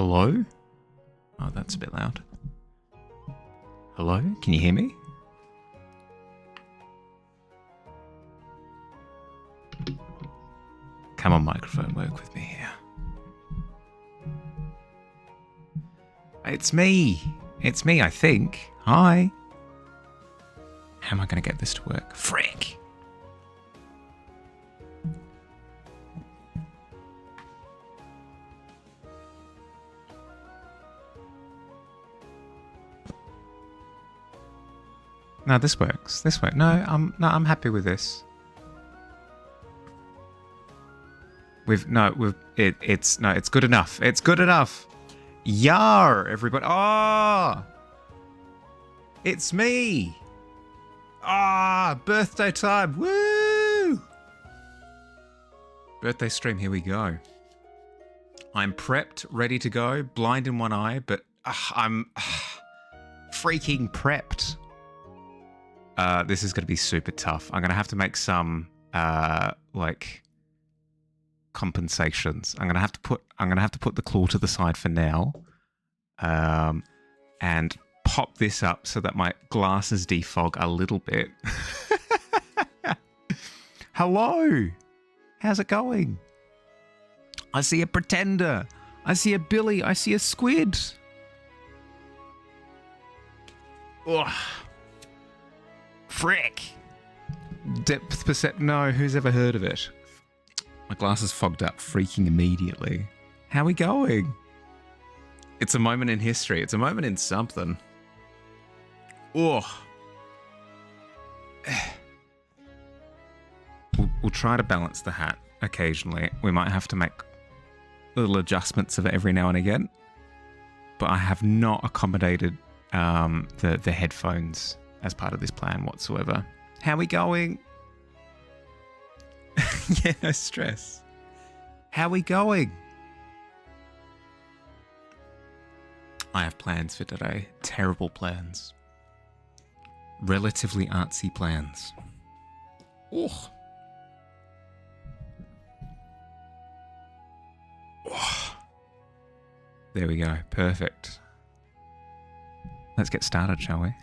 Hello? Oh, that's a bit loud. Hello? Can you hear me? Come on, microphone, work with me here. It's me. It's me, I think. Hi. How am I going to get this to work? Frick. No, this works. This works. No, I'm happy with this. It's good enough. It's good enough. Yar, everybody. Ah! It's me. Ah, birthday time. Woo! Birthday stream, here we go. I'm prepped, ready to go, blind in one eye, but I'm freaking prepped. This is going to be super tough. I'm going to have to make some, like, compensations. I'm going to have to put the claw to the side for now. And pop this up so that my glasses defog a little bit. Hello! How's it going? I see a pretender. I see a Billy. I see a squid. Ugh. Frick. Depth perception. No, who's ever heard of it? My glasses fogged up, freaking immediately. How are we going? It's a moment in history. It's a moment in something. Ugh. We'll try to balance the hat occasionally. We might have to make little adjustments of it every now and again. But I have not accommodated the headphones as part of this plan whatsoever. How are we going? Yeah, no stress. How are we going? I have plans for today. Terrible plans. Relatively artsy plans. Ugh. Ugh. There we go. Perfect. Let's get started, shall we?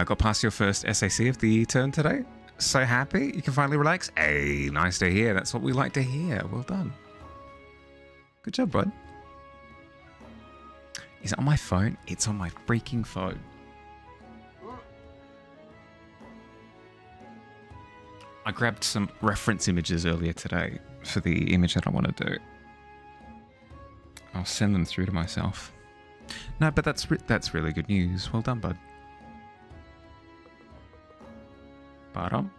Got past your first SAC of the turn today. So happy you can finally relax. Hey, nice to hear. That's what we like to hear. Well done. Good job, bud. Is it on my phone? It's on my freaking phone. I grabbed some reference images earlier today for the image that I want to do. I'll send them through to myself. No, but that's really good news. Well done, bud. Bottom.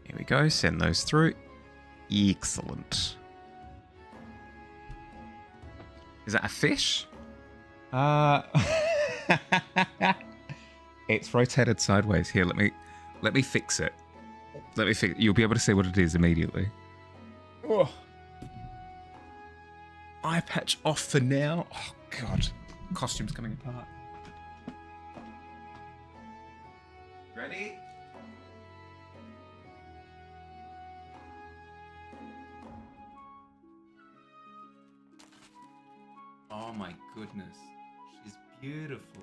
Here we go. Send those through. Excellent. Is that a fish? It's rotated sideways. Here, let me fix it. You'll be able to see what it is immediately. Oh. Eye patch off for now. Oh god. Costume's coming apart. Ready? Oh my goodness. She's beautiful.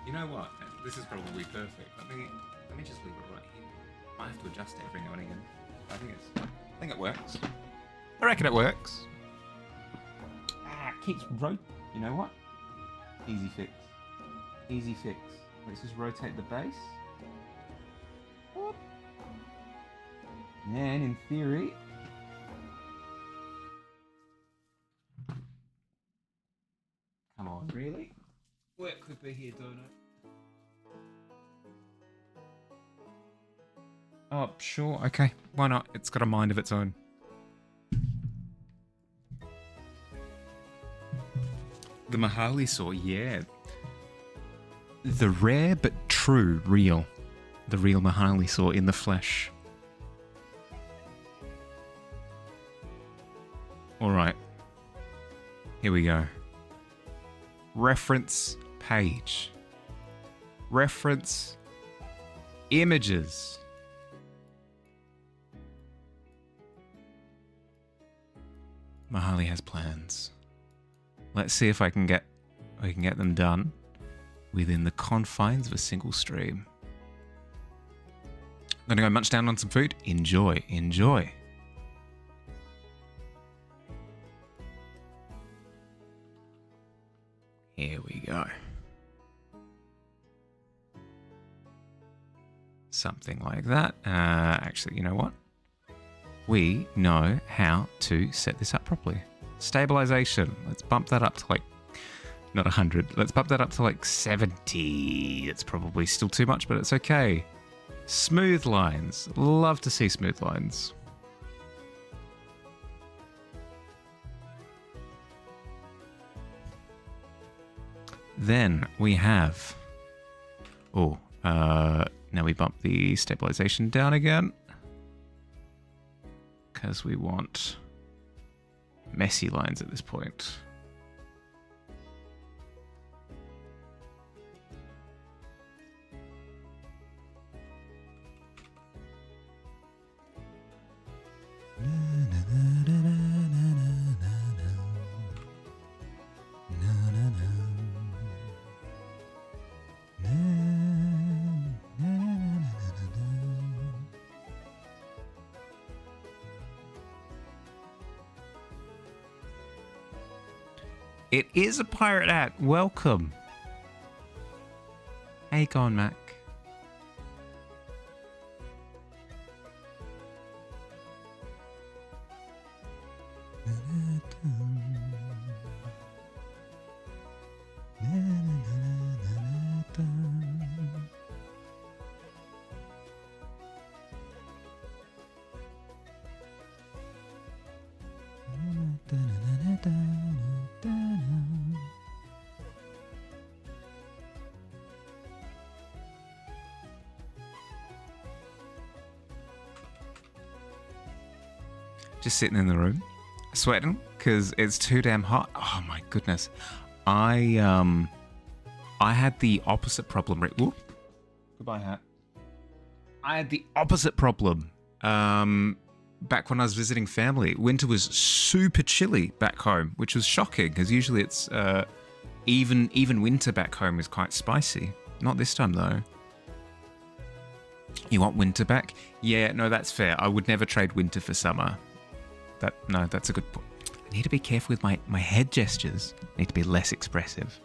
You know what? This is probably perfect. Let me just leave it right here. I have to adjust it every now and again. I think it works. I reckon it works. Keeps You know what? Easy fix. Easy fix. Let's just rotate the base. Whoop. And in theory, come on, really? Work with me here, donut. Oh, sure, okay. Why not? It's got a mind of its own. The Mahali saw, yeah. The rare but true real. The real Mahali saw in the flesh. Alright. Here we go. Reference page. Reference images. Mahali has plans. Let's see if I can get them done within the confines of a single stream. I'm gonna go munch down on some food. Enjoy, enjoy. Here we go. Something like that. Actually, you know what? We know how to set this up properly. Stabilization. Let's bump that up to like, not 100. Let's bump that up to like 70. It's probably still too much, but it's okay. Smooth lines. Love to see smooth lines. Then we have... Oh, now we bump the stabilization down again. Because we want messy lines at this point. It is a pirate hat. Welcome. How you going, Mac? Just sitting in the room, sweating because it's too damn hot. Oh my goodness, I had the opposite problem. Whoop. Goodbye, hat. I had the opposite problem. Back when I was visiting family, winter was super chilly back home, which was shocking because usually it's even winter back home is quite spicy. Not this time though. You want winter back? Yeah, no, that's fair. I would never trade winter for summer. No, that's a good point. I need to be careful with my head gestures. I need to be less expressive.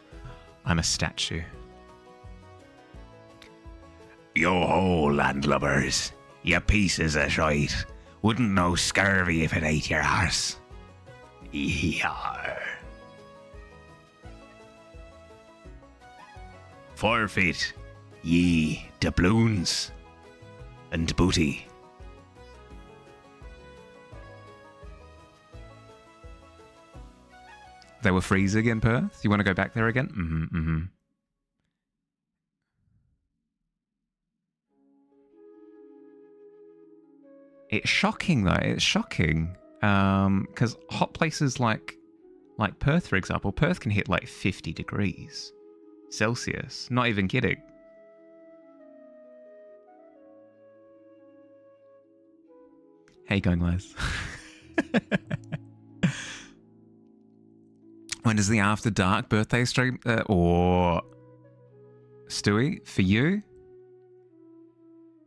I'm a statue. Yo ho, landlubbers. You pieces of shite. Wouldn't know scurvy if it ate your arse. Yar. Forfeit, ye doubloons and booty. They were freezing in Perth? You want to go back there again? Mm-hmm, mm-hmm. It's shocking, though. It's shocking. Because hot places like Perth, for example, Perth can hit like 50 degrees Celsius. Not even kidding. How you going, Les? When is the After Dark birthday stream? Or Stewie, for you?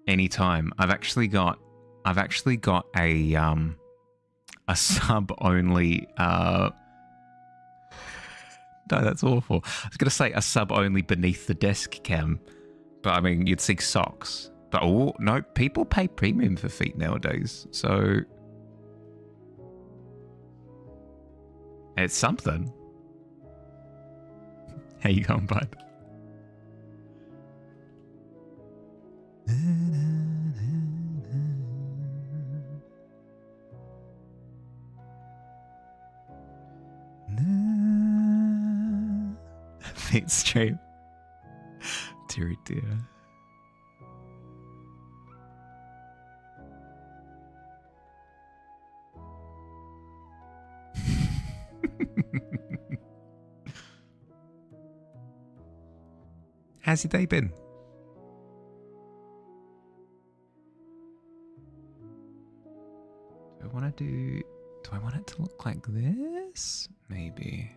Anytime. I've actually got a sub only. No, that's awful. I was gonna say a sub only beneath the desk cam, but I mean you'd see socks. But oh no, people pay premium for feet nowadays, so it's something. How you going, bud? Feet stream. Dear, dear. How's your day been? Do I want it to look like this? Maybe.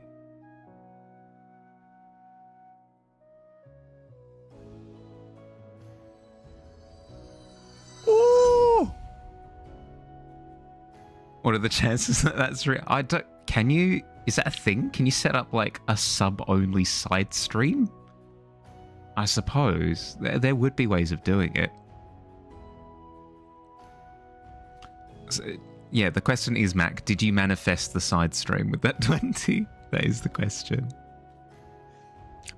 Ooh! What are the chances that that's real? Can you, is that a thing? Can you set up like a sub-only side stream? I suppose. There would be ways of doing it. So, yeah, the question is, Mac, did you manifest the side stream with that 20? That is the question.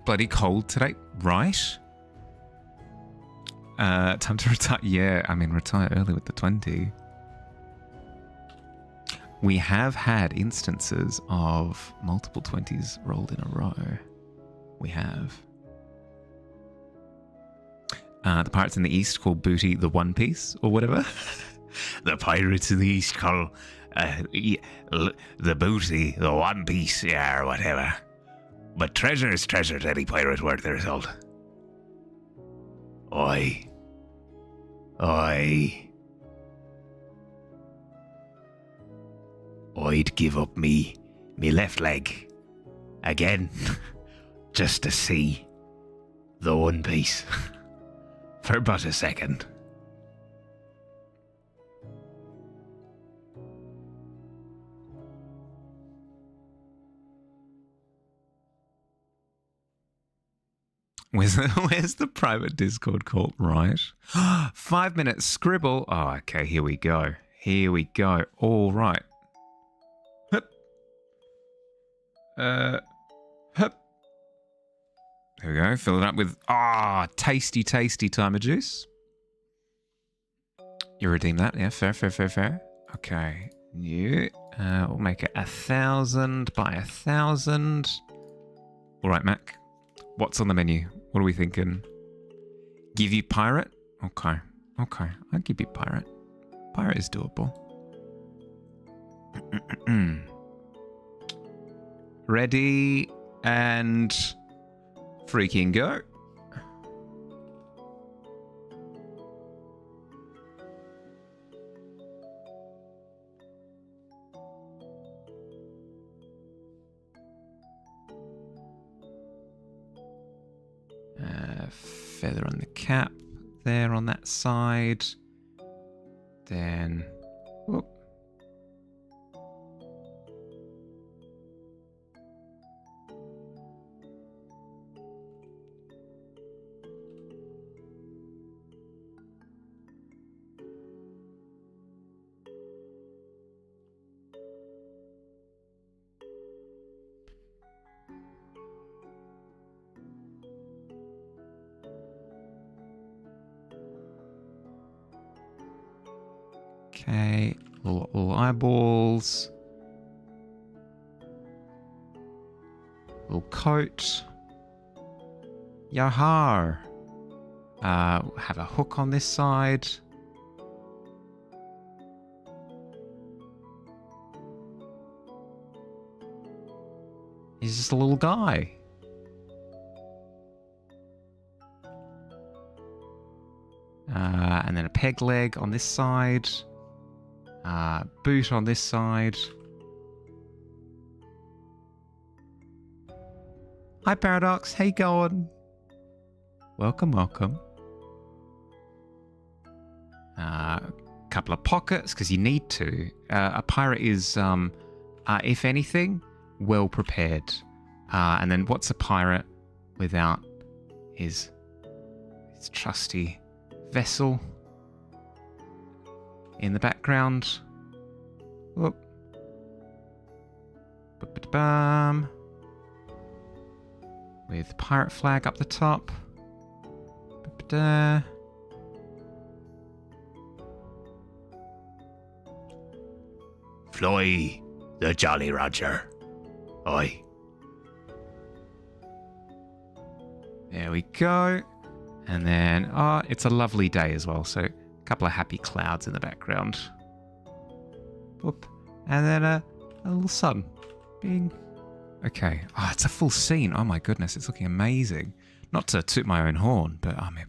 Bloody cold today, right? Time to retire. Yeah, I mean, retire early with the 20. We have had instances of multiple 20s rolled in a row. We have. The pirates in the east call booty the One Piece, or whatever. The pirates in the east call the booty the One Piece, yeah, or whatever. But treasure is treasure to any pirate worth their salt. Oi. I'd give up me left leg again just to see the One Piece for but a second. Where's the private Discord call? Right. 5 minutes scribble. Oh, okay, here we go. All right. Hup. Hup. There we go. Fill it up with, tasty timer juice. You redeem that? Yeah, fair. Okay. Yeah. We'll make it 1,000 by 1,000. All right, Mac. What's on the menu? What are we thinking? Give you pirate? Okay. I'll give you pirate. Pirate is doable. Ready and freaking go. Feather on the cap there on that side. Then, whoop. Okay, little eyeballs. Little coat. Yahar. Have a hook on this side. He's just a little guy. And then a peg leg on this side. Boot on this side. Hi Paradox, how you going? Welcome. Couple of pockets, because you need to. A pirate is, if anything, well prepared. And then what's a pirate without his trusty vessel in the background? Whoop. Bam. With pirate flag up the top. Da. Fly the Jolly Roger. Oi. There we go. And then, it's a lovely day as well, so a couple of happy clouds in the background. Boop. And then a little sun. Bing. Okay. It's a full scene. Oh my goodness, it's looking amazing. not to toot my own horn, but I mean,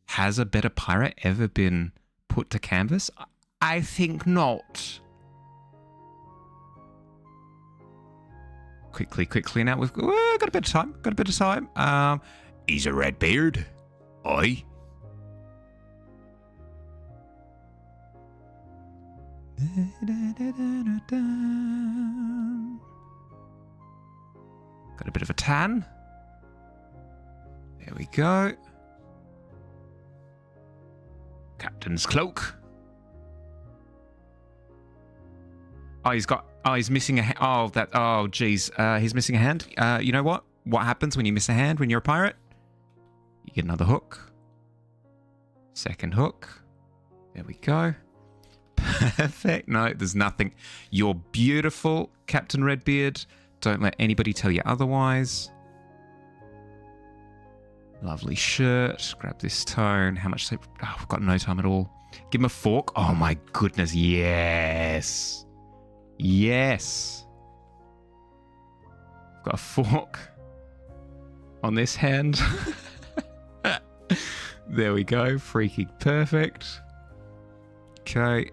has a better pirate ever been put to canvas? I think not. Quickly now. We've got a bit of time. He's a red beard. Aye. Got a bit of a tan. There we go. Captain's cloak. Oh, he's missing a hand. Oh, geez. He's missing a hand. You know what? What happens when you miss a hand when you're a pirate? You get another hook. Second hook. There we go. Perfect. No, there's nothing. You're beautiful, Captain Redbeard. Don't let anybody tell you otherwise. Lovely shirt. Grab this tone. How much? Oh, we've got no time at all. Give him a fork. Oh my goodness. Yes. Yes. I've got a fork on this hand. There we go. Freaking perfect. Okay.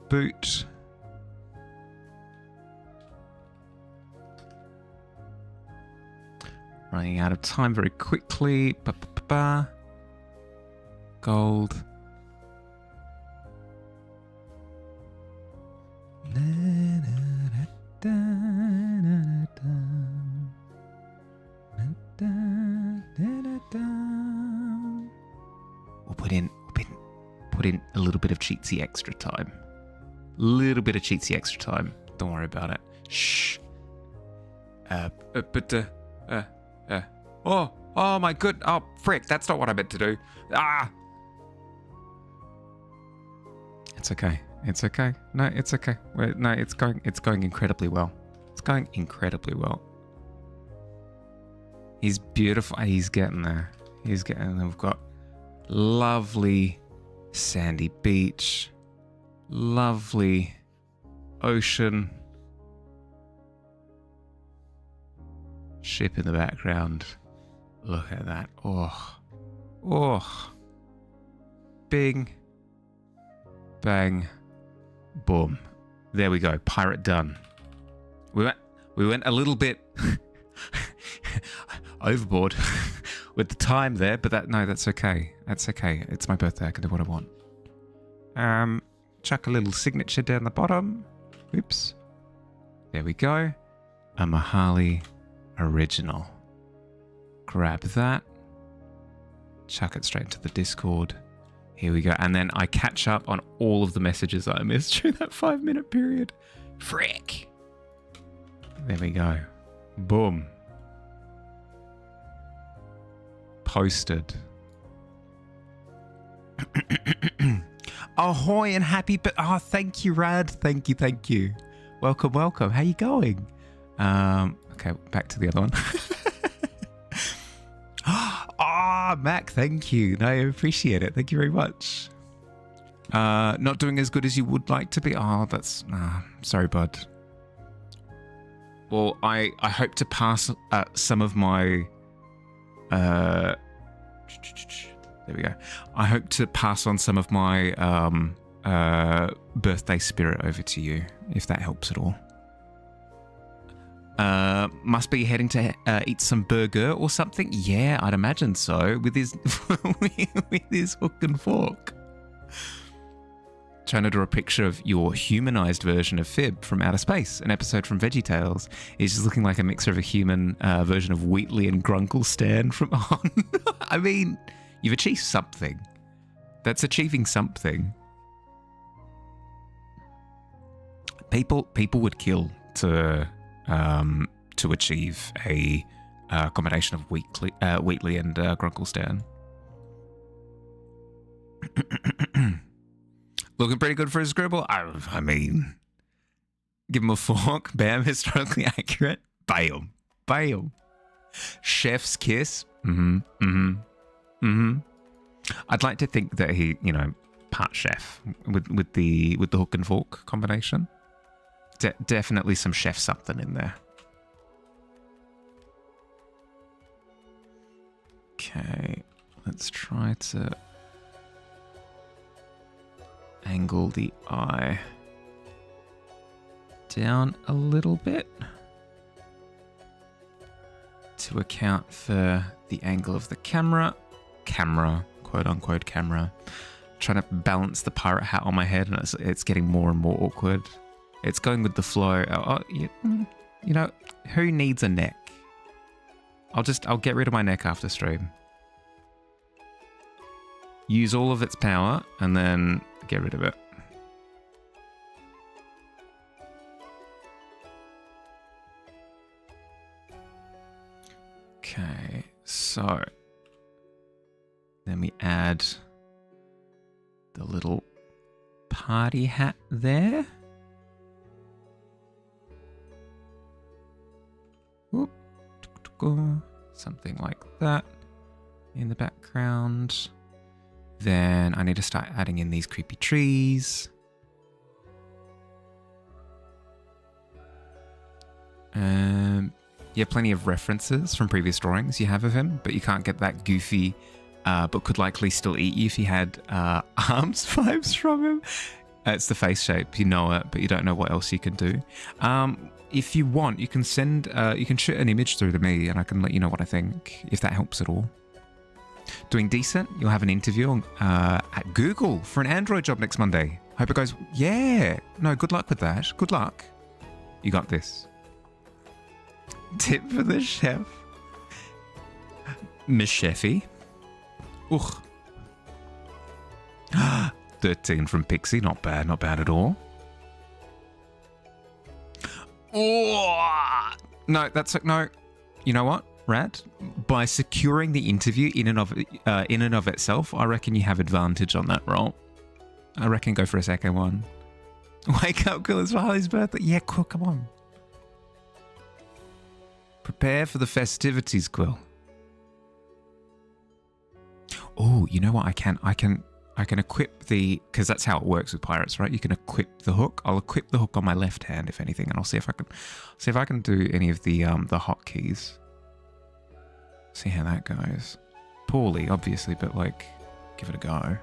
Boot. Running out of time very quickly. Gold. We'll put in a little bit of cheatsy extra time. Don't worry about it. Shh. Oh my good. Oh frick! That's not what I meant to do. Ah. It's okay. No, it's okay. No, it's going incredibly well. He's beautiful. He's getting there. We've got lovely sandy beach, lovely ocean, ship in the background. Look at that. Oh. Bing. Bang. Boom. There we go. Pirate done. We went a little bit overboard with the time there, but that's okay. That's okay. It's my birthday. I can do what I want. Chuck a little signature down the bottom. Oops. There we go. A Mahali original. Grab that. Chuck it straight into the Discord. Here we go. And then I catch up on all of the messages that I missed during that 5-minute period. Frick. There we go. Boom. Posted. Ahoy and happy, but thank you, Rad. Thank you. Welcome. How you going? Okay, back to the other one. Mac, thank you. No, I appreciate it. Thank you very much. Not doing as good as you would like to be. That's sorry, bud. Well, I hope to pass some of my there we go. I hope to pass on some of my birthday spirit over to you, if that helps at all. Must be heading to eat some burger or something. Yeah, I'd imagine so. With his with his hook and fork. Trying to draw a picture of your humanized version of Fib from outer space. An episode from VeggieTales. He's just looking like a mixture of a human version of Wheatley and Grunkle Stan from On. I mean, you've achieved something. That's achieving something. People would kill to achieve a combination of Wheatley and Grunkle Stan. Looking pretty good for a scribble. I mean, give him a fork. Bam, historically accurate. Bam. Chef's kiss. I'd like to think that he, part chef with the hook and fork combination. Definitely some chef something in there. Okay, let's try to angle the eye down a little bit to account for the angle of the camera, quote unquote camera. Trying to balance the pirate hat on my head, and it's getting more and more awkward. It's going with the flow. You know, who needs a neck? I'll get rid of my neck after stream. Use all of its power and then get rid of it. Okay, so then we add the little party hat there. Whoop. Something like that in the background. Then I need to start adding in these creepy trees. Yeah, plenty of references from previous drawings you have of him, but you can't get that goofy, but could likely still eat you if you had arms vibes from him. It's the face shape, you know it, but you don't know what else you can do. If you want, you can send, you can shoot an image through to me, and I can let you know what I think, if that helps at all. Doing decent. You'll have an interview at Google for an Android job next Monday. Hope it goes. Yeah. No, good luck with that. Good luck. You got this. Tip for the chef. Miss Chefy. Ugh. 13 from Pixie. Not bad. Not bad at all. Oh, no, that's no. You know what, Rad? By securing the interview in and of itself, I reckon you have advantage on that roll. I reckon go for a second one. Wake up, Quill! It's Harley's birthday. Yeah, Quill, come on. Prepare for the festivities, Quill. Oh, you know what? I can equip the, because that's how it works with pirates, right? You can equip the hook. I'll equip the hook on my left hand, if anything, and I'll see if I can do any of the hotkeys. See how that goes. Poorly, obviously, but like, give it a go.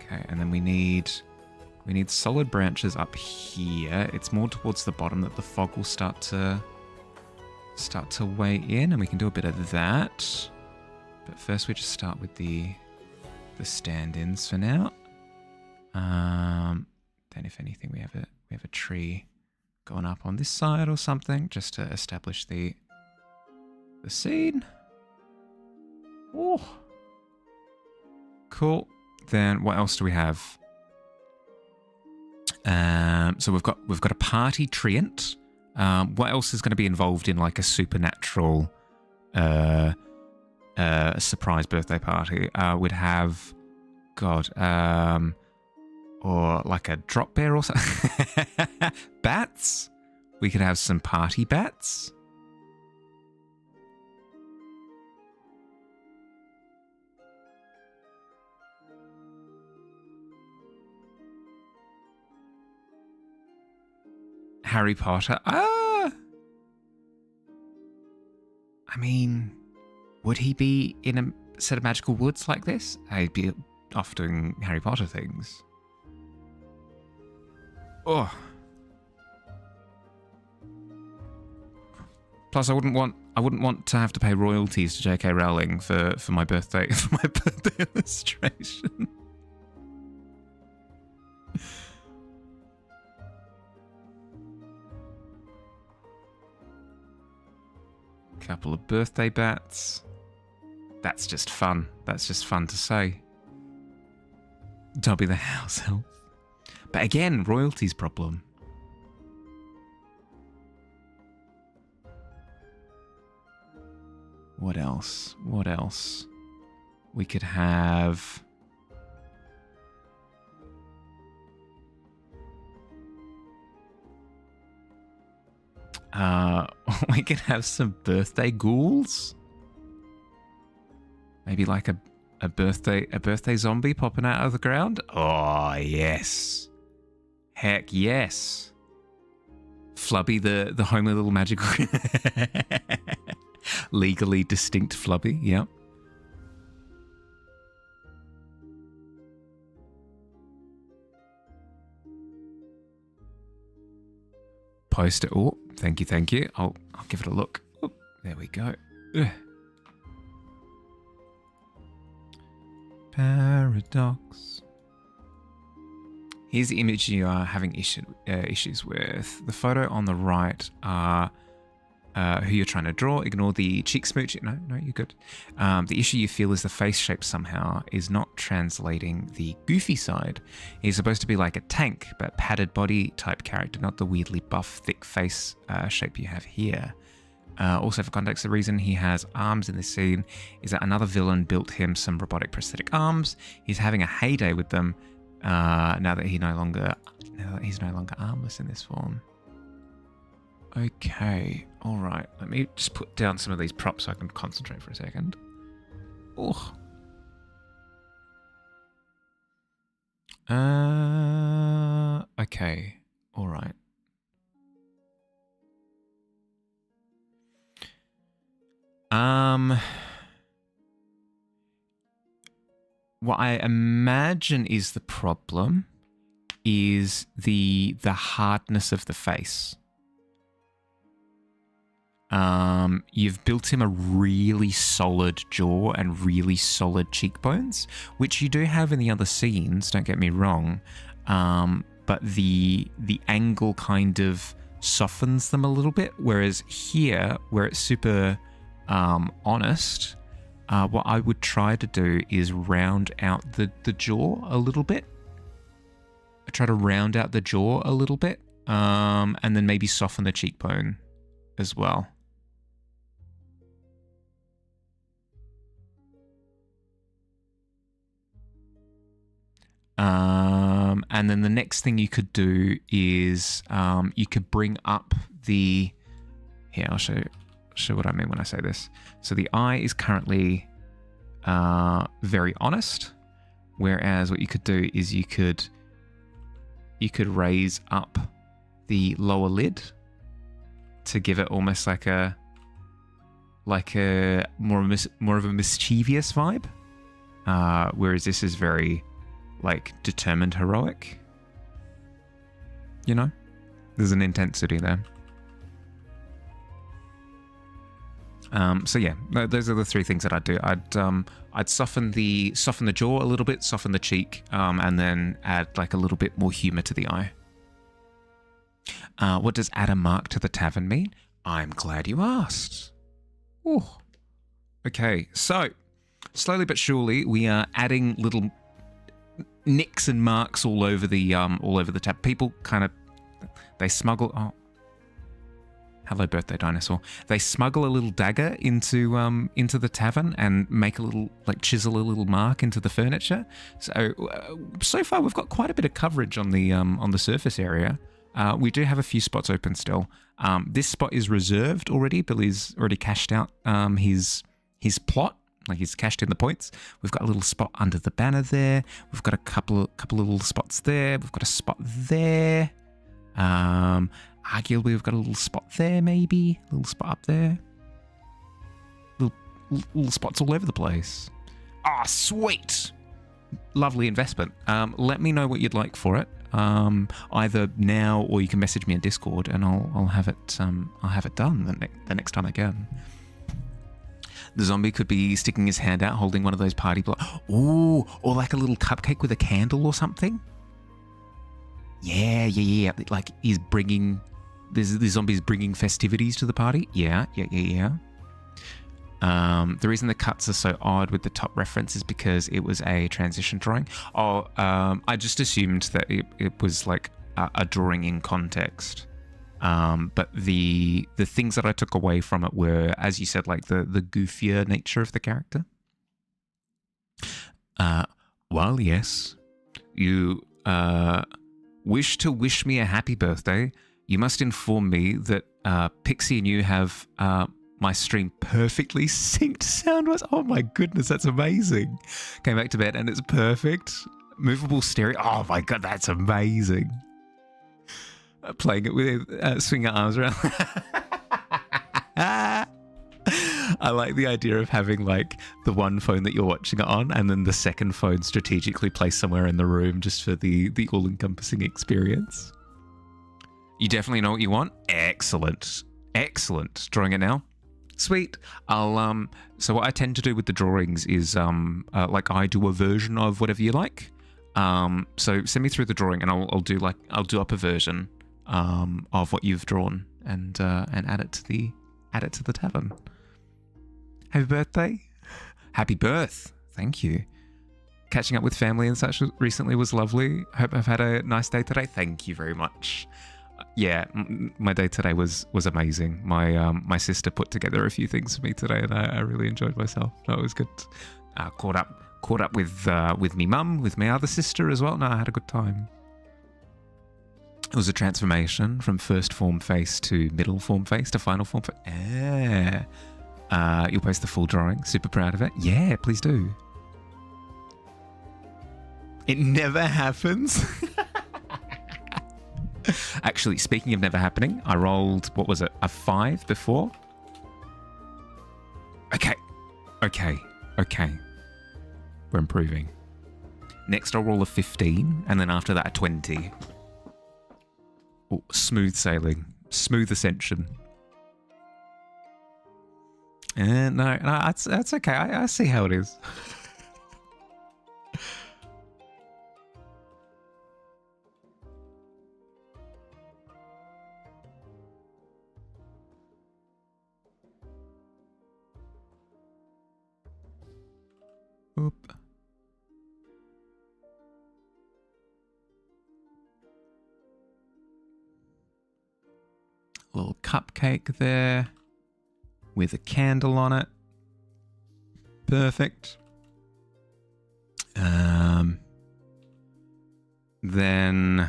Okay, and then we need solid branches up here. It's more towards the bottom that the fog will start to weigh in, and we can do a bit of that. But first we just start with the stand-ins for now. Then if anything we have a tree going up on this side or something, just to establish the scene. Oh, cool. Then what else do we have? So we've got a party treant. What else is going to be involved in like a supernatural surprise birthday party? We'd have, or like a drop bear or something. Bats. We could have some party bats. Harry Potter. I mean, would he be in a set of magical woods like this? I'd be off doing Harry Potter things. Oh. Plus, I wouldn't want to have to pay royalties to J.K. Rowling for my birthday illustration. Couple of birthday bats. That's just fun. That's just fun to say. Dobby the house elf. But again, royalties problem. What else? What else? We could have... We can have some birthday ghouls. Maybe like a birthday zombie popping out of the ground. Oh yes, heck yes. Flubby, the homely little magical, legally distinct Flubby. Yep. Post it. Oh, thank you. I'll give it a look. Oh, there we go. Ugh. Paradox. Here's the image you are having issues with. The photo on the right are who you're trying to draw. Ignore the cheek smooch. No, you're good. The issue you feel is the face shape somehow is not translating the goofy side. He's supposed to be like a tank, but padded body type character, not the weirdly buff, thick face shape you have here. Also, for context, the reason he has arms in this scene is that another villain built him some robotic prosthetic arms. He's having a heyday with them now that he's no longer armless in this form. Okay, all right. Let me just put down some of these props so I can concentrate for a second. Oh. Okay. All right. What I imagine is the problem is the hardness of the face. You've built him a really solid jaw and really solid cheekbones, which you do have in the other scenes, don't get me wrong. But the angle kind of softens them a little bit, whereas here, where it's super honest, what I would try to do is round out the jaw a little bit. I try to round out the jaw a little bit, and then maybe soften the cheekbone as well. And then the next thing you could do is you could bring up the... Here, I'll show what I mean when I say this. So the eye is currently very honest, whereas what you could do is you could raise up the lower lid to give it almost like a more of a mischievous vibe, whereas this is very like determined, heroic. You know, there's an intensity there. So yeah, those are the three things that I'd do. I'd soften the jaw a little bit, soften the cheek, and then add like a little bit more humor to the eye. What does add a mark to the tavern mean? I'm glad you asked. Oh, okay. So slowly but surely, we are adding little nicks and marks all over the tab. People kind of they smuggle. Oh, hello, birthday dinosaur. They smuggle a little dagger into the tavern and make a little, like, chisel a little mark into the furniture. So far we've got quite a bit of coverage on the surface area. We do have a few spots open still. This spot is reserved already. Billy's already cashed out his plot. Like, he's cashed in the points. We've got a little spot under the banner there. We've got a couple of little spots there. We've got a spot there. Arguably, we've got a little spot there, maybe. A little spot up there. Little spots all over the place. Ah, sweet! Lovely investment. Let me know what you'd like for it. Either now or you can message me in Discord, and I'll have it done the next time again. The zombie could be sticking his hand out, holding one of those party blocks. Ooh, or like a little cupcake with a candle or something. Yeah. Like he's bringing... The zombie's bringing festivities to the party. Yeah. The reason the cuts are so odd with the top reference is because it was a transition drawing. I just assumed that it was like a drawing in context. But the things that I took away from it were, as you said, like the goofier nature of the character. Well, yes, you wish to wish me a happy birthday. You must inform me that Pixie and you have my stream perfectly synced sound-wise. Oh my goodness, that's amazing. Came back to bed and it's perfect. Movable stereo. Oh my god, that's amazing. Playing it with swinging arms around. I like the idea of having like the one phone that you're watching it on and then the second phone strategically placed somewhere in the room just for the all-encompassing experience. You definitely know what you want? Excellent. Excellent. Drawing it now? Sweet. I'll so what I tend to do with the drawings is like I do a version of whatever you like. So send me through the drawing and I'll do up a version of what you've drawn and add it to the tavern. Happy birthday. Happy birth. Thank you. Catching up with family and such recently was lovely. Hope I've had a nice day today. Thank you very much. Yeah, my day today was amazing. My sister put together a few things for me today, and I really enjoyed myself. No, it was good. Caught up with me mum, with my other sister as well. No, I had a good time. It was a transformation from first form face to middle form face to final form face. Yeah. You'll post the full drawing. Super proud of it. Yeah, please do. It never happens. Actually, speaking of never happening, I rolled, what was it, a 5 before? Okay. We're improving. Next, I'll roll a 15, and then after that, a 20. Oh, smooth sailing. Smooth ascension. No, that's okay. I see how it is. Oop. Little cupcake there with a candle on it. Perfect. Then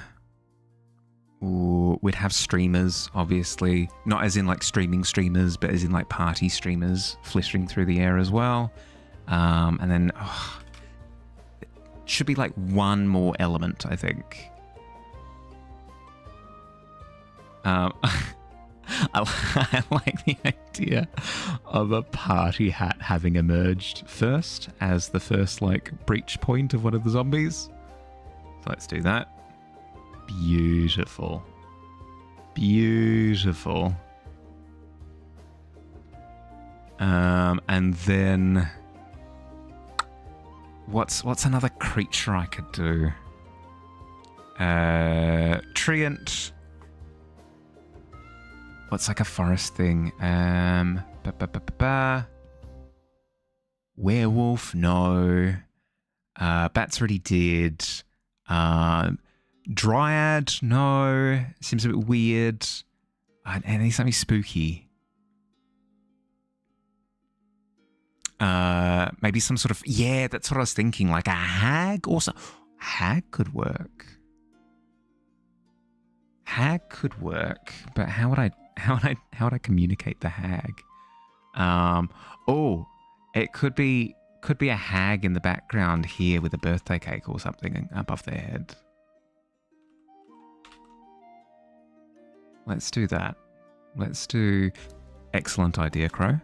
we'd have streamers, obviously. Not as in like streaming streamers, but as in like party streamers flittering through the air as well. And then it should be like one more element, I think. I like the idea of a party hat having emerged first as the first like breach point of one of the zombies. So let's do that. Beautiful. Beautiful. And then what's another creature I could do? Treant. What's like a forest thing? Werewolf, no. Bats already did. Dryad, no. Seems a bit weird. And he's something spooky. Maybe some sort of, yeah, that's what I was thinking. Like a hag also. Hag could work. Hag could work, but how would I communicate the hag? Oh, it could be a hag in the background here with a birthday cake or something above their head. Let's do that. Let's do excellent idea, Crow.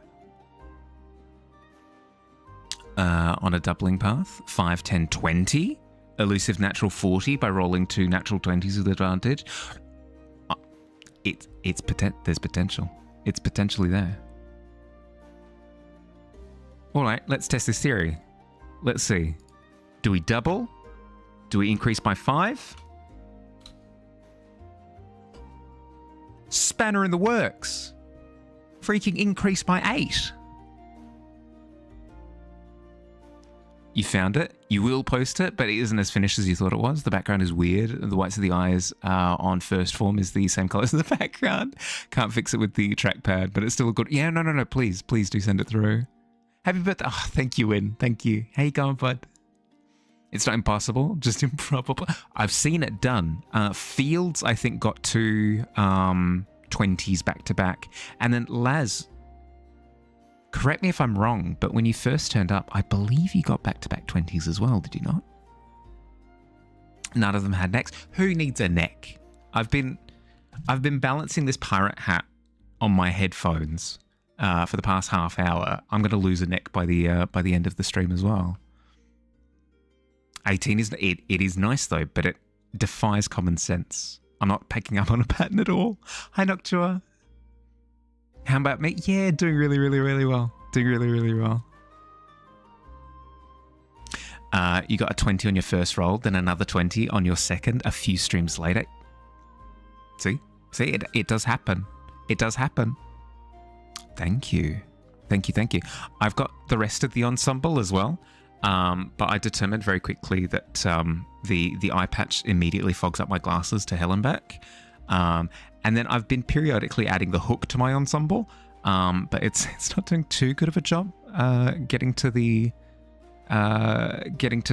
On a doubling path, 5, 10, 20. Elusive natural 40 by rolling 2 natural 20s with advantage. There's potential. It's potentially there. All right, let's test this theory. Let's see. Do we double? Do we increase by 5? Spanner in the works. Freaking increase by 8. You found it. You will post it, but it isn't as finished as you thought it was. The background is weird. The whites of the eyes on first form is the same color as the background. Can't fix it with the trackpad, but it's still good. Yeah, no. Please do send it through. Happy birthday. Oh, thank you, Win. Thank you. How you going, bud? It's not impossible, just improbable. I've seen it done. Fields, I think, got 2 20s back to back. And then Laz, correct me if I'm wrong, but when you first turned up, I believe you got back to back 20s as well, did you not? None of them had necks. Who needs a neck? I've been balancing this pirate hat on my headphones for the past half hour. I'm going to lose a neck by the end of the stream as well. 18 is it is nice though, but it defies common sense. I'm not picking up on a pattern at all. Hi Noctua. How about me? Yeah, doing really, really, really well. Doing really, really well. You got a 20 on your first roll, then another 20 on your second, a few streams later. See, it does happen. It does happen. Thank you. Thank you. I've got the rest of the ensemble as well, but I determined very quickly that the eye patch immediately fogs up my glasses to hell and back. And then I've been periodically adding the hook to my ensemble, but it's not doing too good of a job getting to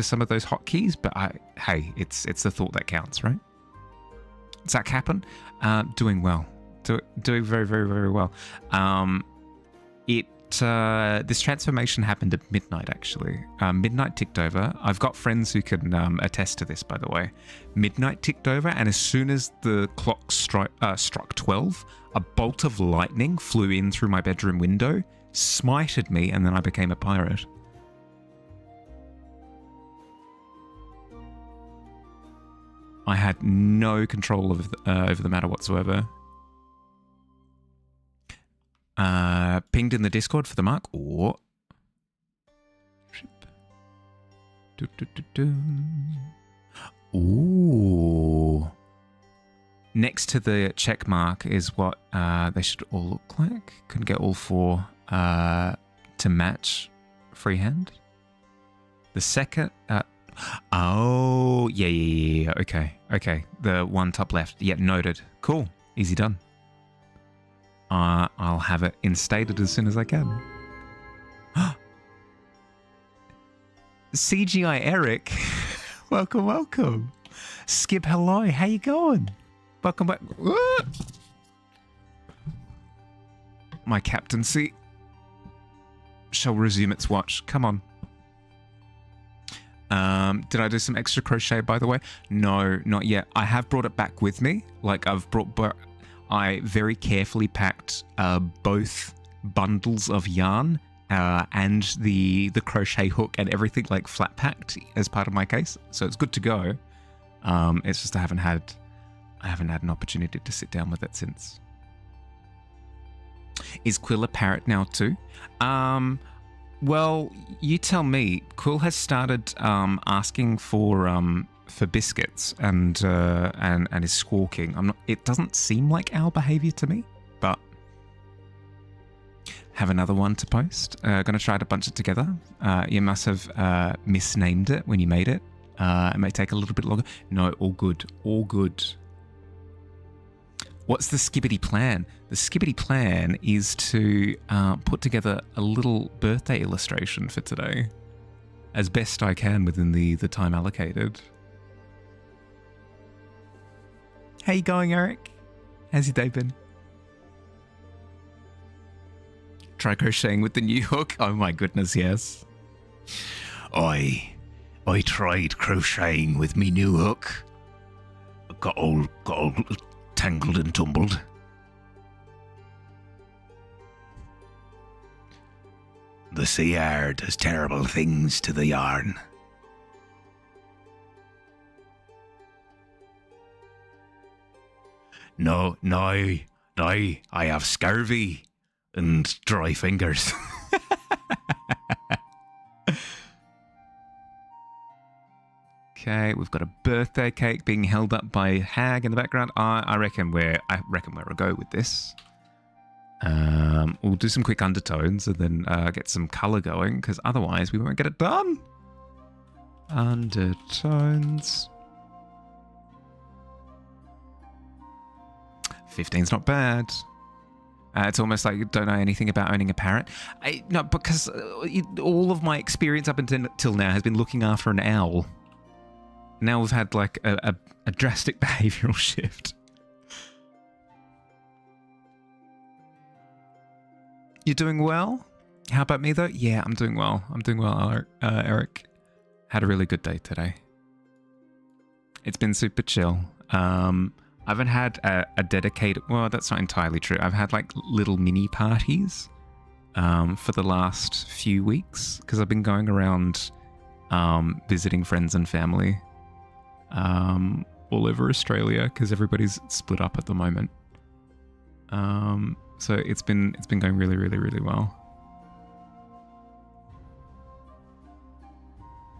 some of those hotkeys. But hey, it's the thought that counts, right? Zach Happen, doing well. Doing very, very, very well. This transformation happened at midnight, actually. Midnight ticked over. I've got friends who can attest to this, by the way. Midnight ticked over, and as soon as the clock struck 12, a bolt of lightning flew in through my bedroom window, smited me, and then I became a pirate. I had no control over the matter whatsoever. Pinged in the Discord for the mark. Or ooh. Next to the check mark is what they should all look like. Couldn't get all four to match freehand. The second. Oh, yeah. Okay. The one top left. Yeah, noted. Cool. Easy done. I'll have it instated as soon as I can. CGI Eric. Welcome. Skip, hello. How you going? Welcome back. My captaincy shall resume its watch. Come on. Did I do some extra crochet, by the way? No, not yet. I have brought it back with me. Like, I very carefully packed both bundles of yarn and the crochet hook and everything, like, flat packed as part of my case. So it's good to go. It's just I haven't had an opportunity to sit down with it since. Is Quill a parrot now too? Well, you tell me. Quill has started asking for biscuits and is squawking. It doesn't seem like our behaviour to me, but have another one to post. Gonna try to bunch it together. You must have misnamed it when you made it. It may take a little bit longer. No, all good. What's the skibbity plan? The skibbity plan is to put together a little birthday illustration for today, as best I can within the time allocated. How you going, Eric? How's your day been? Try crocheting with the new hook? Oh my goodness, yes. I tried crocheting with me new hook. Got all tangled and tumbled. The sea air does terrible things to the yarn. No, I have scurvy and dry fingers. Okay, we've got a birthday cake being held up by Hag in the background. I reckon we're a go with this. We'll do some quick undertones and then get some colour going, because otherwise we won't get it done. Undertones. 15's not bad. It's almost like you don't know anything about owning a parrot. No, because all of my experience up until now has been looking after an owl. Now we've had like a drastic behavioural shift. You're doing well? How about me though? Yeah, I'm doing well. I'm doing well, Eric. Had a really good day today. It's been super chill. I haven't had a dedicated... Well, that's not entirely true. I've had like little mini parties for the last few weeks because I've been going around visiting friends and family all over Australia because everybody's split up at the moment. So it's been going really, really, really well.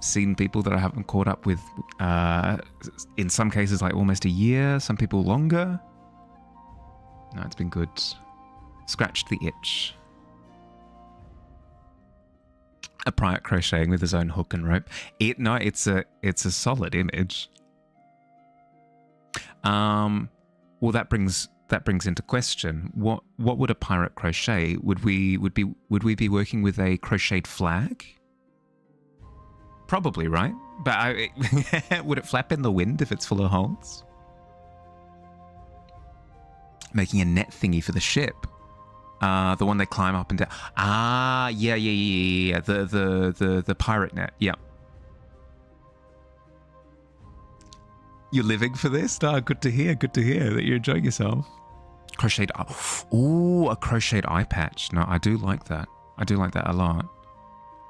Seen people that I haven't caught up with in some cases like almost a year, some people longer. No, it's been good. Scratched the itch. A pirate crocheting with his own hook and rope. It's a solid image. Well, that brings into question what would a pirate crochet? Would we be working with a crocheted flag? Probably, right? But would it flap in the wind if it's full of holes? Making a net thingy for the ship. The one they climb up and down. Ah, yeah. The pirate net. Yeah. You're living for this? Oh, good to hear. Good to hear that you're enjoying yourself. Crocheted. Ooh, a crocheted eye patch. No, I do like that. I do like that a lot.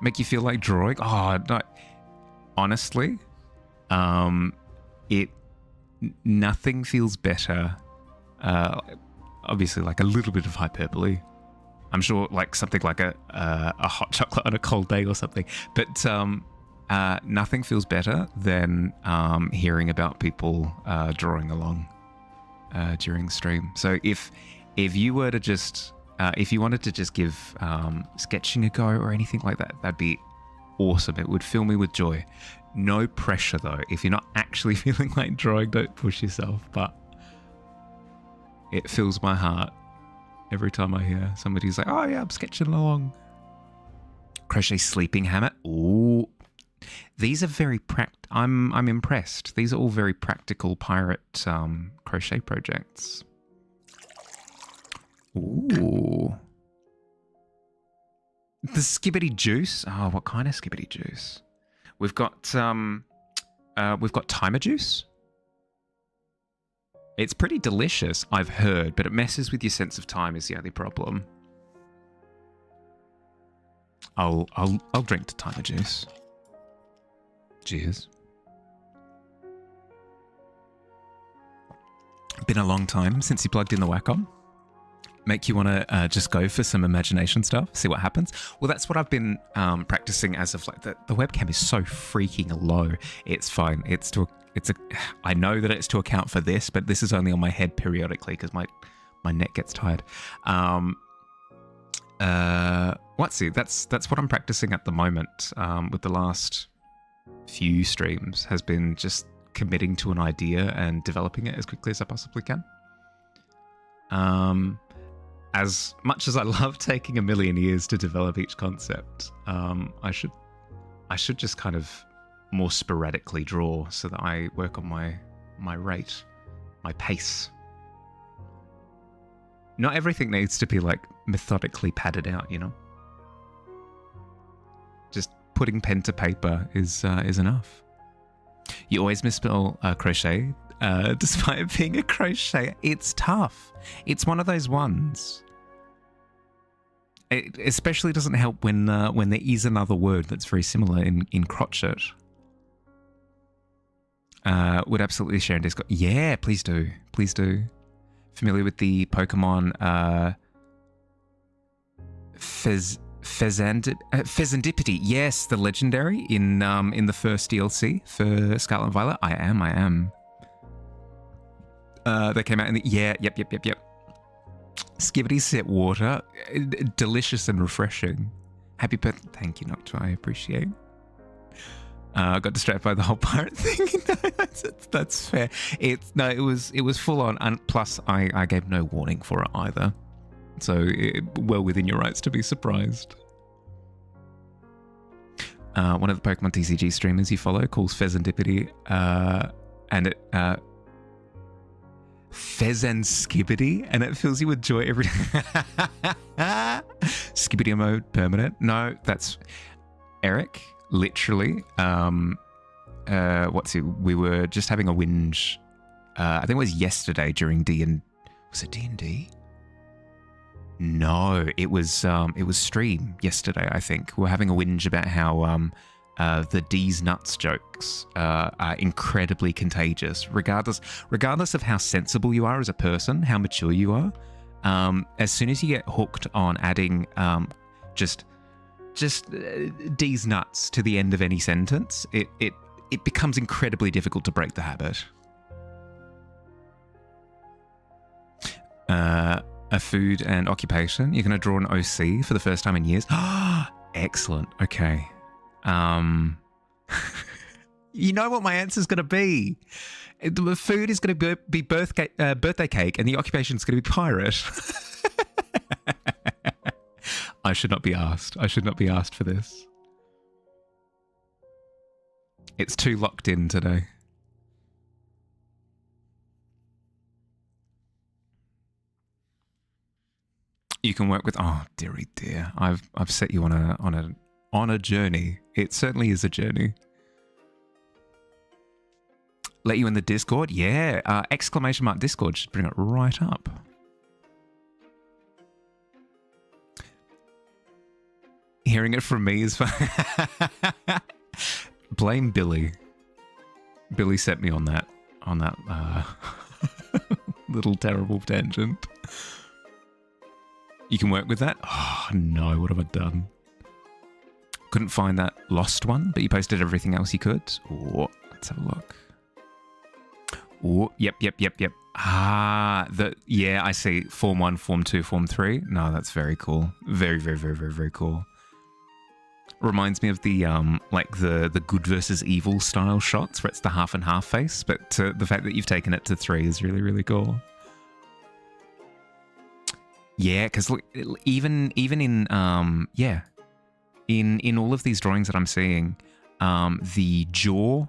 Make you feel like drawing? Oh, no. Honestly, nothing feels better. Obviously, like a little bit of hyperbole. I'm sure, like something like a hot chocolate on a cold day or something. But nothing feels better than hearing about people drawing along during the stream. So if you were to just if you wanted to just give sketching a go or anything like that, that'd be awesome. It would fill me with joy. No pressure though. If you're not actually feeling like drawing, don't push yourself. But it fills my heart every time I hear somebody's like, "Oh yeah, I'm sketching along." Crochet sleeping hammock. Ooh, these are very I'm impressed. These are all very practical pirate crochet projects. Ooh. The skibbity juice. Oh, what kind of skibbity juice? We've got timer juice. It's pretty delicious, I've heard, but it messes with your sense of time is the only problem. I'll drink the timer juice. Cheers. Been a long time since you plugged in the Wacom. Make you want to just go for some imagination stuff, see what happens. Well, that's what I've been practicing as of like the webcam is so freaking low. It's fine. I know that it's to account for this, but this is only on my head periodically because my neck gets tired. That's what I'm practicing at the moment. With the last few streams has been just committing to an idea and developing it as quickly as I possibly can. As much as I love taking a million years to develop each concept, I should just kind of more sporadically draw so that I work on my rate, my pace. Not everything needs to be like methodically padded out, you know? Just putting pen to paper is enough. You always misspell crochet, despite it being a crochet. It's tough. It's one of those ones. It especially doesn't help when there is another word that's very similar in crotchet. Would absolutely share in Discord. Yeah, please do. Please do. Familiar with the Pokemon Fezandipity? Yes, the legendary in the first DLC for Scarlet and Violet. I am. They came out in the yep. Skibbity set water, delicious and refreshing. Happy birthday! Thank you, Noctua. I appreciate. I got distracted by the whole pirate thing. That's fair. It was full on, and plus I gave no warning for it either. So well within your rights to be surprised. One of the Pokemon TCG streamers you follow calls Fezandipity, and it Fez and Skibbity, and it fills you with joy every day. Skibidi mode permanent. No, that's Eric. Literally. What's it? We were just having a whinge. I think it was yesterday during Was it D&D? No, it was stream yesterday. I think we were having a whinge about how the D's nuts jokes are incredibly contagious, regardless of how sensible you are as a person, how mature you are. As soon as you get hooked on adding just D's nuts to the end of any sentence, it becomes incredibly difficult to break the habit. A food and occupation. You're going to draw an OC for the first time in years. Excellent. Okay. You know what my answer is going to be. The food is going to be birthday cake, and the occupation is going to be pirate. I should not be asked. I should not be asked for this. It's too locked in today. You can work with. Oh, dearie dear. I've set you on a journey. It certainly is a journey. Let you in the Discord? Yeah. Exclamation mark Discord should bring it right up. Hearing it from me is fun. Blame Billy. Billy set me on that little terrible tangent. You can work with that? Oh no, what have I done? Couldn't find that lost one, but you posted everything else you could. Oh, let's have a look. Oh, yep. Yeah, I see. Form 1, Form 2, Form 3. No, that's very cool. Very, very, very, very, very cool. Reminds me of the like the good versus evil style shots where it's the half and half face, but the fact that you've taken it to 3 is really, really cool. Yeah, because even in in all of these drawings that I'm seeing, the jaw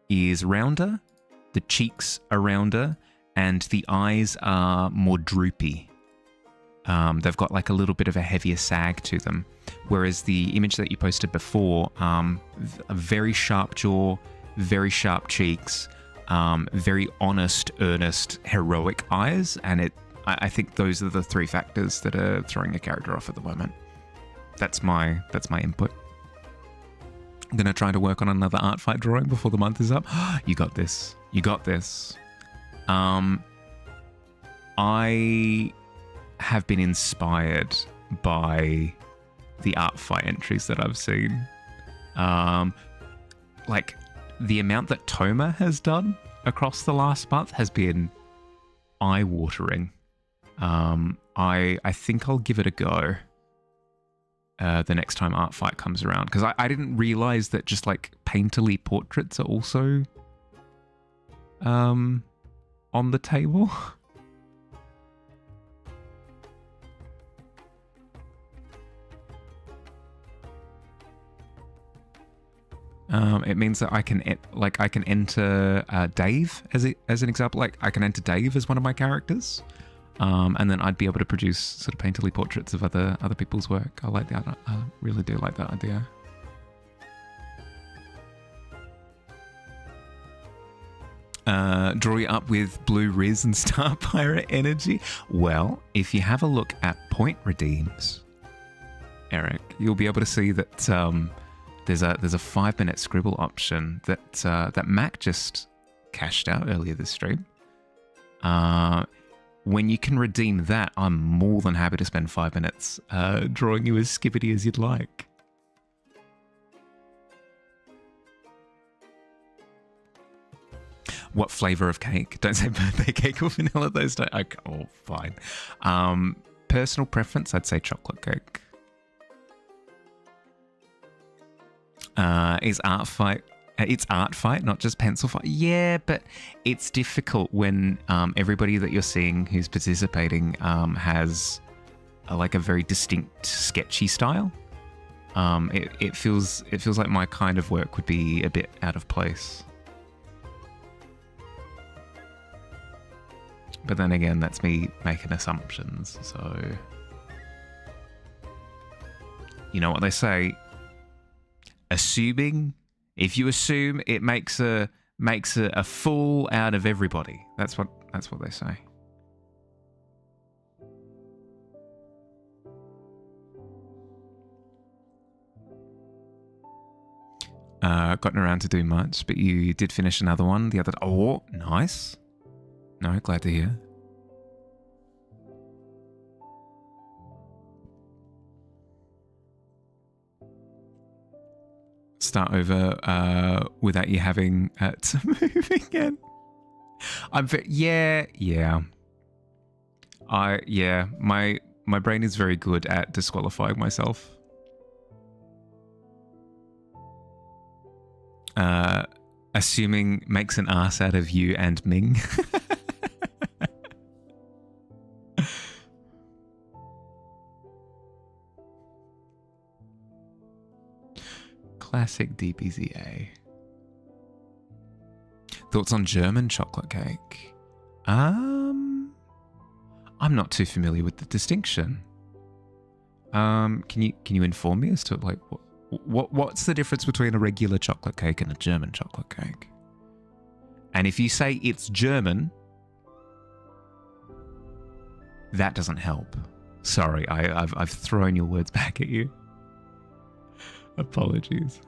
is rounder, the cheeks are rounder, and the eyes are more droopy. They've got like a little bit of a heavier sag to them. Whereas the image that you posted before, a very sharp jaw, very sharp cheeks, very honest, earnest, heroic eyes, and I think those are the 3 factors that are throwing a character off at the moment. That's my input. I'm gonna try to work on another art fight drawing before the month is up. You got this. You got this. I have been inspired by the art fight entries that I've seen. Like the amount that Toma has done across the last month has been eye-watering. I think I'll give it a go the next time art fight comes around, because I didn't realize that just like painterly portraits are also on the table. It means that I can enter Dave as an example. Like I can enter Dave as one of my characters, and then I'd be able to produce sort of painterly portraits of other people's work. I like that. I really do like that idea. Draw you up with blue Riz and Star Pirate energy. Well, if you have a look at point redeems, Eric, you'll be able to see that there's a 5-minute scribble option that Mac just cashed out earlier this stream. When you can redeem that, I'm more than happy to spend 5 minutes drawing you as skippity as you'd like. What flavor of cake? Don't say birthday cake or vanilla. Those don't. Okay, oh, fine. Personal preference, I'd say chocolate cake. Is art fight? It's art fight, not just pencil fight. Yeah, but it's difficult when everybody that you're seeing who's participating has like a very distinct sketchy style. It feels like my kind of work would be a bit out of place. But then again, that's me making assumptions, so... You know what they say? Assuming, if you assume, it makes a fool out of everybody. That's what they say. Gotten around to do much, but you did finish another one the other. Oh, nice. No, glad to hear. Start over without you having to move again. My brain is very good at disqualifying myself. Assuming makes an ass out of you and Ming. Classic DBZA. Thoughts on German chocolate cake? I'm not too familiar with the distinction. Can you inform me as to like what's the difference between a regular chocolate cake and a German chocolate cake? And if you say it's German, that doesn't help. Sorry, I've thrown your words back at you. Apologies.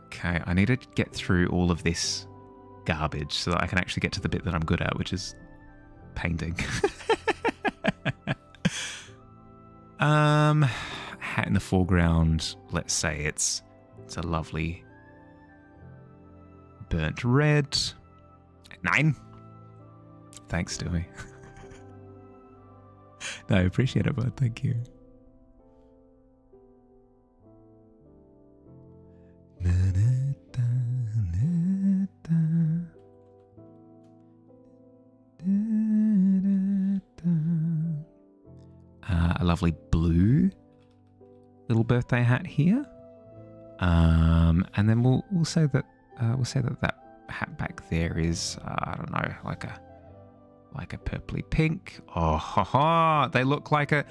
Okay, I need to get through all of this garbage so that I can actually get to the bit that I'm good at, which is painting. Hat in the foreground. Let's say it's a lovely burnt red. 9. Thanks, Stewie. No, I appreciate it, bud. Thank you. A lovely blue little birthday hat here, and then we'll say that that hat back there is I don't know, like a purpley pink. Oh, ha ha! They look like a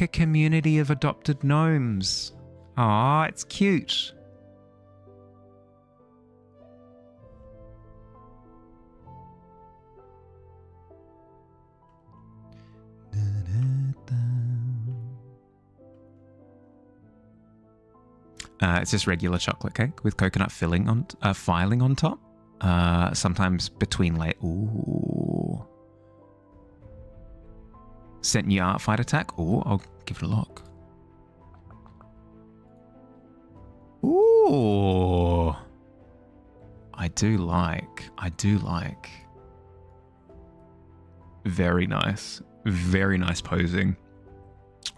community of adopted gnomes. Ah, it's cute. It's just regular chocolate cake with coconut filing on top. Sometimes between ooh. Sent new art fight attack. Ooh, I'll give it a look. Ooh. I do like. Very nice. Very nice posing.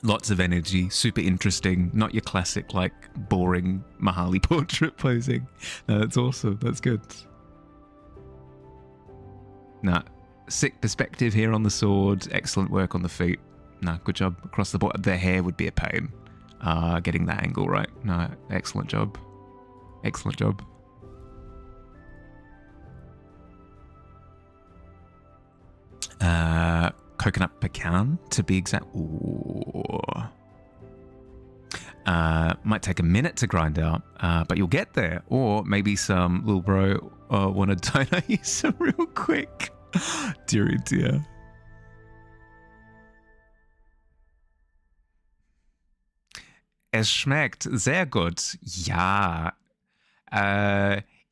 Lots of energy, super interesting. Not your classic, like, boring Mahali portrait posing. No, that's awesome. That's good. Nah, sick perspective here on the sword. Excellent work on the feet. No, good job across the board. The hair would be a pain. Getting that angle right. No, excellent job. Excellent job. Coconut pecan, to be exact. Ooh. Might take a minute to grind out, but you'll get there. Or maybe some little bro want to donate you some real quick. Dear, dear. Es schmeckt sehr gut. Ja.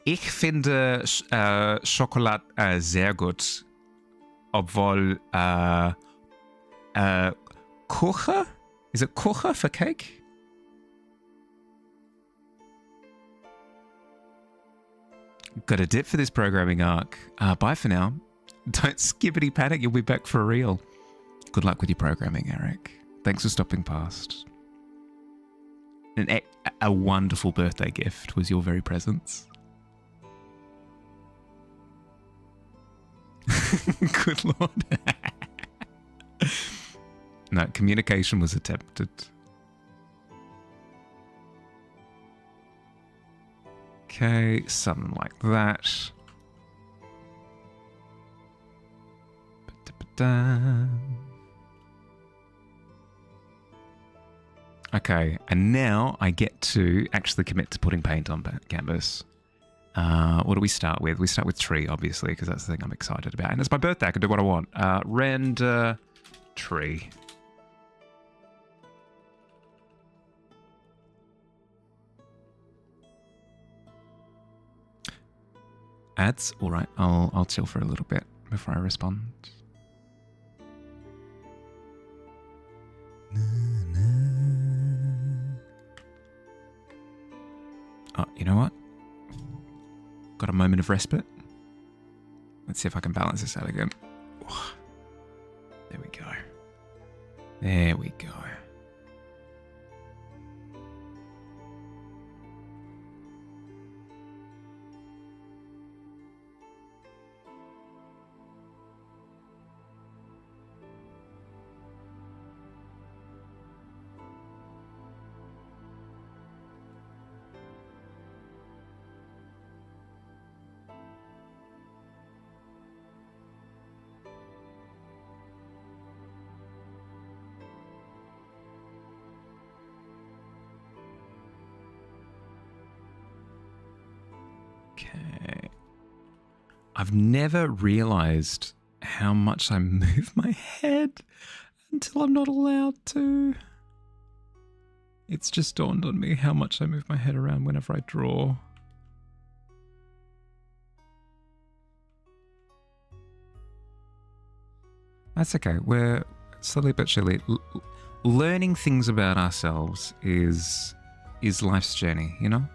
Ich finde Schokolade sehr gut. Obwohl, Kuchen? Is it Kuchen for cake? Got a dip for this programming arc. Bye for now. Don't skippity panic, you'll be back for real. Good luck with your programming, Eric. Thanks for stopping past. A wonderful birthday gift was your very presence. Good lord. No, communication was attempted. Okay, something like that. Da. Okay, and now I get to actually commit to putting paint on canvas. What do we start with? We start with tree, obviously, because that's the thing I'm excited about. And it's my birthday, I can do what I want. Render tree. Ads? Alright, I'll chill for a little bit before I respond. Oh, you know what? Got a moment of respite. Let's see if I can balance this out again. There we go. There we go. Okay. I've never realized how much I move my head until I'm not allowed to. It's just dawned on me how much I move my head around whenever I draw. That's okay. We're slowly but surely learning things about ourselves is life's journey, you know?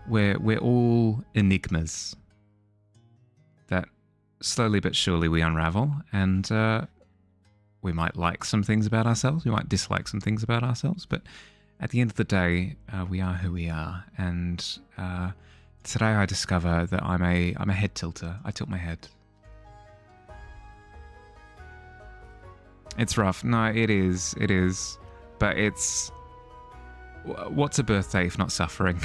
We're all enigmas that slowly but surely we unravel, and we might like some things about ourselves, we might dislike some things about ourselves, but at the end of the day, we are who we are. And today I discover that I'm a head tilter. I tilt my head. It's rough. No, it is. It is. But it's... What's a birthday if not suffering?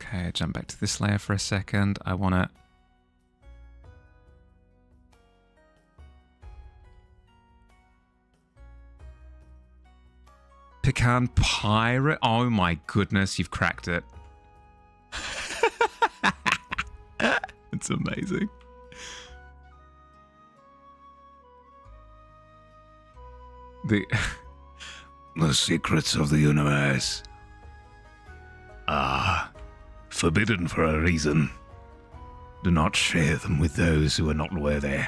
Okay, jump back to this layer for a second. I want to... Pecan pirate? Oh my goodness, you've cracked it. It's amazing. The secrets of the universe are forbidden for a reason. Do not share them with those who are not worthy.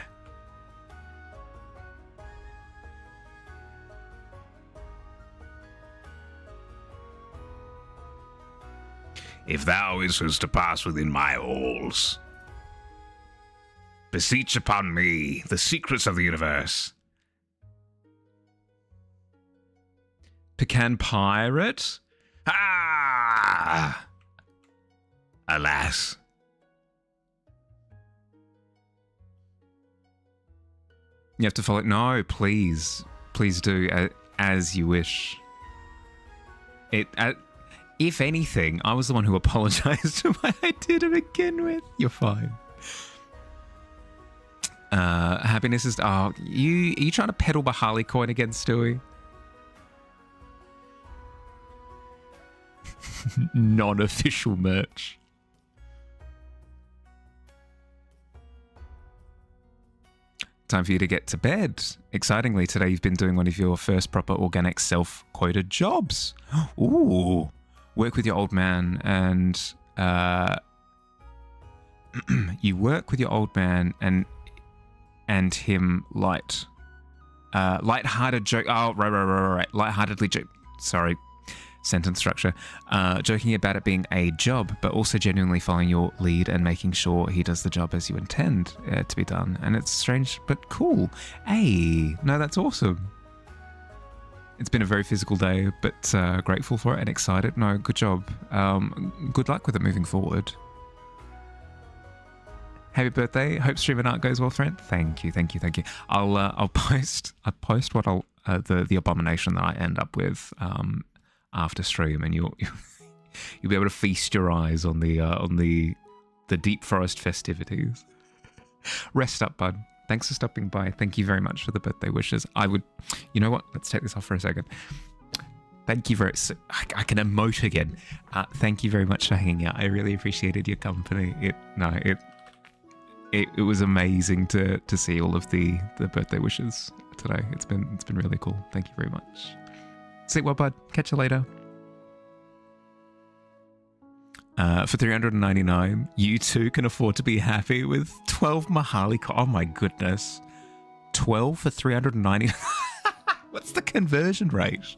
If thou wishest to pass within my halls, beseech upon me the secrets of the universe. Pecan pirate? Ah! Alas. You have to follow... No, please. Please do as you wish. If anything, I was the one who apologized for what I did to begin with. You're fine. Happiness is... Oh, are you trying to peddle the Harley coin again, Stewie? Non-official merch. Time for you to get to bed. Excitingly, today you've been doing one of your first proper organic self-quoted jobs. Ooh. Work with your old man, and you work with your old man and him light-hearted joke. Oh, right. Light-heartedly joke. Sorry, sentence structure. Joking about it being a job, but also genuinely following your lead and making sure he does the job as you intend to be done. And it's strange, but cool. Hey, no, that's awesome. It's been a very physical day, but grateful for it and excited. No, good job. Good luck with it moving forward. Happy birthday. Hope stream and art goes well, friend. Thank you. I'll post what the abomination that I end up with after stream, and you'll be able to feast your eyes on the Deep Forest festivities. Rest up, bud. Thanks for stopping by. Thank you very much for the birthday wishes. You know what? Let's take this off for a second. Thank you very much. I can emote again. Thank you very much for hanging out. I really appreciated your company. It was amazing to see all of the birthday wishes today. It's been really cool. Thank you very much. Sleep well, bud. Catch you later. For $399, you too can afford to be happy with 12 Mahali. Oh my goodness. 12 for $399. What's the conversion rate?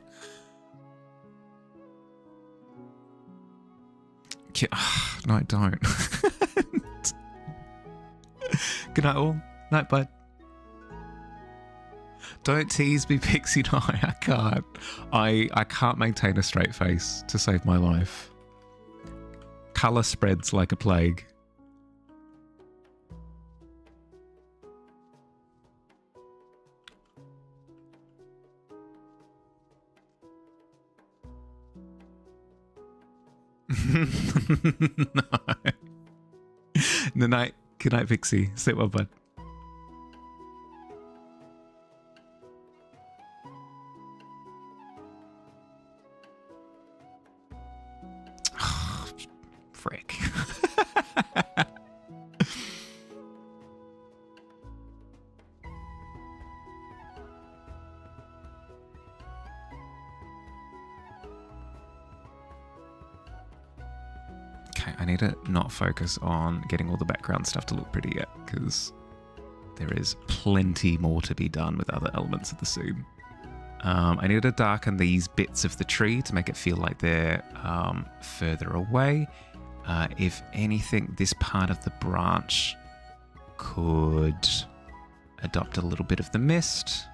No, don't. Good night, all. Night, bud. Don't tease me, Pixie. No, I can't. I can't maintain a straight face to save my life. Colour spreads like a plague. No. Good night, Pixie. Sleep well, bud. Frick. Okay, I need to not focus on getting all the background stuff to look pretty yet, because there is plenty more to be done with other elements of the scene. I need to darken these bits of the tree to make it feel like they're further away. If anything, this part of the branch could adopt a little bit of the mist.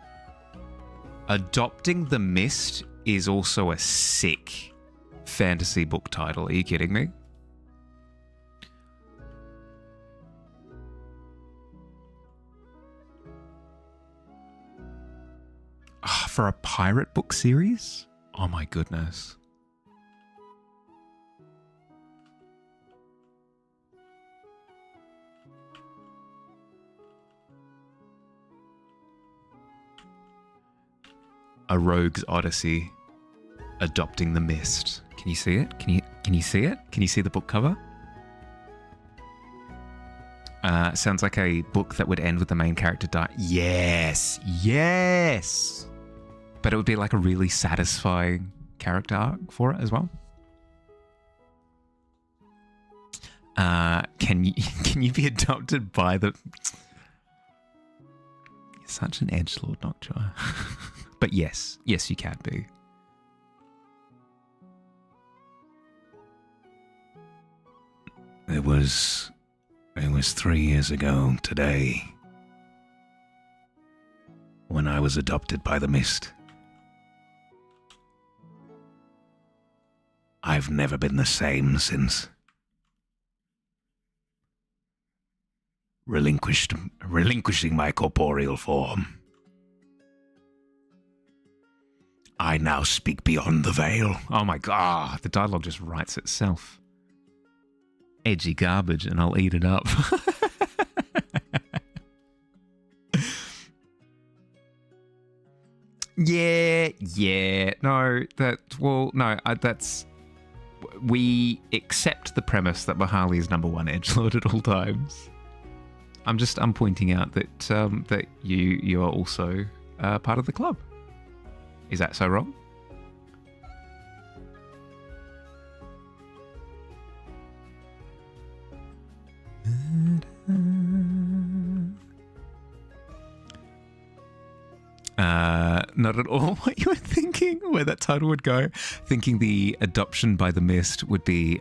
Adopting the Mist is also a sick fantasy book title. Are you kidding me? For a pirate book series? Oh my goodness. A Rogue's Odyssey, Adopting the Mist. Can you see it? Can you see it? Can you see the book cover? Sounds like a book that would end with the main character die. Yes, yes. But it would be like a really satisfying character arc for it as well. Can you be adopted by the? You're such an edgelord, Noctua. But yes, you can be. It was 3 years ago today when I was adopted by the Mist. I've never been the same since. Relinquishing my corporeal form. I now speak beyond the veil. Oh my god, the dialogue just writes itself. Edgy garbage, and I'll eat it up. Yeah. No, that's... We accept the premise that Mahali is #1 edgelord at all times. I'm pointing out that that you are also part of the club. Is that so wrong? Not at all what you were thinking, where that title would go. Thinking the adoption by the Mist would be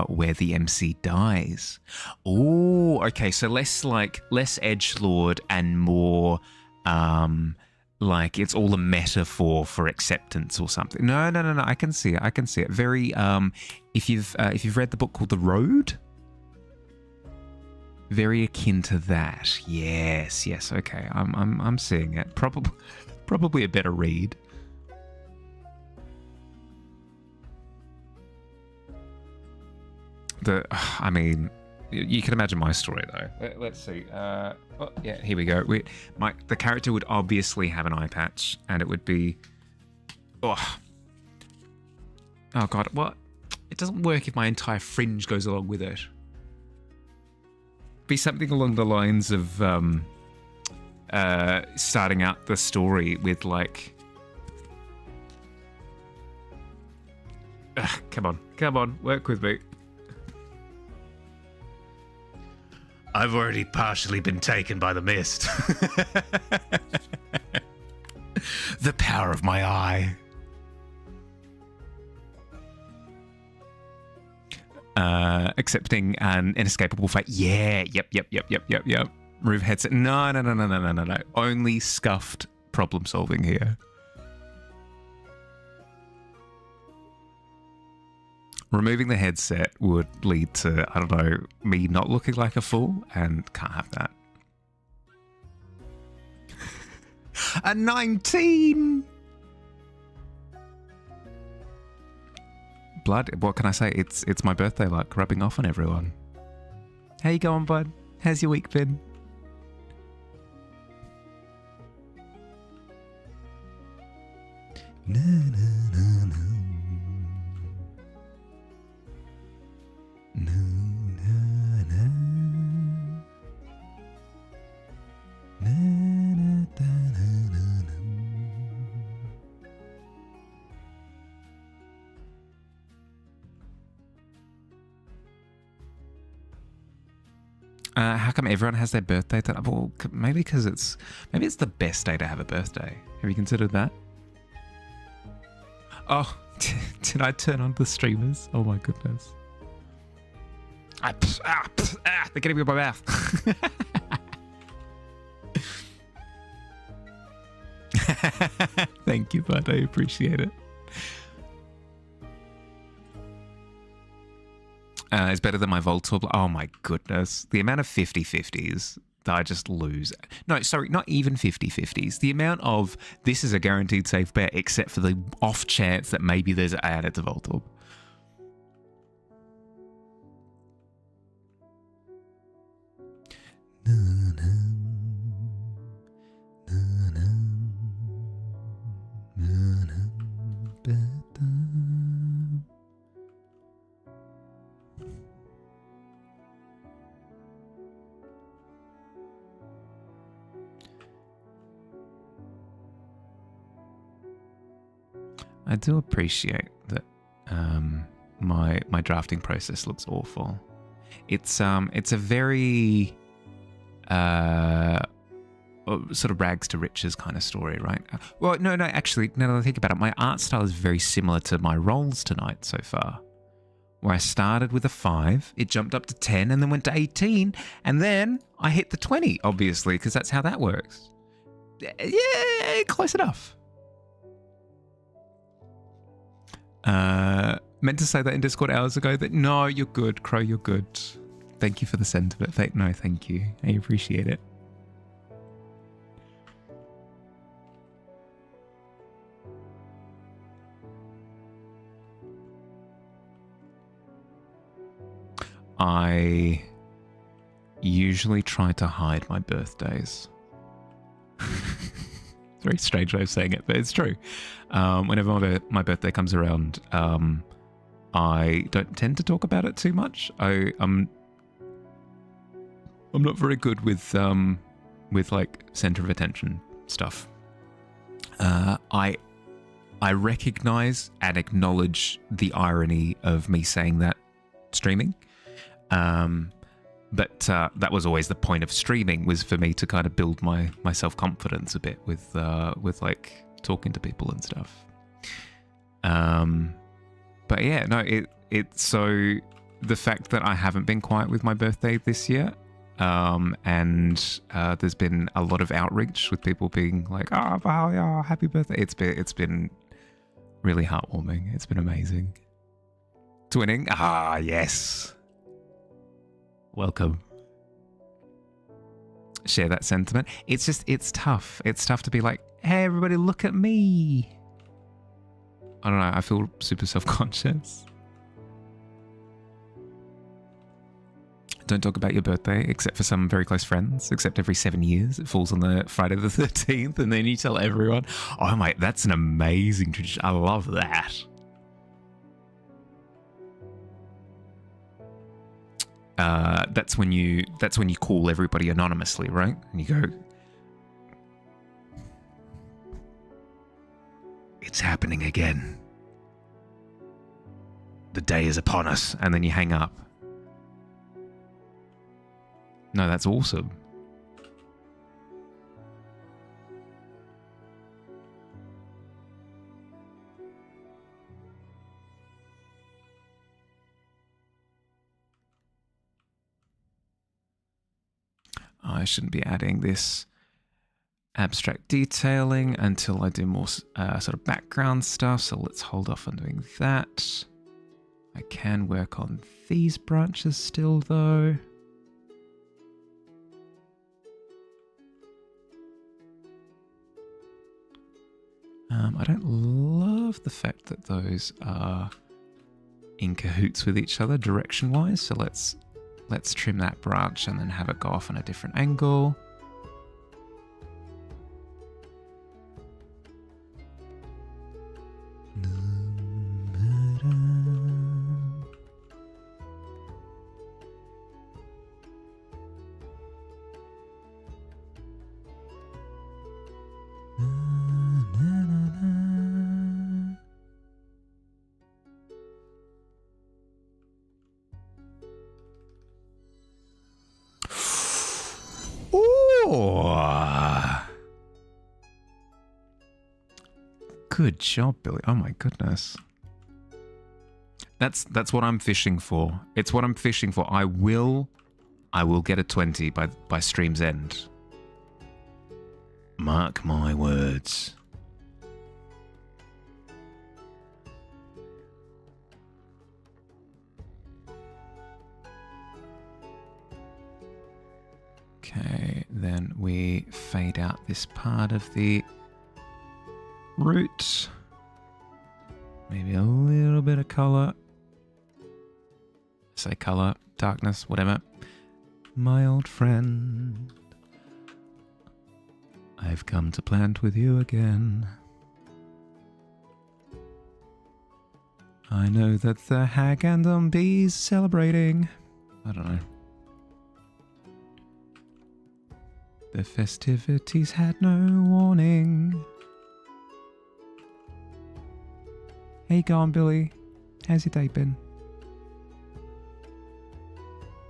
where the MC dies. Oh, okay, so less edgelord and more like it's all a metaphor for acceptance or something. No, I can see it. Very if you've read the book called The Road, Very akin to that. Yes, yes. Okay, I'm seeing it. Probably a better read. I mean, you can imagine my story though. Let's see. Oh, yeah, here we go. The character would obviously have an eye patch, and it would be, oh god, what? It doesn't work if my entire fringe goes along with it. Be something along the lines of starting out the story with like, come on, work with me. I've already partially been taken by the mist. The power of my eye. Accepting an inescapable fate. Yeah, yep. Remove headset. No. Only scuffed problem solving here. Removing the headset would lead to, I don't know, me not looking like a fool, and can't have that. A 19! Blood, what can I say? It's my birthday luck rubbing off on everyone. How you going, bud? How's your week been? Na, na, na, na. Na, na, na. Na, na, da, na, na, na. How come everyone has their birthday? Well, maybe because it's the best day to have a birthday. Have you considered that? Oh, did I turn on the streamers? Oh my goodness. They're getting me in my mouth. Thank you, bud. I appreciate it. It's better than my Voltorb. Oh my goodness. The amount of 50-50s that I just lose. No, sorry, not even 50-50s. The amount of this is a guaranteed safe bet, except for the off chance that maybe there's an added to Voltorb. I do appreciate that my drafting process looks awful. It's a very sort of rags to riches kind of story, right? Well, no, actually, now that I think about it, my art style is very similar to my rolls tonight so far. Where I started with a 5, it jumped up to 10 and then went to 18, and then I hit the 20, obviously, because that's how that works. Yeah, close enough. Meant to say that in Discord hours ago, that no, you're good, Crow, you're good. Thank you for the sentiment. No, thank you. I appreciate it. I usually try to hide my birthdays. It's a very strange way of saying it, but it's true. Whenever my birthday comes around, I don't tend to talk about it too much. I'm not very good with like center of attention stuff. I recognize and acknowledge the irony of me saying that streaming. But that was always the point of streaming, was for me to kind of build my self-confidence a bit with like talking to people and stuff. But yeah, no, it's so the fact that I haven't been quiet with my birthday this year, and there's been a lot of outreach with people being like, oh, happy birthday. It's been really heartwarming. It's been amazing. Twinning, yes. Welcome. share that sentiment. It's tough. It's tough to be like, hey, everybody, look at me. I don't know. I feel super self-conscious. Don't talk about your birthday, except for some very close friends, except every 7 years. It falls on the Friday the 13th, and then you tell everyone, oh, mate, that's an amazing tradition. I love that. That's when you call everybody anonymously, right? And you go, It's happening again. The day is upon us. and then you hang up. No, that's awesome. I shouldn't be adding this abstract detailing until I do more sort of background stuff, so let's hold off on doing that. I can work on these branches still, though. I don't love the fact that those are in cahoots with each other direction-wise, so let's trim that branch and then have it go off on a different angle. Good job, Billy. Oh my goodness. That's what I'm fishing for. It's what I'm fishing for. I will get a 20 by stream's end. Mark my words. Okay, then we fade out this part of the root. Maybe a little bit of color. Say color, darkness, whatever. My old friend, I've come to plant with you again. I know that the hag and bees celebrating. I don't know. The festivities had no warning. Hey, go on, Billy. How's your day been?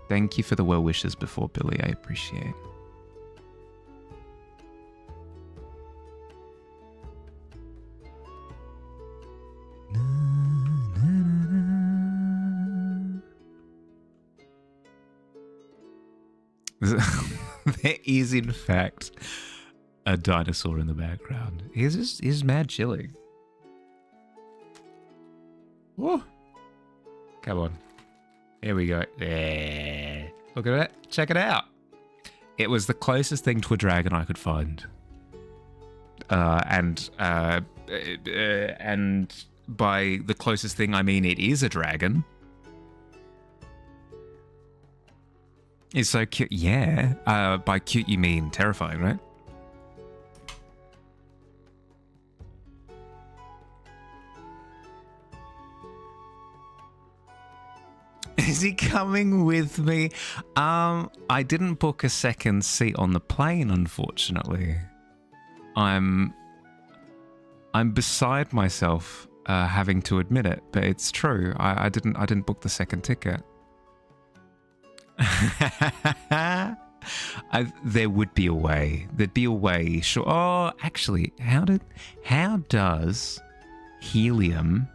Thank you for the well wishes before, Billy. I appreciate. There is, in fact, a dinosaur in the background. He's mad chilling. Whoa. Come on. Here we go. There. Look at it. Check it out. It was the closest thing to a dragon I could find. And by the closest thing, I mean it is a dragon. It's so cute. Yeah. By cute, you mean terrifying, right? Is he coming with me? I didn't book a second seat on the plane, unfortunately. I'm beside myself having to admit it, but it's true. I didn't book the second ticket. There would be a way. There'd be a way. Sure. Oh, actually, how does helium?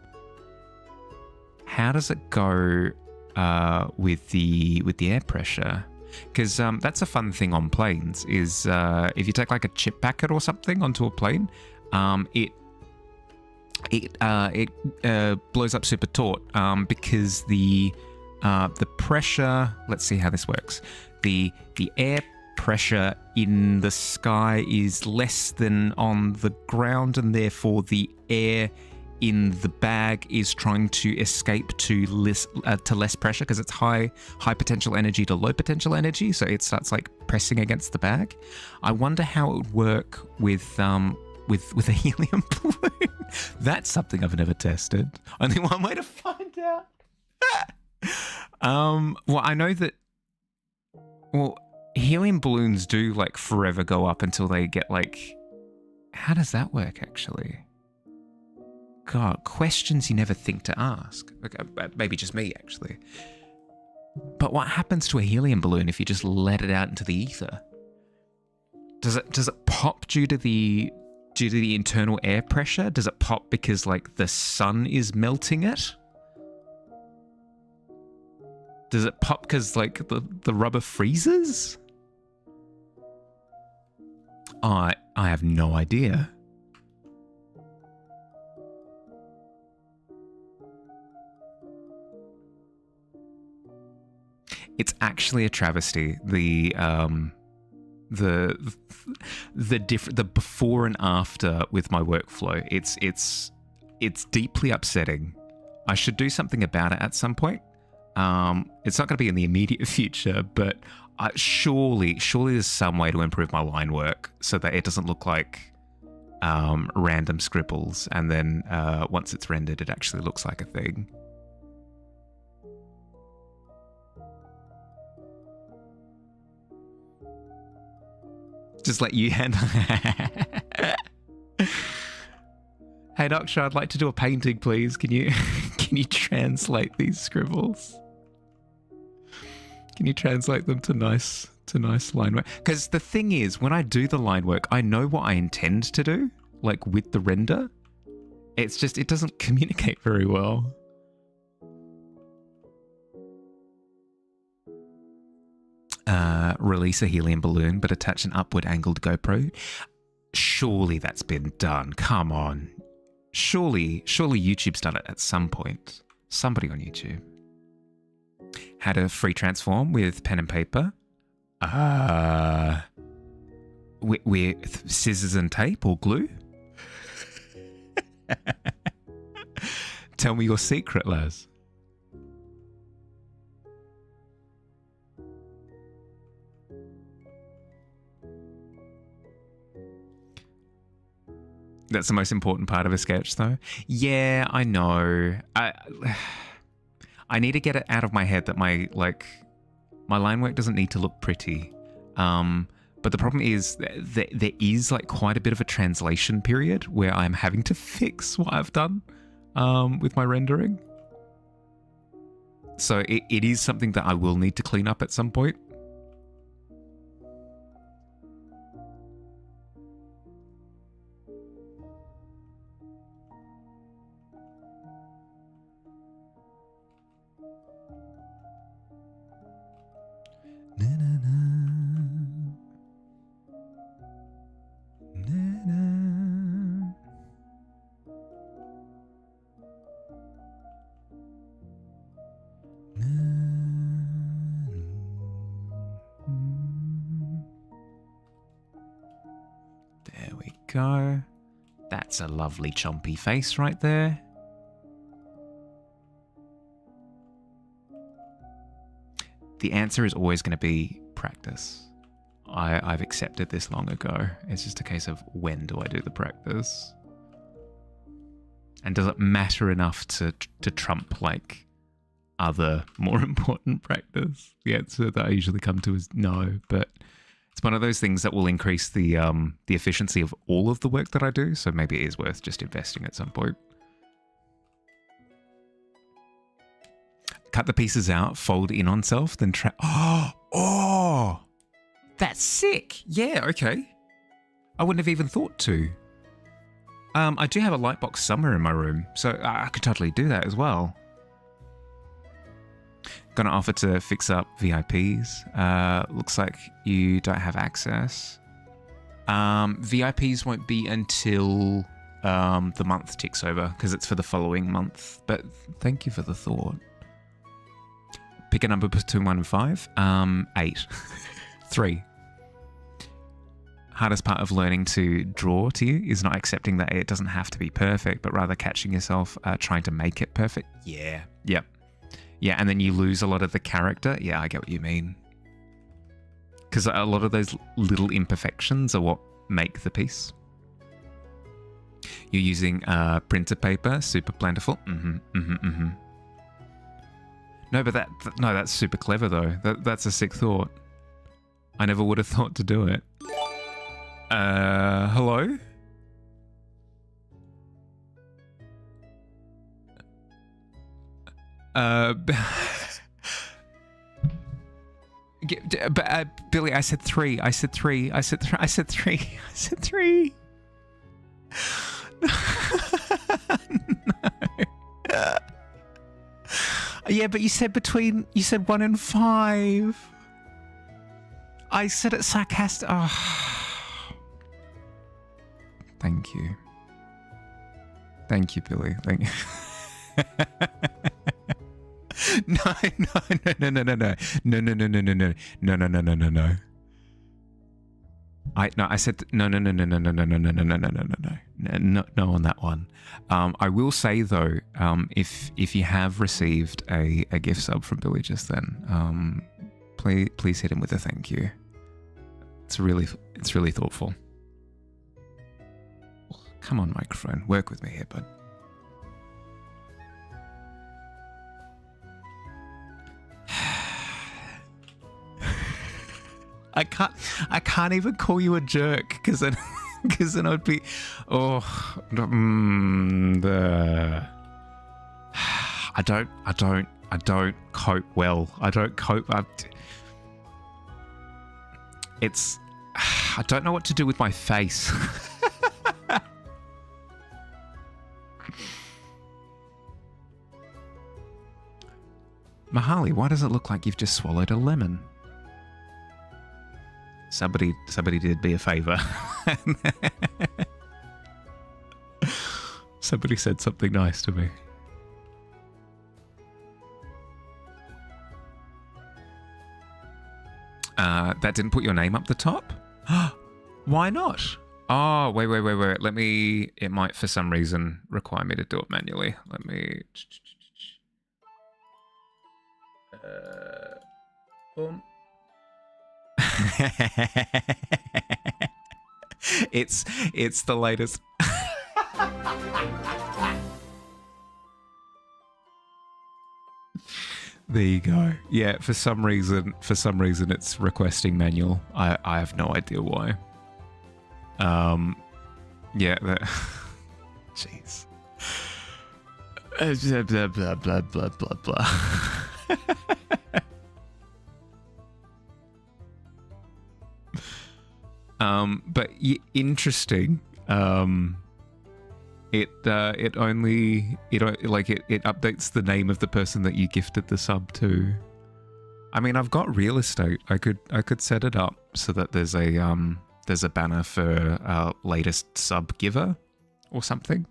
How does it go with the air pressure? Because that's a fun thing on planes. Is if you take like a chip packet or something onto a plane, it blows up super taut because the pressure. Let's see how this works. The air pressure in the sky is less than on the ground, and therefore the air in the bag is trying to escape to less pressure because it's high potential energy to low potential energy, so it starts like pressing against the bag. I wonder how it would work with a helium balloon. That's something I've never tested. Only one way to find out. Well, I know that. Well, helium balloons do like forever go up until they get like. How does that work actually? God, questions you never think to ask. Okay, maybe just me actually. But what happens to a helium balloon if you just let it out into the ether? Does it pop due to the internal air pressure? Does it pop because like the sun is melting it? Does it pop because like the rubber freezes? I have no idea. It's actually a travesty. The before and after with my workflow. It's deeply upsetting. I should do something about it at some point. It's not going to be in the immediate future, but surely there's some way to improve my line work so that it doesn't look like random scribbles, and then once it's rendered, it actually looks like a thing. Just let you handle. Hey, Doctor, I'd like to do a painting, please. Can you translate these scribbles? Can you translate them to nice line work? Because the thing is, when I do the line work, I know what I intend to do, like with the render. It's just, it doesn't communicate very well. Release a helium balloon, but attach an upward angled GoPro. Surely that's been done. Come on. Surely YouTube's done it at some point. Somebody on YouTube. How to free transform with pen and paper. With scissors and tape or glue. Tell me your secret, Laz. That's the most important part of a sketch, though. Yeah, I know. I need to get it out of my head that my line work doesn't need to look pretty. But the problem is that there is like quite a bit of a translation period where I'm having to fix what I've done with my rendering. So it is something that I will need to clean up at some point. There we go. That's a lovely chompy face right there. The answer is always going to be practice. I've accepted this long ago. It's just a case of when do I do the practice? And does it matter enough to trump like other more important practice? The answer that I usually come to is no, but it's one of those things that will increase the efficiency of all of the work that I do, so maybe it is worth just investing at some point. Cut the pieces out, fold in on self, then Oh! That's sick! Yeah, okay. I wouldn't have even thought to. I do have a light box somewhere in my room, so I could totally do that as well. Gonna offer to fix up VIPs. Looks like you don't have access. VIPs won't be until the month ticks over, because it's for the following month. But thank you for the thought. Pick a number between 1 and 5. 8. 3. hardest part of learning to draw to you is not accepting that it doesn't have to be perfect, but rather catching yourself trying to make it perfect. Yeah. Yep. Yeah, and then you lose a lot of the character. Yeah, I get what you mean. Because a lot of those little imperfections are what make the piece. You're using printer paper, super plentiful. No, but that's super clever though. That's a sick thought. I never would have thought to do it. Hello? Billy, I said three. I said three. I said three. I said three. I said three. No. Yeah, but you said you said 1 and 5. I said it sarcastic. Oh. Thank you. Thank you, Billy. Thank you. No. I said no on that one. I will say though, if you have received a gift sub from Billy just then, please hit him with a thank you. It's really thoughtful. Come on, microphone, work with me here, bud. I can't even call you a jerk because then I'd be, I don't cope well. I don't cope. I don't know what to do with my face. Mahali, why does it look like you've just swallowed a lemon? Somebody did me a favor. Somebody said something nice to me. That didn't put your name up the top? Why not? Oh, wait. Let me... It might, for some reason, require me to do it manually. Let me... Boom. It's the latest. There you go. Yeah, for some reason it's requesting manual. I have no idea why. Yeah, jeez. Blah. But interesting. It updates the name of the person that you gifted the sub to. I mean, I've got real estate. I could set it up so that there's a banner for latest sub giver or something.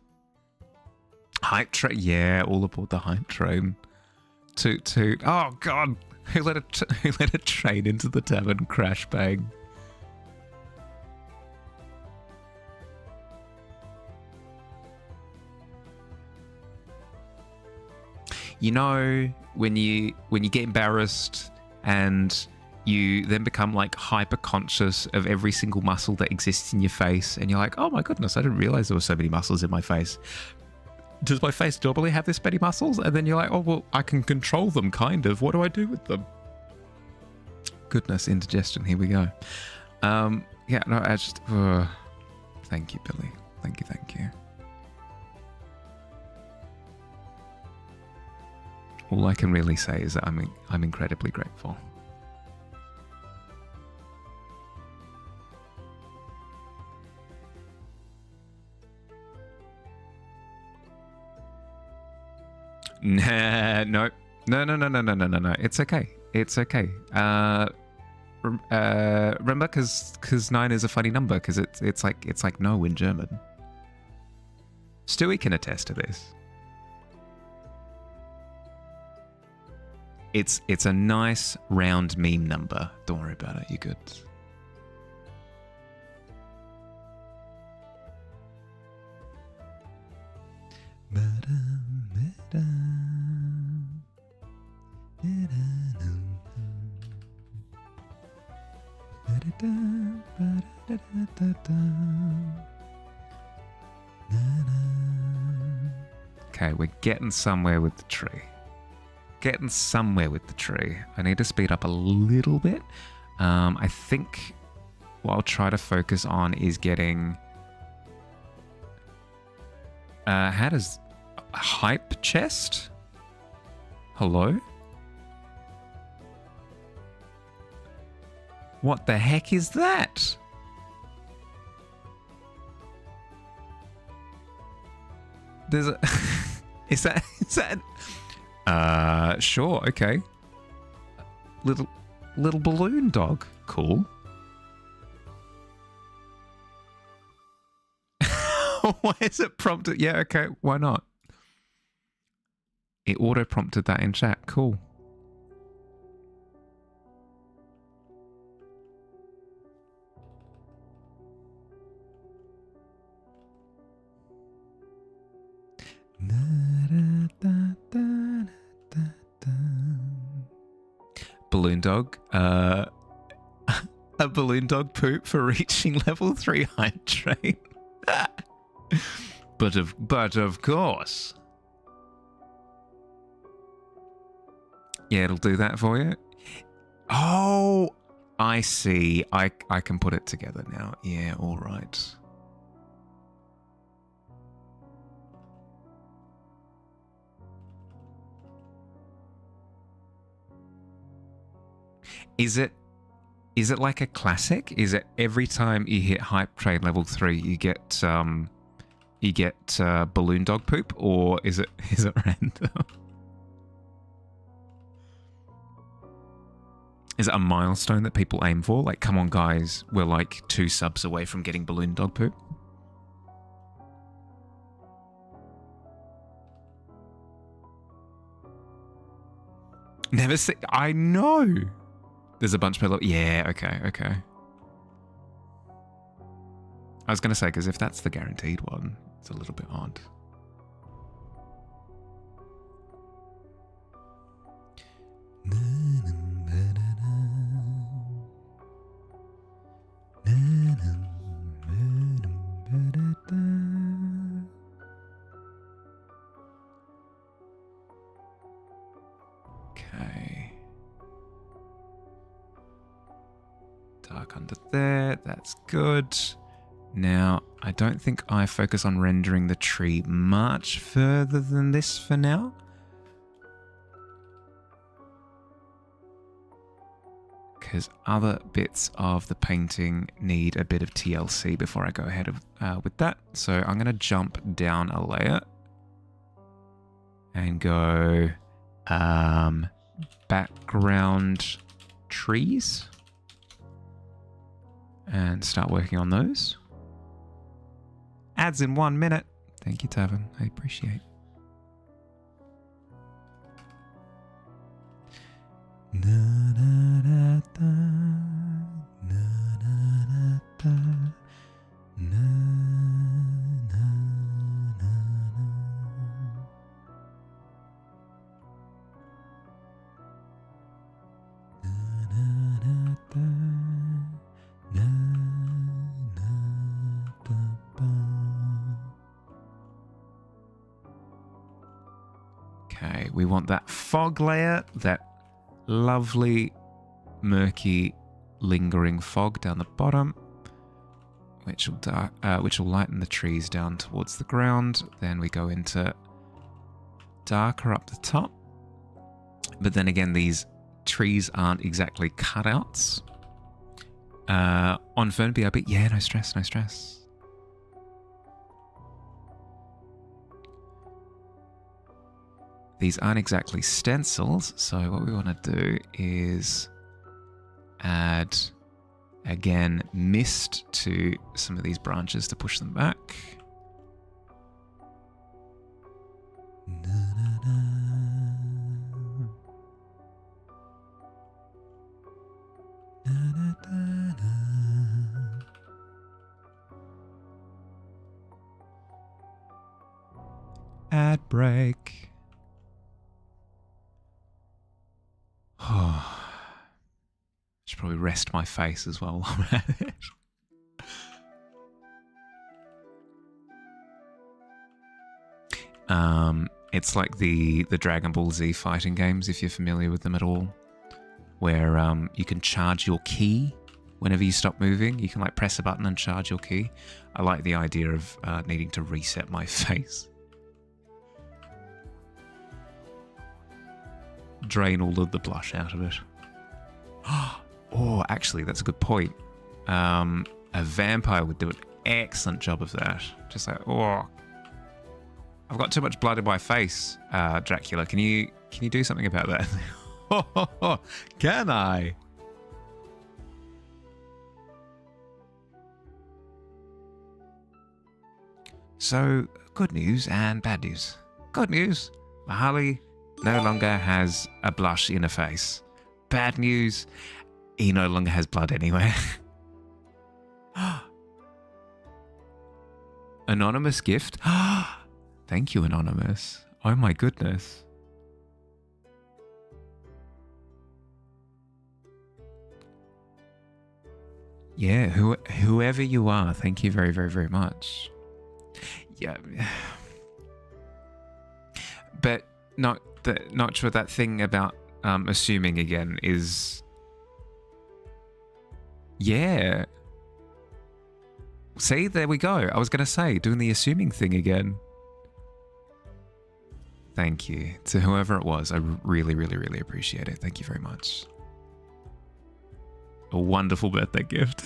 Hype train, yeah, all aboard the hype train. Toot. Oh God, who let a train into the tavern? Crash bang. You know, when you get embarrassed and you then become like hyper conscious of every single muscle that exists in your face, and you're like, oh my goodness, I didn't realize there were so many muscles in my face. Does my face normally have this many muscles? And then you're like, oh well, I can control them kind of. What do I do with them? Goodness, indigestion. Here we go. Yeah, no, I just. Thank you, Billy. Thank you. All I can really say is that I'm incredibly grateful. Nah, no. It's okay. Remember, because 9 is a funny number because it's like no in German. Stewie can attest to this. It's a nice round meme number. Don't worry about it. You're good. Okay, we're getting somewhere with the tree. Getting somewhere with the tree. I need to speed up a little bit. I think what I'll try to focus on is getting... how does... Hype chest? Hello? What the heck is that? There's a... Is that... Sure, okay. Little balloon dog. Cool. Why is it prompted? Yeah, okay, why not? It auto-prompted that in chat. Cool. Balloon dog. A balloon dog poop for reaching level 3 hydrate. But of course. Yeah, it'll do that for you. Oh, I see. I can put it together now. Yeah, all right. Is it like a classic? Is it every time you hit hype train level 3 you get balloon dog poop, or is it random? Is it a milestone that people aim for? Like, come on guys, we're like 2 subs away from getting balloon dog poop. Never see. I know. There's a bunch of... Yeah, okay. I was going to say, because if that's the guaranteed one, it's a little bit odd. Okay. Dark under there, that's good. Now, I don't think I focus on rendering the tree much further than this for now. Because other bits of the painting need a bit of TLC before I go ahead with that. So I'm going to jump down a layer and go background trees and start working on those. Ads in 1 minute. Thank you, Tavern. I appreciate. Okay, we want that fog layer, that lovely, murky, lingering fog down the bottom, which will lighten the trees down towards the ground. Then we go into darker up the top. But then again, these trees aren't exactly cutouts. On Fern BRB, yeah, no stress, no stress. These aren't exactly stencils, so what we want to do is add, again, mist to some of these branches to push them back. Ad break. should probably rest my face as well while I'm at it. It's like the Dragon Ball Z fighting games, if you're familiar with them at all, where you can charge your ki whenever you stop moving. You can like press a button and charge your ki. I like the idea of needing to reset my face. Drain all of the blush out of it. Oh, actually, that's a good point. A vampire would do an excellent job of that. Just like, oh, I've got too much blood in my face, Dracula. Can you do something about that? Can I? So, good news and bad news. Good news, Mahali no longer has a blush in her face. Bad news, he no longer has blood anywhere. Anonymous gift. Thank you, Anonymous. Oh my goodness. Yeah, whoever you are, thank you very, very, very much. Yeah. But not sure that thing about assuming again is... Yeah. See, there we go. I was going to say, doing the assuming thing again. Thank you to whoever it was. I really, really, really appreciate it. Thank you very much. A wonderful birthday gift.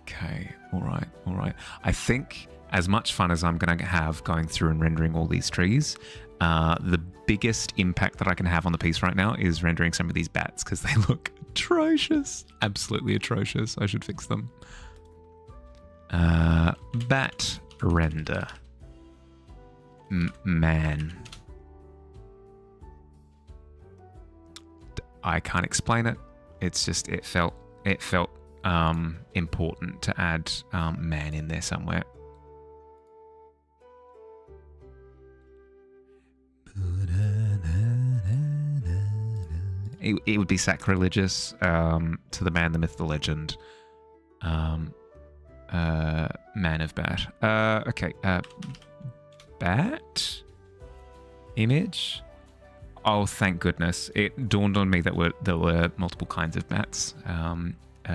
Okay, all right. I think as much fun as I'm going to have going through and rendering all these trees, the biggest impact that I can have on the piece right now is rendering some of these bats because they look atrocious. Absolutely atrocious. I should fix them. Bat render. Man. I can't explain it. It's just, it felt important to add man in there somewhere. It would be sacrilegious to the man, the myth, the legend. Man of Bat. Okay. Bat? Image? Oh, thank goodness. It dawned on me that there were multiple kinds of bats.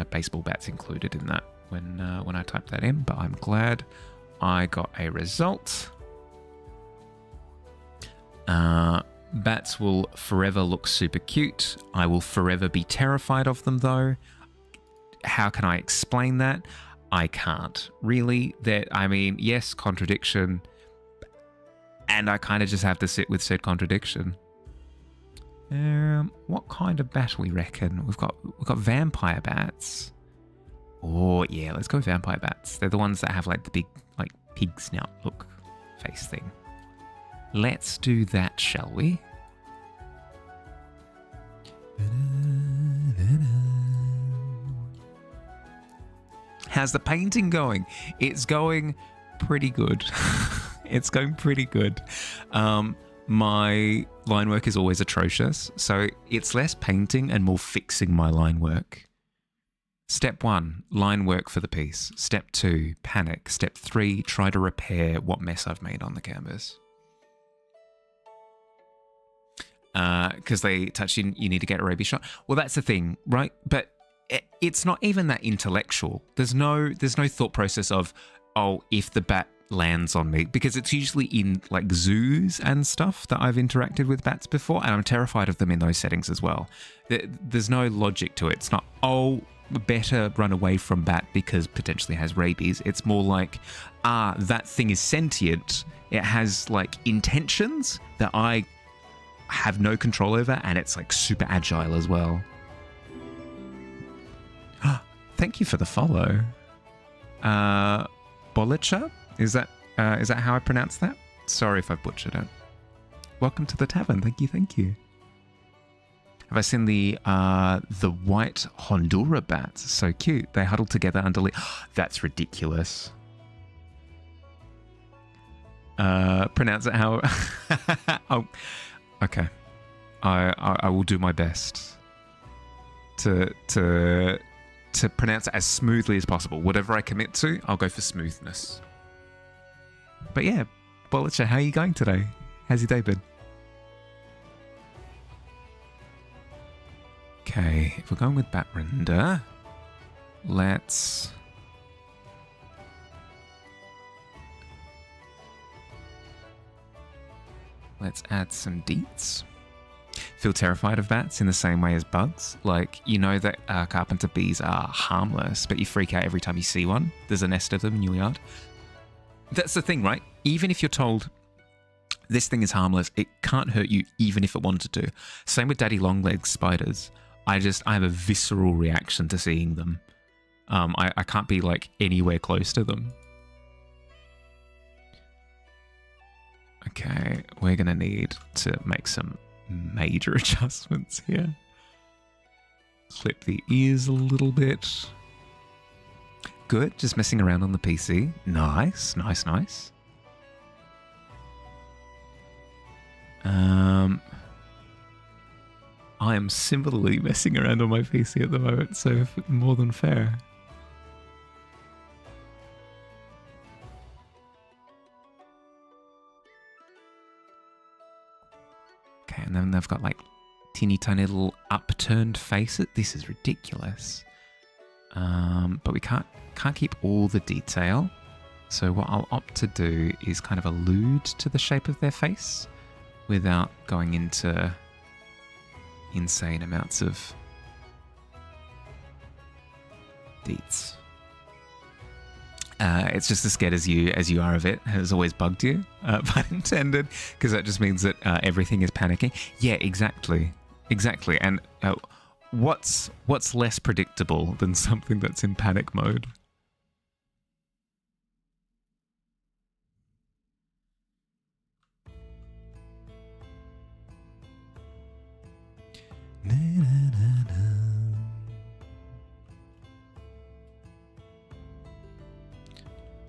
Baseball bats included in that when I typed that in, but I'm glad I got a result. Bats will forever look super cute. I will forever be terrified of them, though. How can I explain that? I can't. Really? Yes, contradiction. And I kind of just have to sit with said contradiction. What kind of bat we reckon? We've got vampire bats. Oh, yeah, let's go vampire bats. They're the ones that have, like, the big, like, pig snout look face thing. Let's do that, shall we? How's the painting going? It's going pretty good. It's going pretty good. My line work is always atrocious, so it's less painting and more fixing my line work. Step 1, line work for the piece. Step 2, panic. Step 3, try to repair what mess I've made on the canvas. Because they touch you need to get a Raby shot. Well, that's the thing, right? But it's not even that intellectual. There's no thought process of, oh, if the bat lands on me, because it's usually in like zoos and stuff that I've interacted with bats before, and I'm terrified of them in those settings as well. There's no logic to it. It's not, oh, better run away from bat because potentially has rabies. It's more like, that thing is sentient. It has like intentions that I have no control over, and it's like super agile as well. Thank you for the follow. Bolicha? Is that how I pronounce that? Sorry if I butchered it. Welcome to the tavern. Thank you. Have I seen the white Hondura bats? So cute. They huddle together under. That's ridiculous. Pronounce it how. Oh, okay. I will do my best to pronounce it as smoothly as possible. Whatever I commit to, I'll go for smoothness. But yeah, Bollicher, how are you going today? How's your day been? Okay, if we're going with Batrunda, let's add some deets. Feel terrified of bats in the same way as bugs. Like, you know that carpenter bees are harmless, but you freak out every time you see one. There's a nest of them in your yard. That's the thing, right? Even if you're told this thing is harmless, it can't hurt you even if it wanted to. Same with daddy longlegs spiders. I have a visceral reaction to seeing them. I can't be like anywhere close to them. Okay, we're gonna need to make some major adjustments here. Clip the ears a little bit. Good, just messing around on the PC. Nice, nice, nice. I am similarly messing around on my PC at the moment, so more than fair. Okay, and then they've got like teeny tiny little upturned faces. This is ridiculous. But we can't keep all the detail. So what I'll opt to do is kind of allude to the shape of their face without going into insane amounts of deets. It's just as scared as you are of it. Has always bugged you, pun intended, because that just means that everything is panicking. Yeah, exactly. And what's less predictable than something that's in panic mode?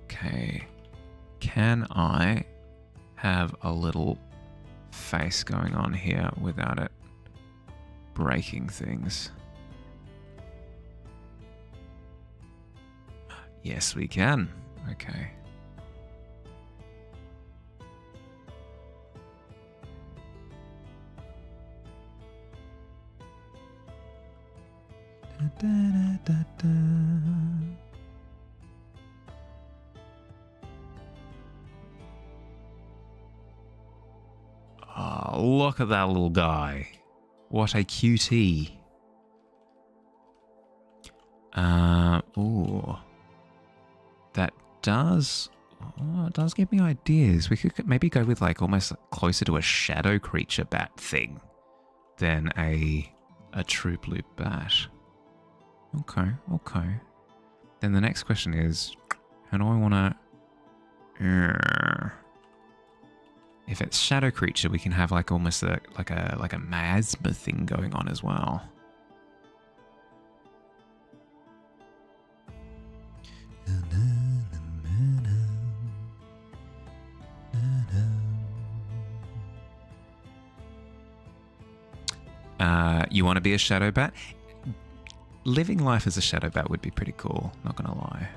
Okay, can I have a little face going on here without it breaking things? Yes, we can. Okay. Da, da, da, da. Oh, look at that little guy. What a cutie. Ooh. That does give me ideas. We could maybe go with like almost closer to a shadow creature bat thing than a true blue bat. Okay. Then the next question is, how do I want to... If it's shadow creature, we can have like almost like a miasma thing going on as well. You want to be a shadow bat? Living life as a shadow bat would be pretty cool, not gonna lie.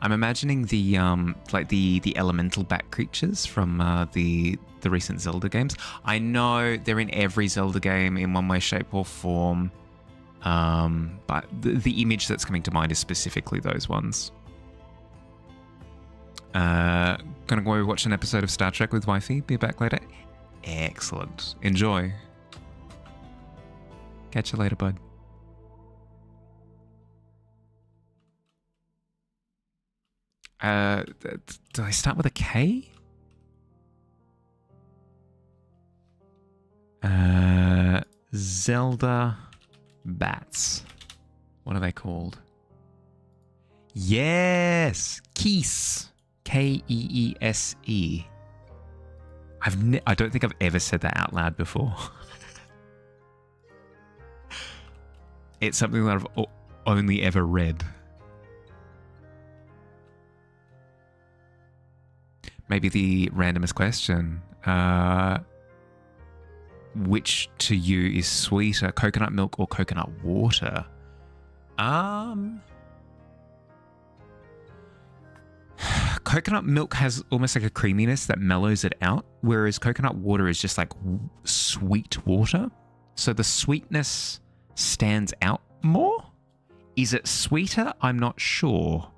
I'm imagining the like the elemental bat creatures from the recent Zelda games. I know they're in every Zelda game in one way, shape, or form, but the image that's coming to mind is specifically those ones. Gonna go watch an episode of Star Trek with wifey. Be back later. Excellent. Enjoy. Catch you later, bud. Do I start with a K? Zelda bats. What are they called? Yes! Keese. Keese. I don't think I've ever said that out loud before. It's something that I've only ever read. Maybe the randomest question. Which to you is sweeter, coconut milk or coconut water? Coconut milk has almost like a creaminess that mellows it out, whereas coconut water is just like sweet water. So the sweetness stands out more. Is it sweeter? I'm not sure.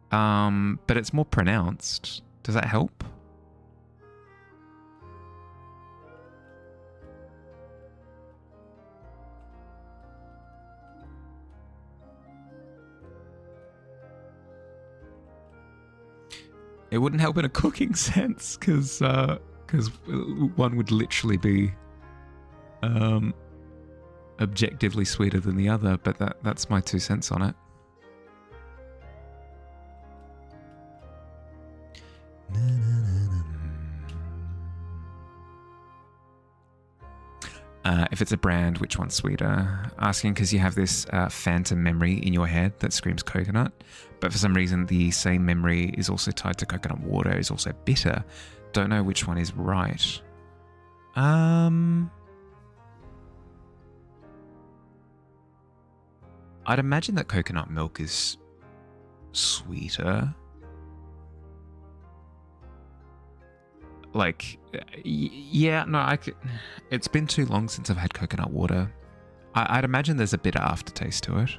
But it's more pronounced. Does that help? It wouldn't help in a cooking sense, because one would literally be objectively sweeter than the other, but that's my 2 cents on it. If it's a brand, which one's sweeter? Asking because you have this phantom memory in your head that screams coconut, but for some reason the same memory is also tied to coconut water, is also bitter. Don't know which one is right. I'd imagine that coconut milk is sweeter. Like, yeah, no, it's been too long since I've had coconut water. I'd imagine there's a bitter aftertaste to it.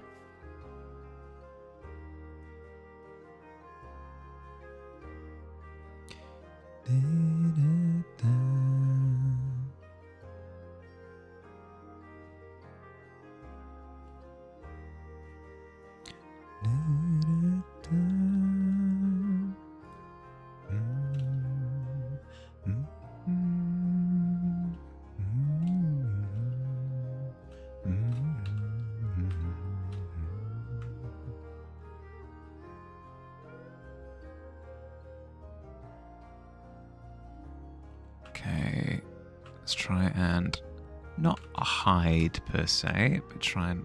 Okay, let's try and not hide per se, but try and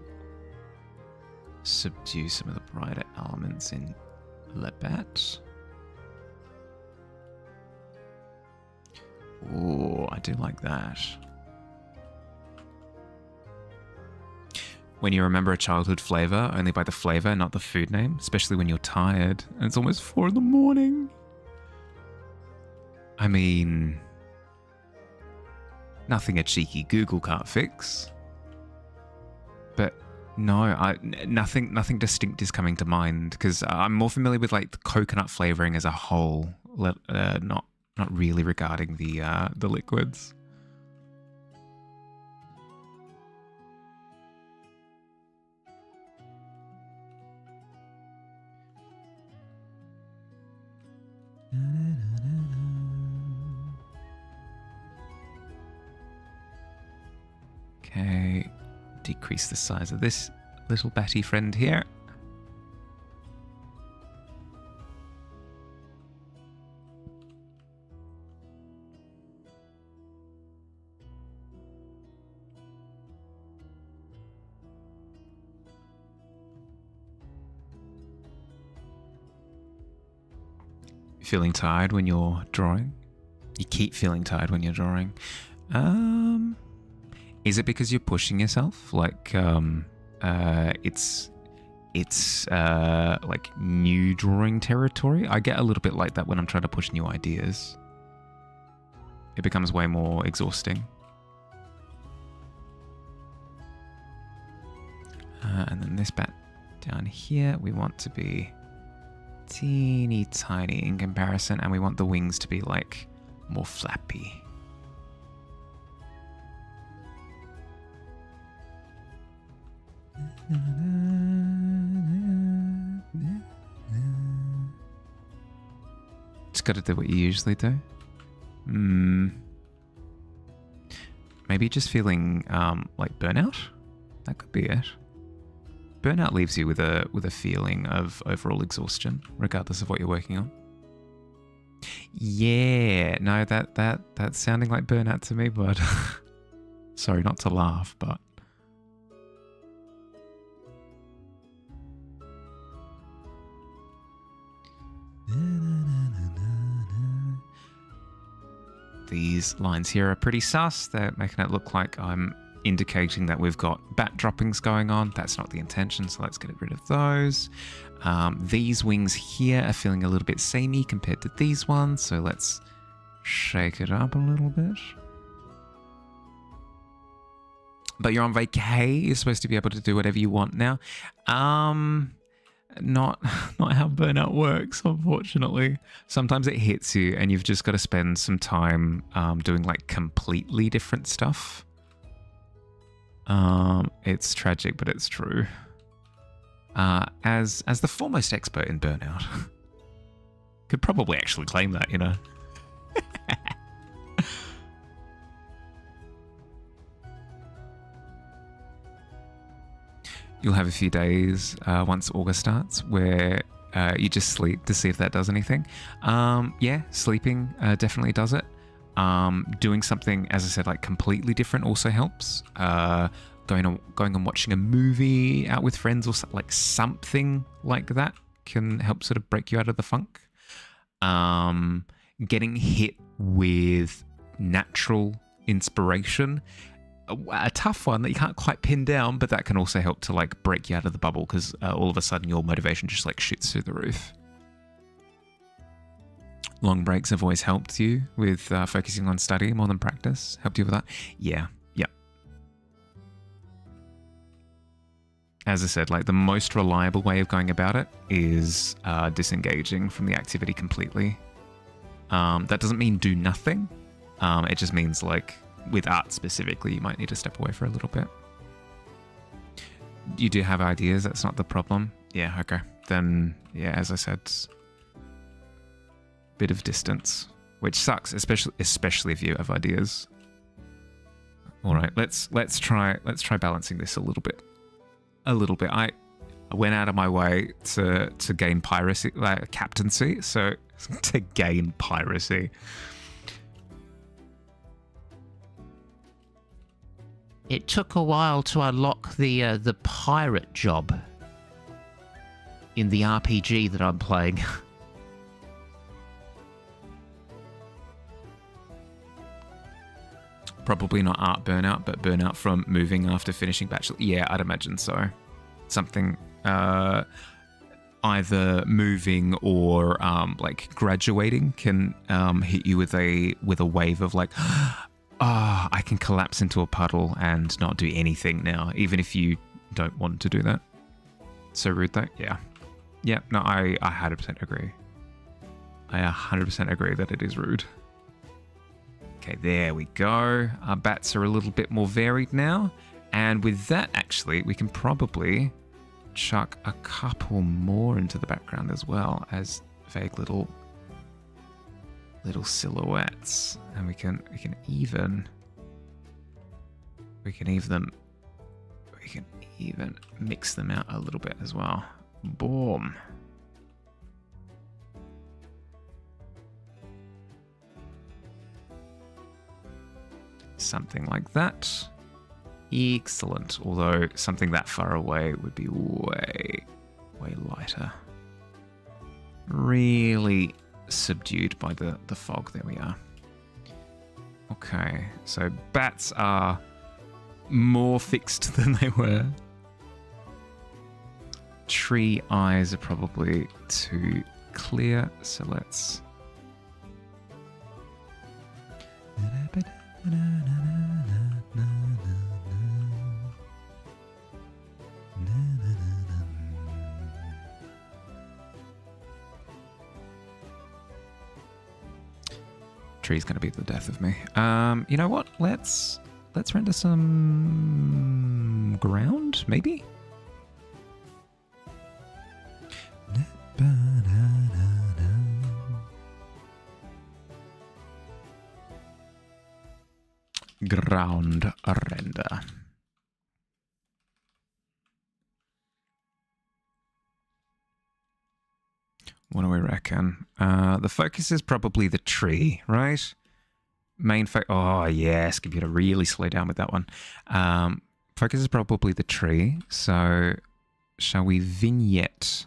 subdue some of the brighter elements in Lebat. Oh, I do like that. When you remember a childhood flavor only by the flavor, not the food name, especially when you're tired and it's almost 4 in the morning. I mean, nothing a cheeky Google can't fix. But no, nothing distinct is coming to mind, because I'm more familiar with like the coconut flavoring as a whole, not really regarding the liquids. Okay, decrease the size of this little batty friend here. Feeling tired when you're drawing? You keep feeling tired when you're drawing. Is it because you're pushing yourself? Like, it's like new drawing territory? I get a little bit like that when I'm trying to push new ideas. It becomes way more exhausting. And then this bat down here, we want to be teeny tiny in comparison, and we want the wings to be like more flappy. Just gotta do what you usually do. Maybe just feeling like burnout? That could be it. Burnout leaves you with a feeling of overall exhaustion, regardless of what you're working on. Yeah, no, that's sounding like burnout to me, but sorry not to laugh, but these lines here are pretty sus. They're making it look like I'm indicating that we've got bat droppings going on. That's not the intention, so let's get rid of those. These wings here are feeling a little bit samey compared to these ones, so let's shake it up a little bit. But you're on vacay. You're supposed to be able to do whatever you want now. Not how burnout works, unfortunately. Sometimes it hits you and you've just got to spend some time doing like completely different stuff. It's tragic, but it's true. As the foremost expert in burnout, could probably actually claim that, you know. You'll have a few days once August starts where you just sleep to see if that does anything. Yeah, sleeping definitely does it. Doing something, as I said, like completely different also helps. Going and watching a movie out with friends or like something like that can help sort of break you out of the funk. Getting hit with natural inspiration, a tough one that you can't quite pin down, but that can also help to like break you out of the bubble because all of a sudden your motivation just like shoots through the roof. Long breaks have always helped you with focusing on study more than practice. Helped you with that? Yeah. As I said, like the most reliable way of going about it is disengaging from the activity completely. That doesn't mean do nothing. It just means like with art specifically, you might need to step away for a little bit. You do have ideas, that's not the problem. Yeah, okay. Then, yeah, as I said, bit of distance, which sucks, especially if you have ideas. All right, let's try balancing this a little bit. I went out of my way to gain piracy, like captaincy. So to gain piracy. It took a while to unlock the pirate job in the RPG that I'm playing. Probably not art burnout, but burnout from moving after finishing bachelor. Yeah, I'd imagine so. Something either moving or like graduating can hit you with a wave of like, I can collapse into a puddle and not do anything now, even if you don't want to do that. So rude though. Yeah. No, I 100% agree. I 100% agree that it is rude. Okay, there we go. Our bats are a little bit more varied now. And with that, actually, we can probably chuck a couple more into the background as well as vague little silhouettes. And we can even mix them out a little bit as well. Boom. Something like that. Excellent. Although something that far away would be way lighter. Really subdued by the fog. There we are. Okay, so bats are more fixed than they were. Tree eyes are probably too clear, so let's... Tree's going to be the death of me. You know what? Let's render some ground, maybe? Ground render. What do we reckon? The focus is probably the tree, right? Main oh yes, computer, really slow down with that one. Focus is probably the tree. So shall we vignette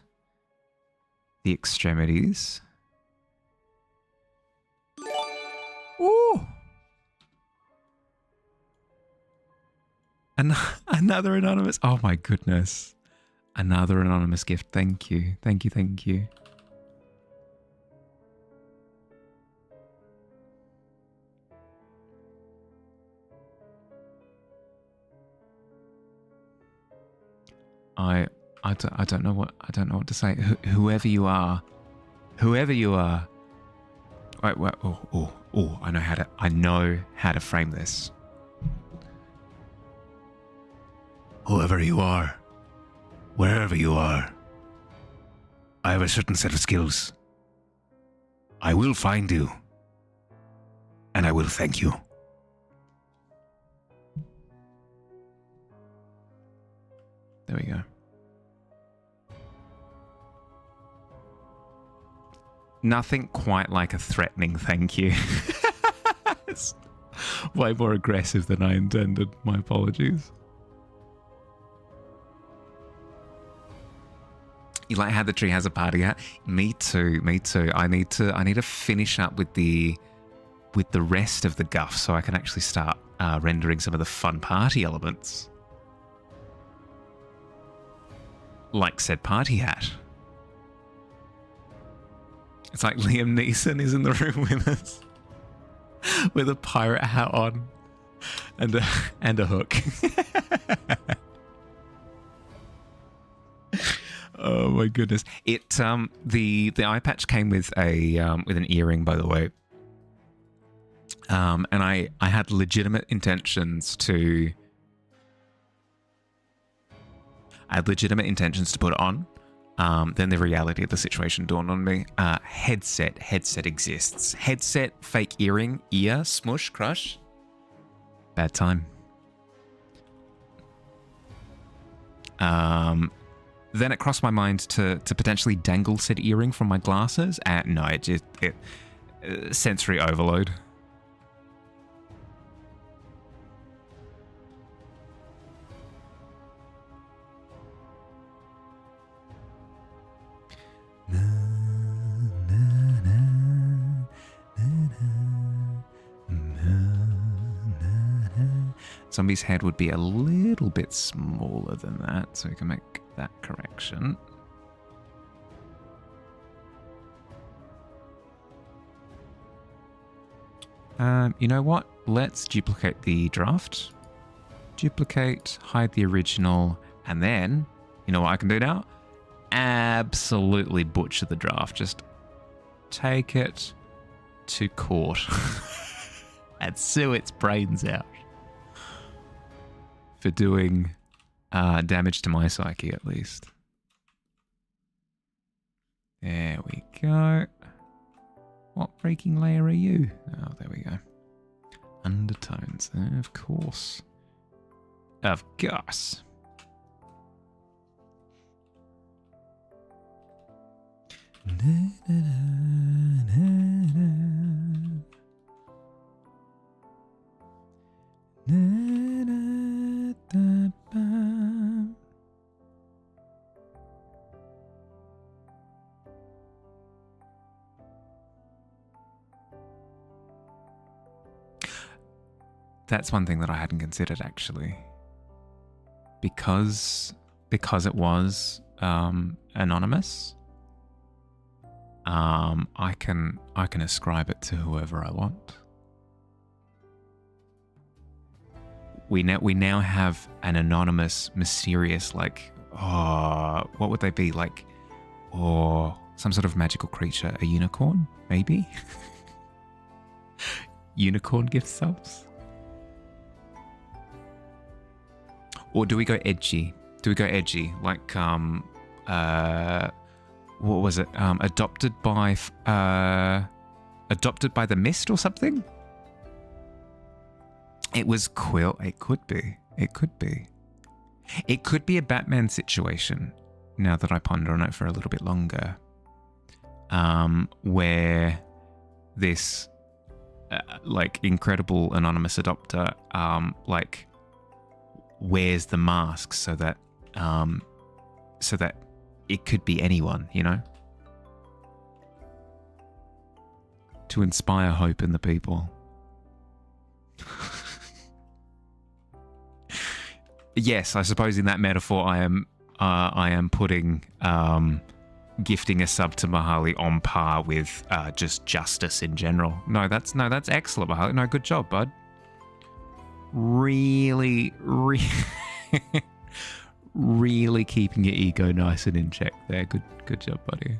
the extremities? Ooh! Another anonymous. Oh my goodness. Another anonymous gift. Thank you. Thank you. Thank you. I don't know what to say. Whoever you are. Wait, I know how to frame this. Whoever you are, wherever you are, I have a certain set of skills. I will find you, and I will thank you. There we go. Nothing quite like a threatening thank you. It's way more aggressive than I intended. My apologies. You like how the tree has a party hat? Me too. Me too. I need to finish up with the rest of the guff so I can actually start rendering some of the fun party elements. Like said party hat. It's like Liam Neeson is in the room with us with a pirate hat on and a hook. Oh my goodness! It the eye patch came with an earring, by the way. And I had legitimate intentions to. I had legitimate intentions to put it on. Then the reality of the situation dawned on me. Headset exists. Headset, fake earring, ear, smush, crush. Bad time. Then it crossed my mind to potentially dangle said earring from my glasses. No, it sensory overload. Zombie's head would be a little bit smaller than that, so we can make that correction. You know what? Let's duplicate the draft. Duplicate, hide the original, and then, you know what I can do now? Absolutely butcher the draft. Just take it to court and sue its brains out for doing damage to my psyche, at least. There we go. What breaking layer are you? Oh, there we go. Undertones, of course. Of course. That's one thing that I hadn't considered, actually. Because it was anonymous, I can ascribe it to whoever I want. We now have an anonymous, mysterious, like, what would they be like? Or some sort of magical creature, a unicorn, maybe? Unicorn gift subs? Or do we go edgy? Like, what was it? Adopted by the Mist or something? It was Quill. It could be. It could be a Batman situation, now that I ponder on it for a little bit longer. where this like incredible anonymous adopter like wears the mask so that it could be anyone, you know, to inspire hope in the people. Yes, I suppose in that metaphor I am putting gifting a sub to Mahali on par with just justice in general. No, that's excellent, Mahali. No, good job, bud. Really really keeping your ego nice and in check there. Good job, buddy.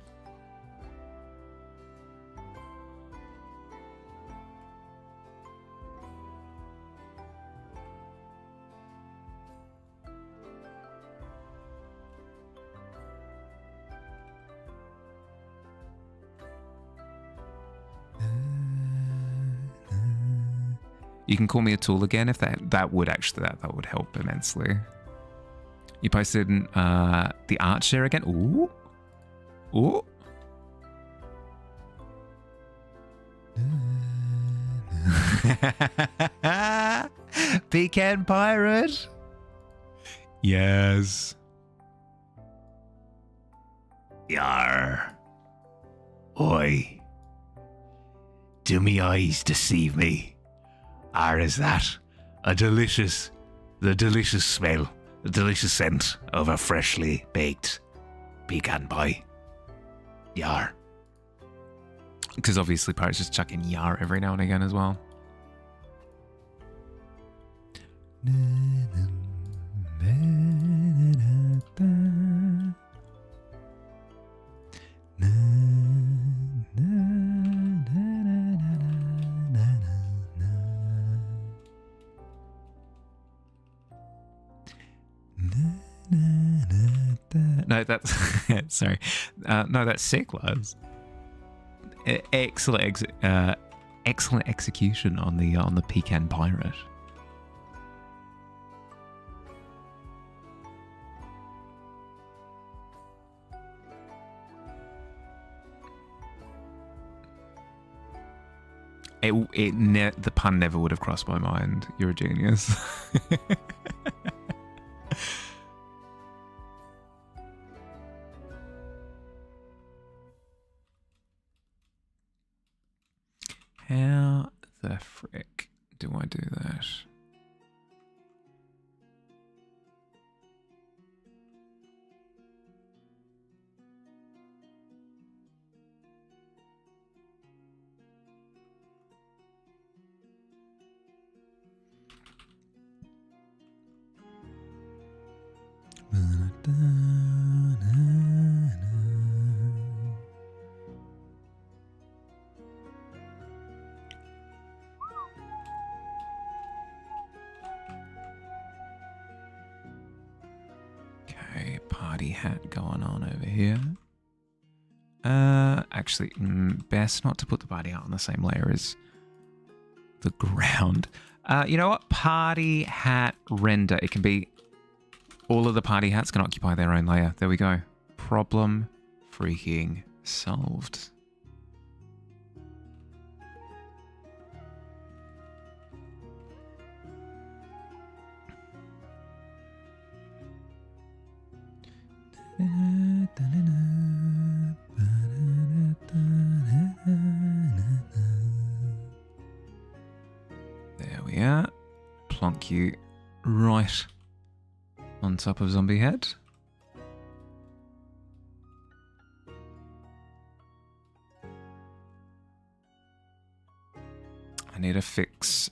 You can call me a tool again if that would actually that would help immensely. You posted the art share again. Ooh. Ooh. Pecan pirate. Yes. Yar. Oi. Do me eyes deceive me? Or is that the delicious smell, the delicious scent of a freshly baked pecan pie? Yar. Because obviously pirates just chuck in yar every now and again as well. No, that's sorry. No, that's sick, lads. Excellent execution on the pecan pirate. The pun never would have crossed my mind. You're a genius. How the frick do I do that? Okay, party hat going on over here. Actually, best not to put the party hat on the same layer as the ground. You know what? Party hat render. It can be all of the party hats can occupy their own layer. There we go. Problem freaking solved. There we are. Plonk you right on top of zombie head. I need to fix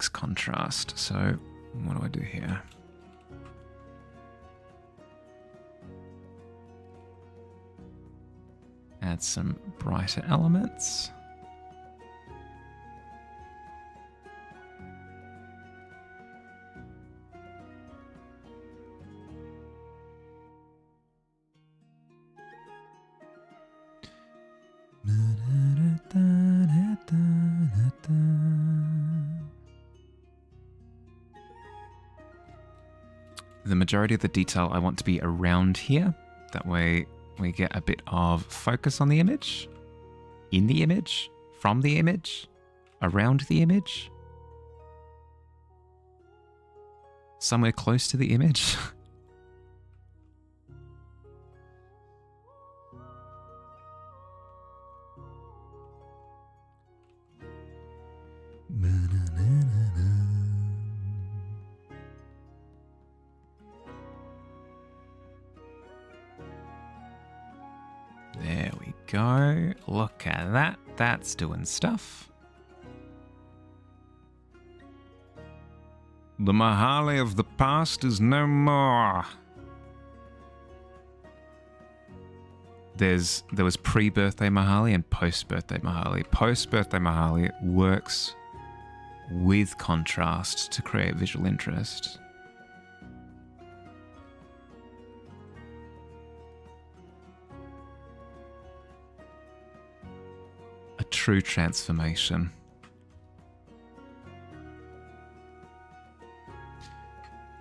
contrast. So what do I do here? Add some brighter elements. The majority of the detail I want to be around here, That way we get a bit of focus on the image, in the image, from the image, around the image, somewhere close to the image. There we go. Look at that. That's doing stuff. The Mahali of the past is no more. There was pre-birthday Mahali and post-birthday Mahali. Post-birthday Mahali works with contrast to create visual interest. A true transformation.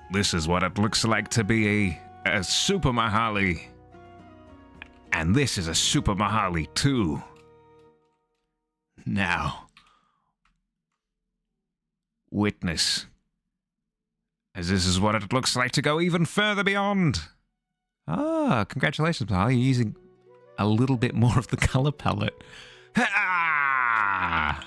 This is what it looks like to be a Super Mahali. And this is a Super Mahali too. Now, witness, as this is what it looks like to go even further beyond. Ah, congratulations, Mahali. You're using a little bit more of the color palette. Ha!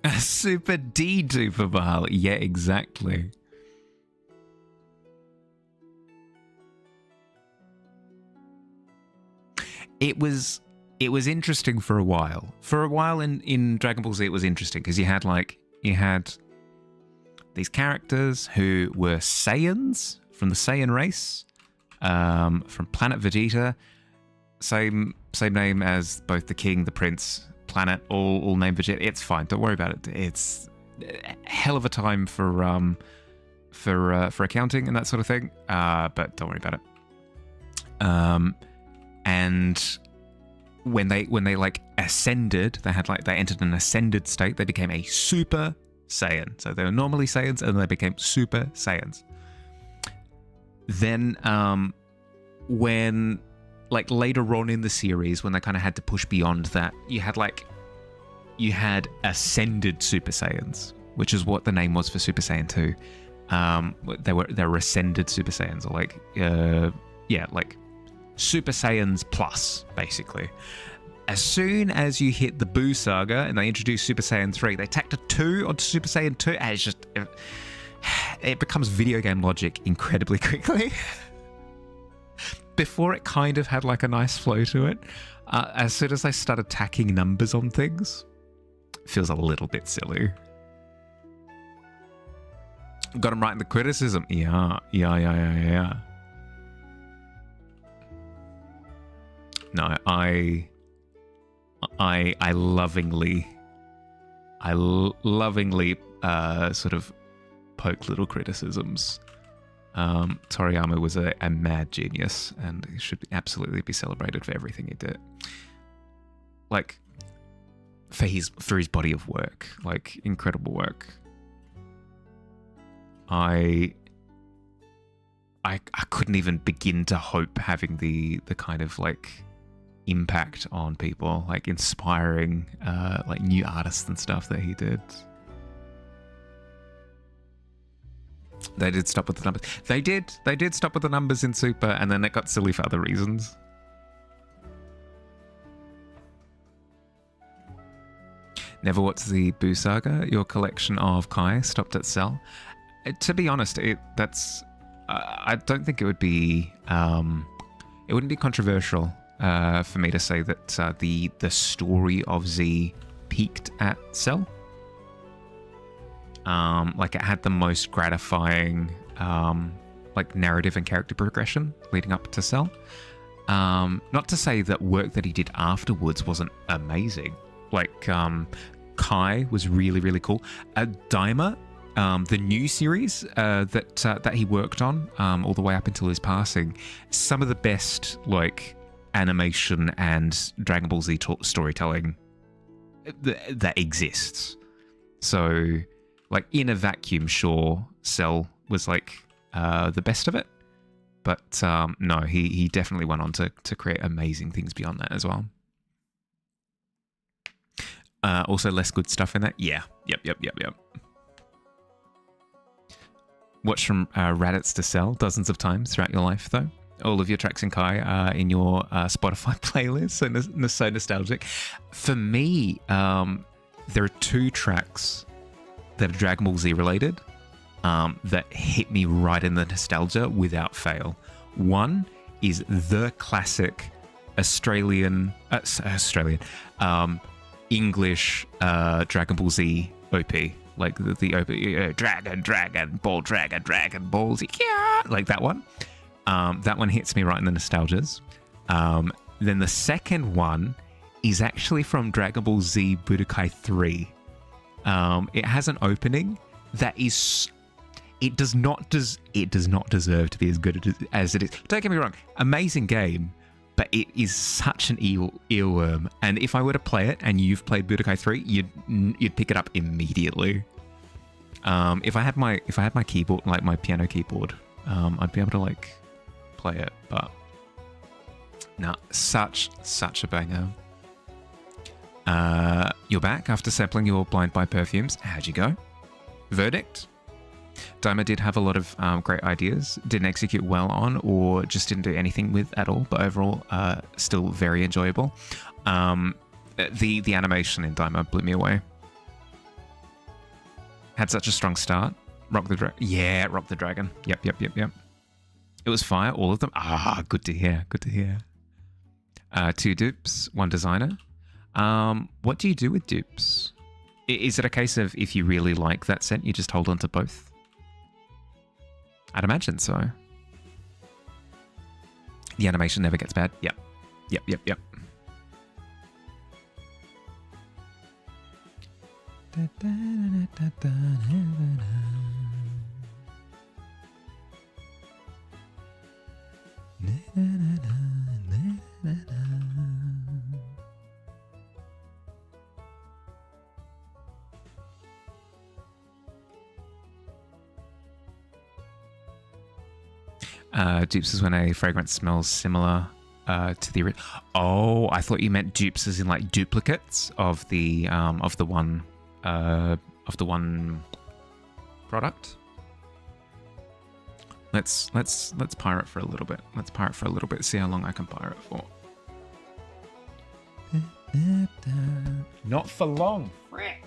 A super D-duper Mahali. Yeah, exactly. It was interesting for a while. For a while in Dragon Ball Z, it was interesting because you had these characters who were Saiyans from the Saiyan race, from planet Vegeta. Same name as both the king, the prince, planet, all named Vegeta. It's fine. Don't worry about it. It's a hell of a time for accounting and that sort of thing. But don't worry about it. And when they like ascended, they entered an ascended state. They became a Super Saiyan. So they were normally Saiyans, and they became Super Saiyans. Then, when later on in the series, when they kind of had to push beyond that, you had ascended Super Saiyans, which is what the name was for Super Saiyan 2. They were ascended Super Saiyans, or Super Saiyans Plus, basically. As soon as you hit the Buu Saga and they introduced Super Saiyan 3, they tacked a 2 onto Super Saiyan 2, and it becomes video game logic incredibly quickly. Before it kind of had a nice flow to it, as soon as they started tacking numbers on things, it feels a little bit silly. Got him right in the criticism. Yeah. No, I lovingly sort of poke little criticisms. Toriyama was a mad genius, and he should absolutely be celebrated for everything he did. For his body of work, incredible work. I couldn't even begin to hope having the kind of impact on people, inspiring new artists and stuff that he did. They did stop with the numbers. They did stop with the numbers in Super, and then it got silly for other reasons. Never watched the Buu Saga. Your collection of Kai stopped at Cell. To be honest, I don't think it would be. It wouldn't be controversial for me to say that the story of Z peaked at Cell. It had the most gratifying narrative and character progression leading up to Cell. Not to say that work that he did afterwards wasn't amazing. Kai was really, really cool. Daima, the new series that he worked on all the way up until his passing, some of the best animation and Dragon Ball Z storytelling that exists. So, like, in a vacuum, sure, Cell was like the best of it. But no, he definitely went on to create amazing things beyond that as well. Also, less good stuff in that. Yeah. Yep. Watch from Raditz to Cell dozens of times throughout your life, though. All of your tracks in Kai are in your Spotify playlist, so nostalgic. For me, there are 2 tracks that are Dragon Ball Z related that hit me right in the nostalgia without fail. One is the classic English Dragon Ball Z OP. Like the OP, Dragon Ball Z, yeah, like that one. That one hits me right in the nostalgias. Then the second one is actually from Dragon Ball Z Budokai 3. It has an opening that is... It does not deserve to be as good as it is. Don't get me wrong, amazing game, but it is such an earworm. And if I were to play it and you've played Budokai 3, you'd pick it up immediately. If I had my keyboard, like my piano keyboard, I'd be able to like play it. But no, such a banger. You're back after sampling your Blind by Perfumes. How'd you go? Verdict? Daima did have a lot of great ideas, didn't execute well on, or just didn't do anything with at all, but overall still very enjoyable. The animation in Daima blew me away. Had such a strong start. Rock the Dragon. Yeah, Rock the Dragon. Yep. It was fire, all of them. Ah, good to hear. 2 dupes, 1 designer. What do you do with dupes? Is it a case of if you really like that set, you just hold on to both? I'd imagine so. The animation never gets bad. Yep. Dupes is when a fragrance smells similar to the original. Oh, I thought you meant dupes as in like duplicates of the one product. Let's pirate for a little bit. See how long I can pirate for. Not for long. Frick.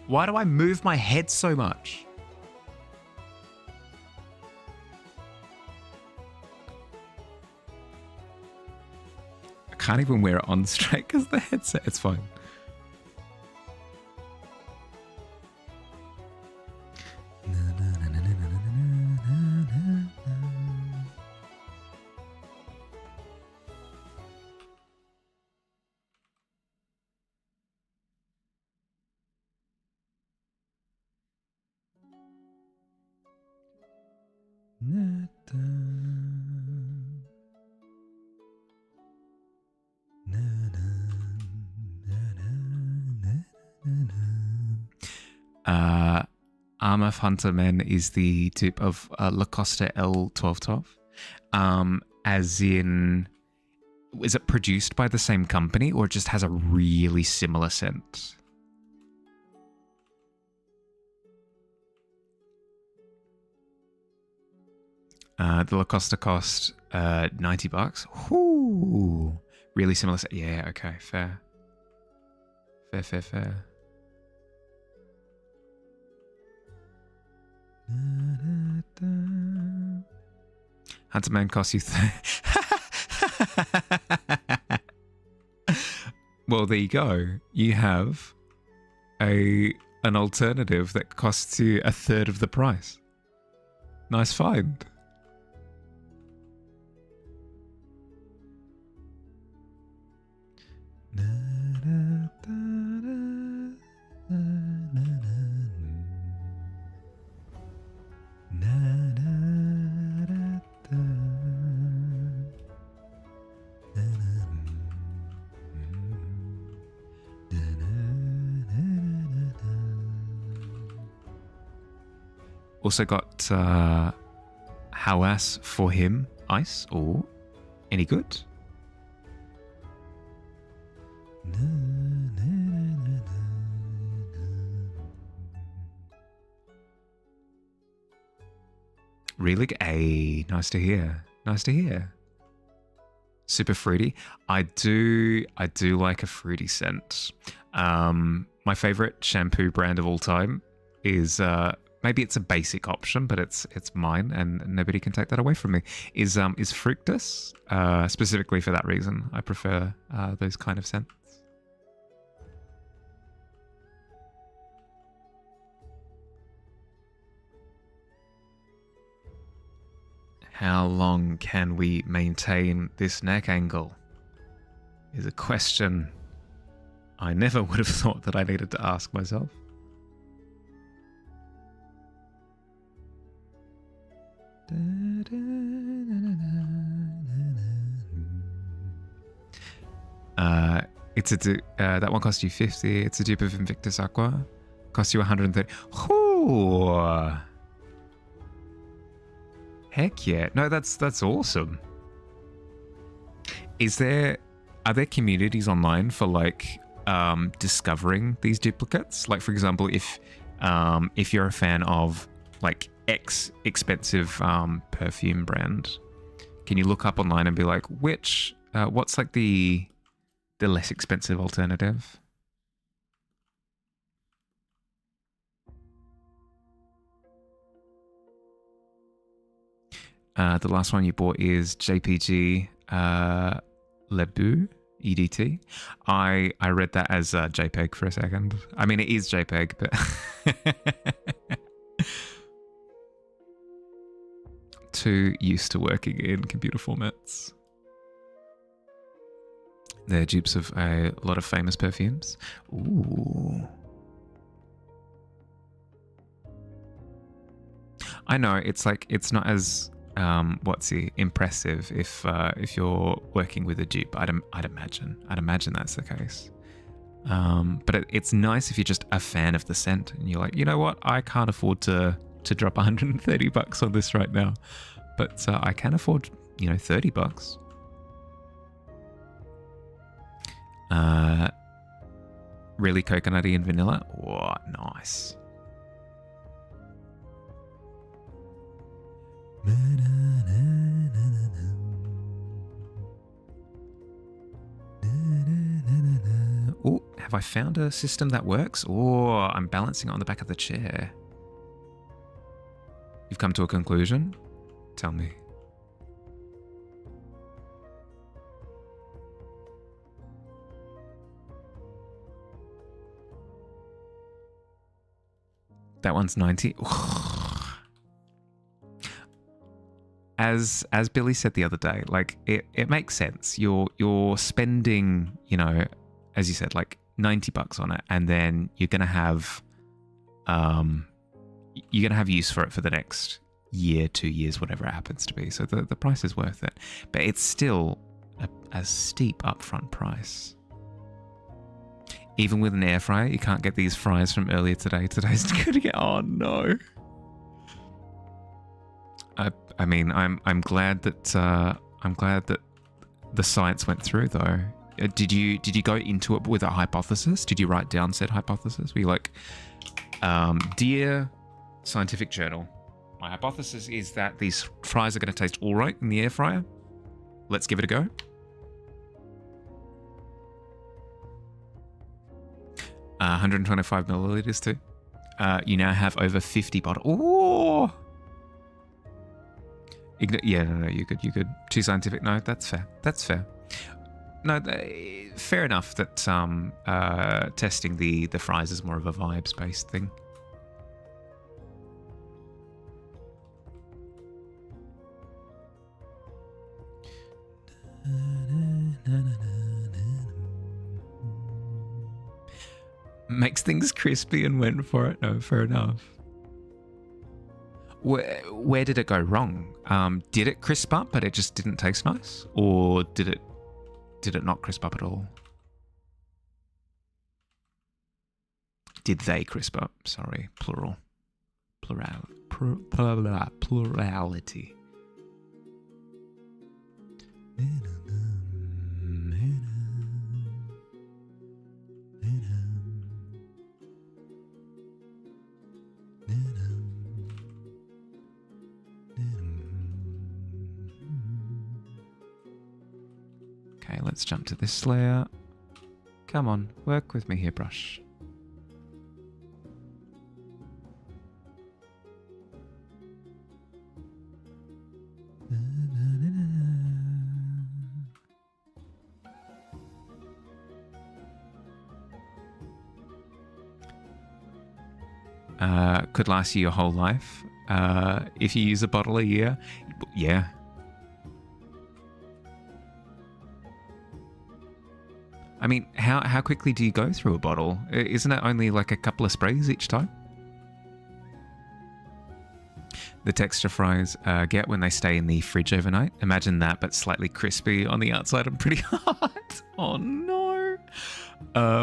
Why do I move my head so much? I can't even wear it on straight because the headset. It's fine. Armor of Hunter Men is the dupe of Lacoste L1212. As in, is it produced by the same company or just has a really similar scent? The Lacoste cost $90. Whoo! Really similar scent. Yeah, okay, fair. Fair. Hunterman costs you Well, there you go. You have an alternative that costs you a third of the price. Nice find. Also got Hawas for him. Ice. Oh, any good? Really? Hey, nice to hear. Nice to hear. Super fruity. I do like a fruity scent. My favorite shampoo brand of all time is maybe it's a basic option, but it's mine, and nobody can take that away from me. Is Fructus. Specifically for that reason, I prefer those kind of scents. How long can we maintain this neck angle? Is a question I never would have thought that I needed to ask myself. It's that one cost you 50. It's a dupe of Invictus Aqua. Cost you 130. Ooh. Heck yeah. No, that's awesome. Are there communities online for like discovering these duplicates? Like, for example, if you're a fan of like X expensive perfume brand, can you look up online and be like, what's like the less expensive alternative? The last one you bought is JPG Lebu EDT. I read that as JPEG for a second. I mean, it is JPEG, but too used to working in computer formats. They're dupes of a lot of famous perfumes. Ooh. I know it's like it's not as impressive if you're working with a dupe. I'd imagine that's the case. But it's nice if you're just a fan of the scent and you're like, you know what, I can't afford to drop $130 on this right now, but I can afford $30. Really coconutty and vanilla. Oh, nice. Oh, have I found a system that works? Oh, I'm balancing it on the back of the chair. You've come to a conclusion? Tell me. That one's 90. As Billy said the other day, like it makes sense. You're spending, as you said, like $90 on it, and then you're gonna have use for it for the next year, 2 years, whatever it happens to be. So the price is worth it, but it's still a steep upfront price. Even with an air fryer, you can't get these fries from earlier today. Today's gonna get. Oh no. I mean, I'm glad that the science went through though. Did you go into it with a hypothesis? Did you write down said hypothesis? Were you like, dear scientific journal, my hypothesis is that these fries are going to taste all right in the air fryer. Let's give it a go. Uh, 125 milliliters too. You now have over 50 bottles. Oh. Yeah, no, you're good. Too scientific. No, that's fair. No, fair enough that testing the fries is more of a vibes-based thing. Makes things crispy and went for it. No, fair enough. Where did it go wrong? Did it crisp up, but it just didn't taste nice, or did it not crisp up at all? Did they crisp up? Sorry, plural. plurality. Okay, let's jump to this layer. Come on, work with me here, brush. Could last you your whole life. If you use a bottle a year, yeah. I mean, how quickly do you go through a bottle? Isn't it only like a couple of sprays each time? The texture fries get when they stay in the fridge overnight. Imagine that, but slightly crispy on the outside and pretty hot. Oh no.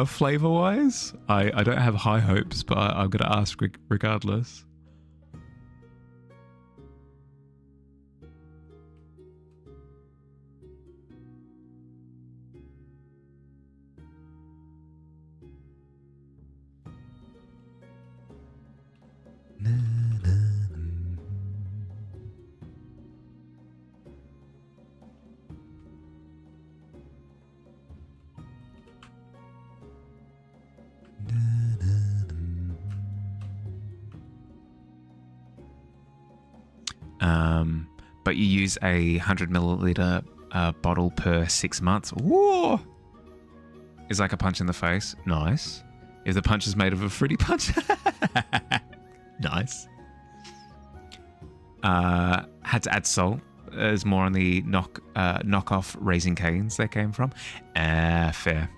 Flavor-wise, I don't have high hopes, but I'm going to ask regardless. But you use a 100 milliliter bottle per 6 months. Whoa! Is like a punch in the face. Nice. If the punch is made of a fruity punch. Nice. Had to add salt. There's more on the knockoff Raising Canes they came from. Fair.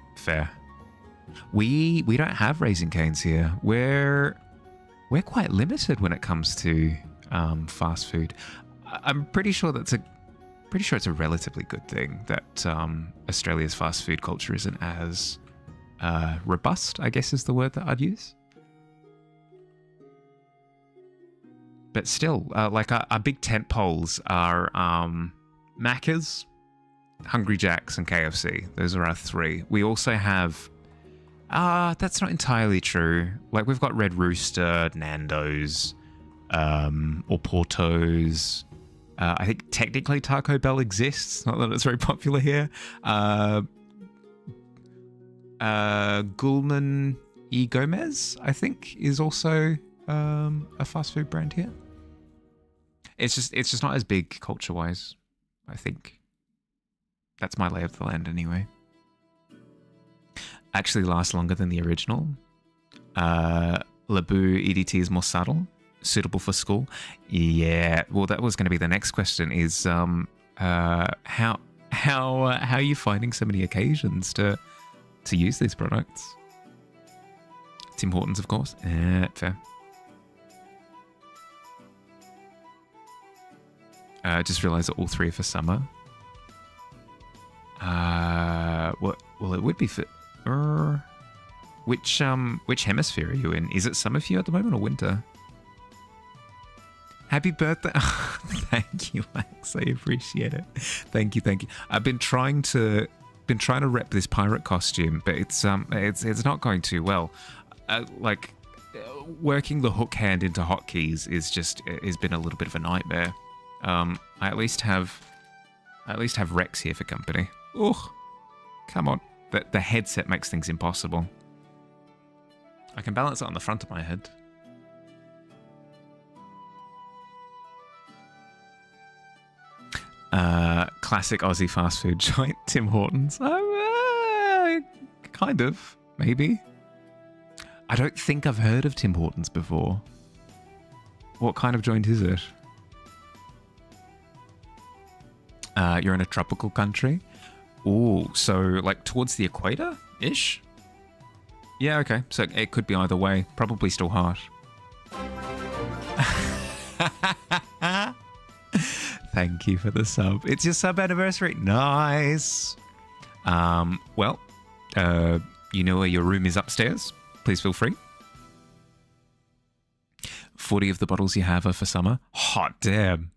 We don't have Raising Canes here. We're quite limited when it comes to fast food. I'm pretty sure it's a relatively good thing that Australia's fast food culture isn't as robust, I guess is the word that I'd use. But still, like our big tent poles are Macca's, Hungry Jack's, and KFC. Those are our three. We also have... that's not entirely true. Like, we've got Red Rooster, Nando's, or Porto's. I think technically Taco Bell exists, not that it's very popular here. Gulman y Gomez, I think, is also a fast food brand here. It's just not as big culture-wise, I think. That's my lay of the land anyway. Actually lasts longer than the original. Labu EDT is more subtle. Suitable for school? Yeah. Well, that was going to be the next question. Is how are you finding so many occasions to use these products? Tim Hortons, of course. Fair. Just realised that all three are for summer. Well, it would be for. Which hemisphere are you in? Is it summer for you at the moment or winter? Happy birthday. Thank you, Max. I appreciate it. Thank you. I've been trying to rep this pirate costume, but it's not going too well. Working the hook hand into hotkeys has been a little bit of a nightmare. I at least have Rex here for company. Oh, come on. The headset makes things impossible. I can balance it on the front of my head. Classic Aussie fast food joint, Tim Hortons. Kind of, maybe. I don't think I've heard of Tim Hortons before. What kind of joint is it? You're in a tropical country? Ooh, so like towards the equator-ish? Yeah, okay. So it could be either way. Probably still hot. Thank you for the sub. It's your sub anniversary. Nice. Well, you know where your room is upstairs. Please feel free. 40 of the bottles you have are for summer. Hot damn.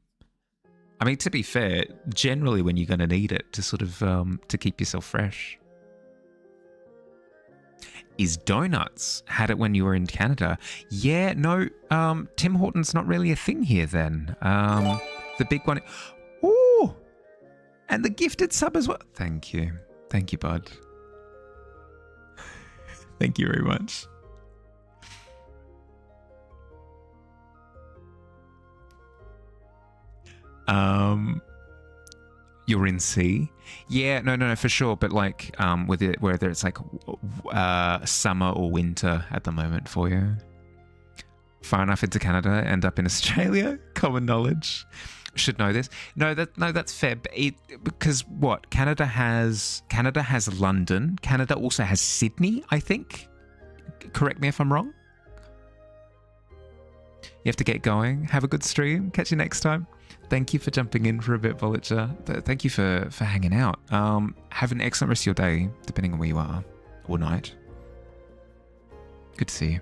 I mean, to be fair, generally when you're going to need it to sort of to keep yourself fresh. Is donuts? Had it when you were in Canada? Yeah, no, Tim Hortons not really a thing here then. The big one. Ooh! And the gifted sub as well. Thank you. Thank you, bud. Thank you very much. You're in C? Yeah, no, for sure. But like, with it, whether it's like summer or winter at the moment for you. Far enough into Canada, end up in Australia. Common knowledge. Should know this. No, that's fair. Because what? Canada has London. Canada also has Sydney, I think. Correct me if I'm wrong. You have to get going. Have a good stream. Catch you next time. Thank you for jumping in for a bit, Volager. Thank you for hanging out. Have an excellent rest of your day, depending on where you are, or night. Good to see you.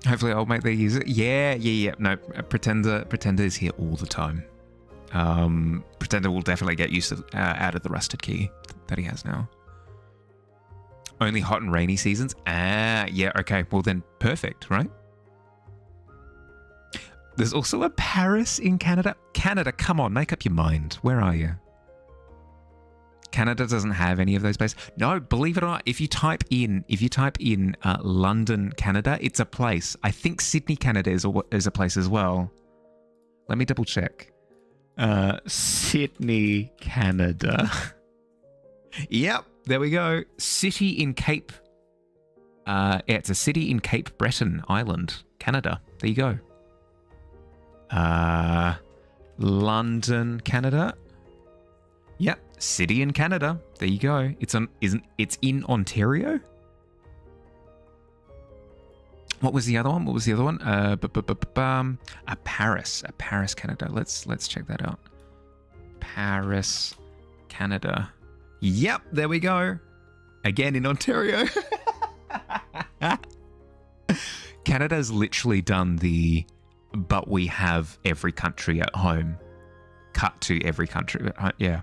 Hopefully I'll make their use it. Yeah. No, Pretender is here all the time. Pretender will definitely get used to out of the rusted key that he has now. Only hot and rainy seasons? Yeah, okay. Well then, perfect, right? There's also a Paris in Canada. Canada, come on, make up your mind. Where are you? Canada doesn't have any of those places. No, believe it or not, if you type in London, Canada, it's a place. I think Sydney, Canada is a place as well. Let me double check. Sydney, Canada. Yep, there we go. City in Cape. It's a city in Cape Breton Island, Canada. There you go. London, Canada. Yep, city in Canada. There you go. It's in Ontario. What was the other one? Paris, Canada. Let's check that out. Paris, Canada. Yep, there we go. Again in Ontario. Canada's literally done the but we have every country at home. Cut to every country. Yeah.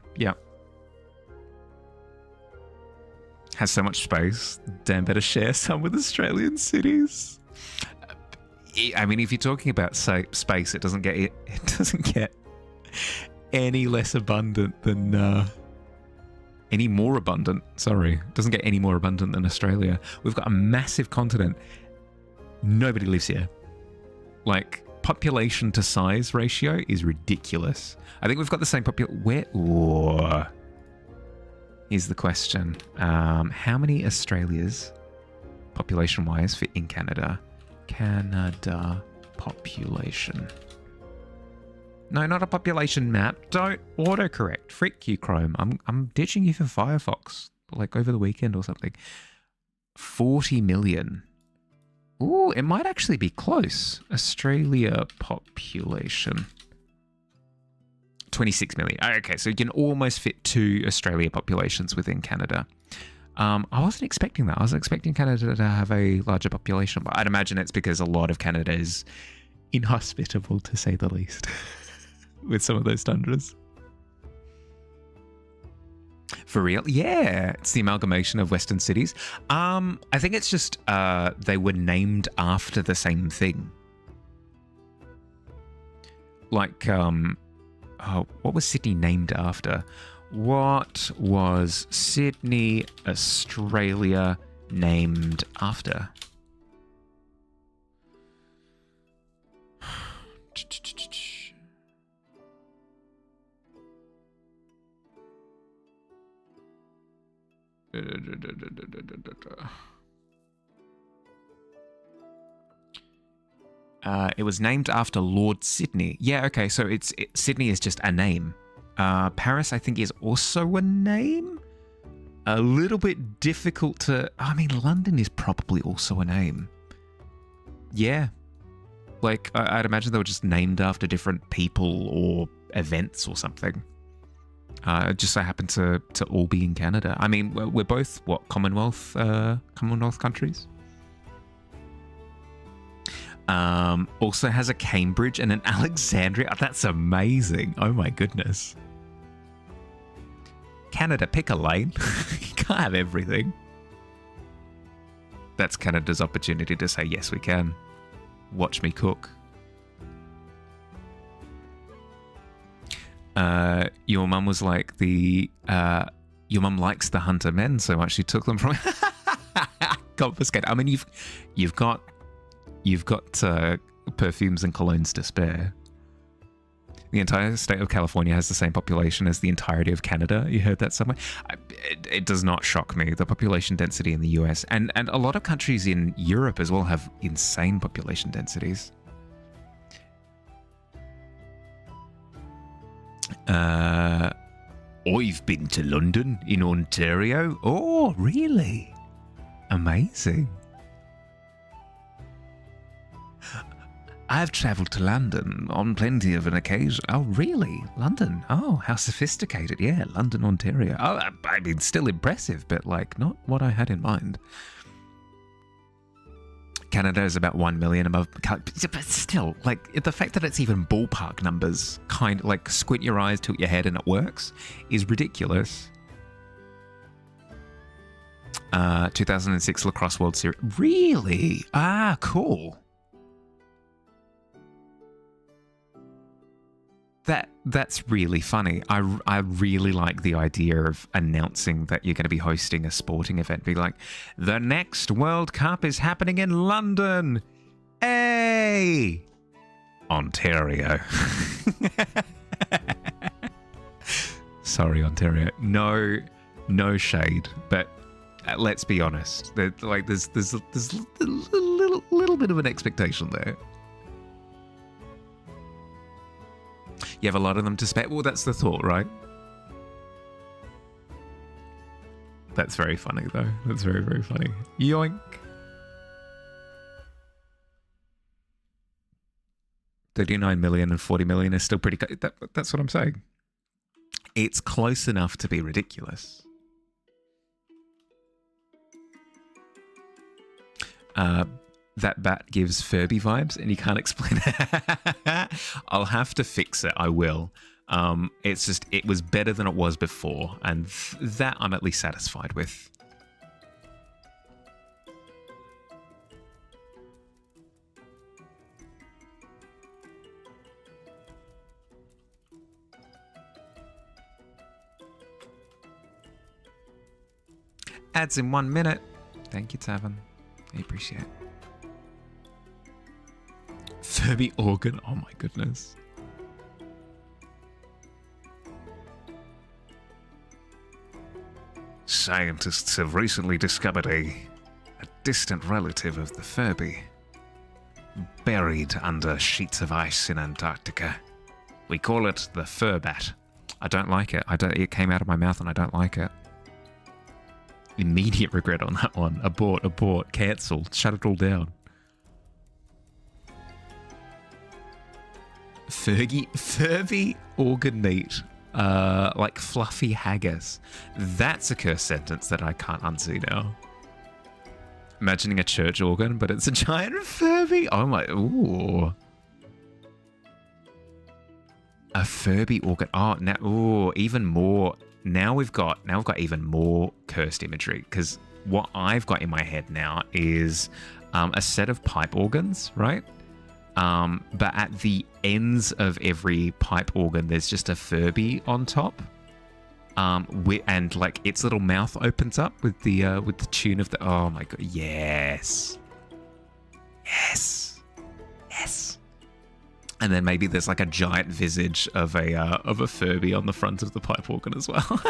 Has so much space. Damn, better share some with Australian cities. I mean, if you're talking about space, it doesn't get any less abundant than any more abundant. Sorry, it doesn't get any more abundant than Australia. We've got a massive continent. Nobody lives here. Like, population to size ratio is ridiculous. I think we've got the same here's the question. How many Australias, population-wise, fit in Canada? Canada population. No, not a population map. Don't autocorrect. Frick you, Chrome. I'm ditching you for Firefox, like over the weekend or something. 40 million. Ooh, it might actually be close. Australia population. 26 million. Okay, so you can almost fit 2 Australia populations within Canada. I wasn't expecting that. I was expecting Canada to have a larger population, but I'd imagine it's because a lot of Canada is inhospitable, to say the least, with some of those tundras. For real? Yeah, it's the amalgamation of Western cities. I think it's just they were named after the same thing. Like, what was Sydney named after? What was Sydney, Australia named after? It was named after Lord Sydney. Yeah, okay, so Sydney is just a name. Paris, I think, is also a name. A little bit difficult to... I mean, London is probably also a name. Yeah. Like, I'd imagine they were just named after different people or events or something. It just so happened to all be in Canada. I mean, we're both, Commonwealth countries? Also has a Cambridge and an Alexandria. That's amazing. Oh my goodness. Canada, pick a lane. You can't have everything. That's Canada's opportunity to say, yes, we can. Watch me cook. Your mum was like your mum likes the hunter men so much she took them from confiscate. I mean, you've got perfumes and colognes to spare. The entire state of California has the same population as the entirety of Canada. You heard that somewhere? It does not shock me. The population density in the US and a lot of countries in Europe as well have insane population densities. I've been to London in Ontario. Oh, really? Amazing. I've travelled to London on plenty of an occasion. Oh, really? London? Oh, how sophisticated. Yeah, London, Ontario. Oh, I mean, still impressive, but like not what I had in mind. Canada is about 1 million above, but still, like the fact that it's even ballpark numbers, kind of like squint your eyes, tilt your head, and it works, is ridiculous. 2006 Lacrosse World Series. Really? Ah, cool. That's really funny. I really like the idea of announcing that you're going to be hosting a sporting event. Be like, the next World Cup is happening in London. Hey! Ontario. Sorry, Ontario. No shade, but let's be honest. There's a little bit of an expectation there. You have a lot of them to spare. Well, that's the thought, right? That's very funny, though. That's very, very funny. Yoink. 39 million and 40 million is still pretty... That's what I'm saying. It's close enough to be ridiculous. That bat gives Furby vibes, and you can't explain it. I'll have to fix it. I will. It's just, it was better than it was before, and that I'm at least satisfied with. Ads in 1 minute. Thank you, Tavern. I appreciate it. Furby organ. Oh my goodness. Scientists have recently discovered a distant relative of the Furby, buried under sheets of ice in Antarctica. We call it the furbat. I don't like it. It came out of my mouth and I don't like it. Immediate regret on that one. Abort, cancel, shut it all down. Furby organ meat, like fluffy haggis. That's a cursed sentence that I can't unsee now. Imagining a church organ, but it's a giant Furby. Oh my, ooh. A Furby organ. Oh, now, ooh, even more. Now we've got even more cursed imagery, because what I've got in my head now is a set of pipe organs, right? But at the ends of every pipe organ, there's just a Furby on top. And like its little mouth opens up with the tune of the, oh my god, yes. And then maybe there's like a giant visage of a Furby on the front of the pipe organ as well.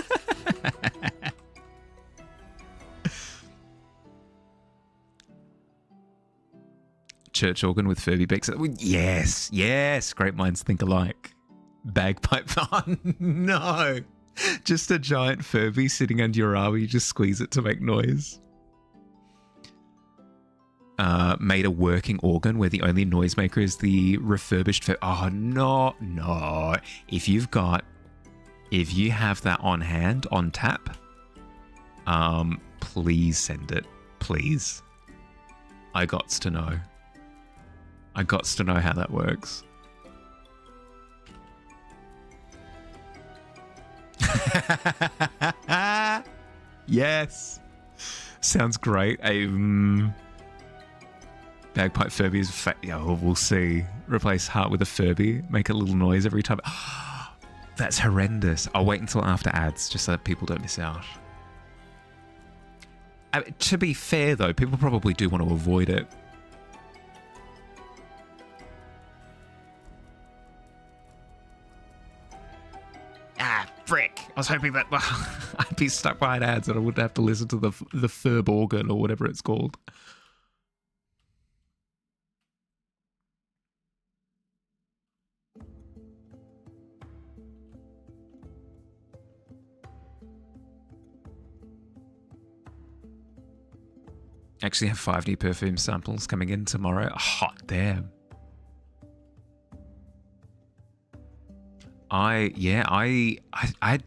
Church organ with Furby beaks. Yes. Great minds think alike. Bagpipe. Oh, no. Just a giant Furby sitting under your arm. You just squeeze it to make noise. Made a working organ where the only noisemaker is the refurbished oh no. If you have that on hand, on tap, please send it. Please. I gots to know. I gots to know how that works. Yes. Sounds great. Bagpipe Furby is we'll see. Replace heart with a Furby. Make a little noise every time. That's horrendous. I'll wait until after ads, just so that people don't miss out. To be fair, though, people probably do want to avoid it. Ah, frick. I was hoping that I'd be stuck behind ads and I wouldn't have to listen to the Furb organ or whatever it's called. Actually have 5 new perfume samples coming in tomorrow. Hot damn. I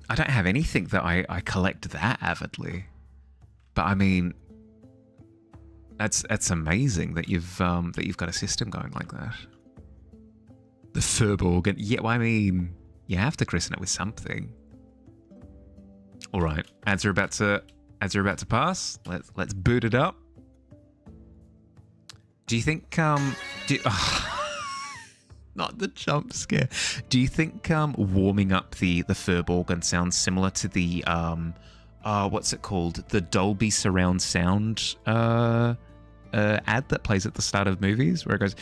don't have anything that I collect that avidly. But I mean, that's amazing that you've got a system going like that. The Furb organ. Yeah, well, I mean, you have to christen it with something. All right, ads are about to pass. Let's boot it up. Do you think not the jump scare. Do you think warming up the Furb organ sounds similar to the what's it called? The Dolby surround sound ad that plays at the start of movies where it goes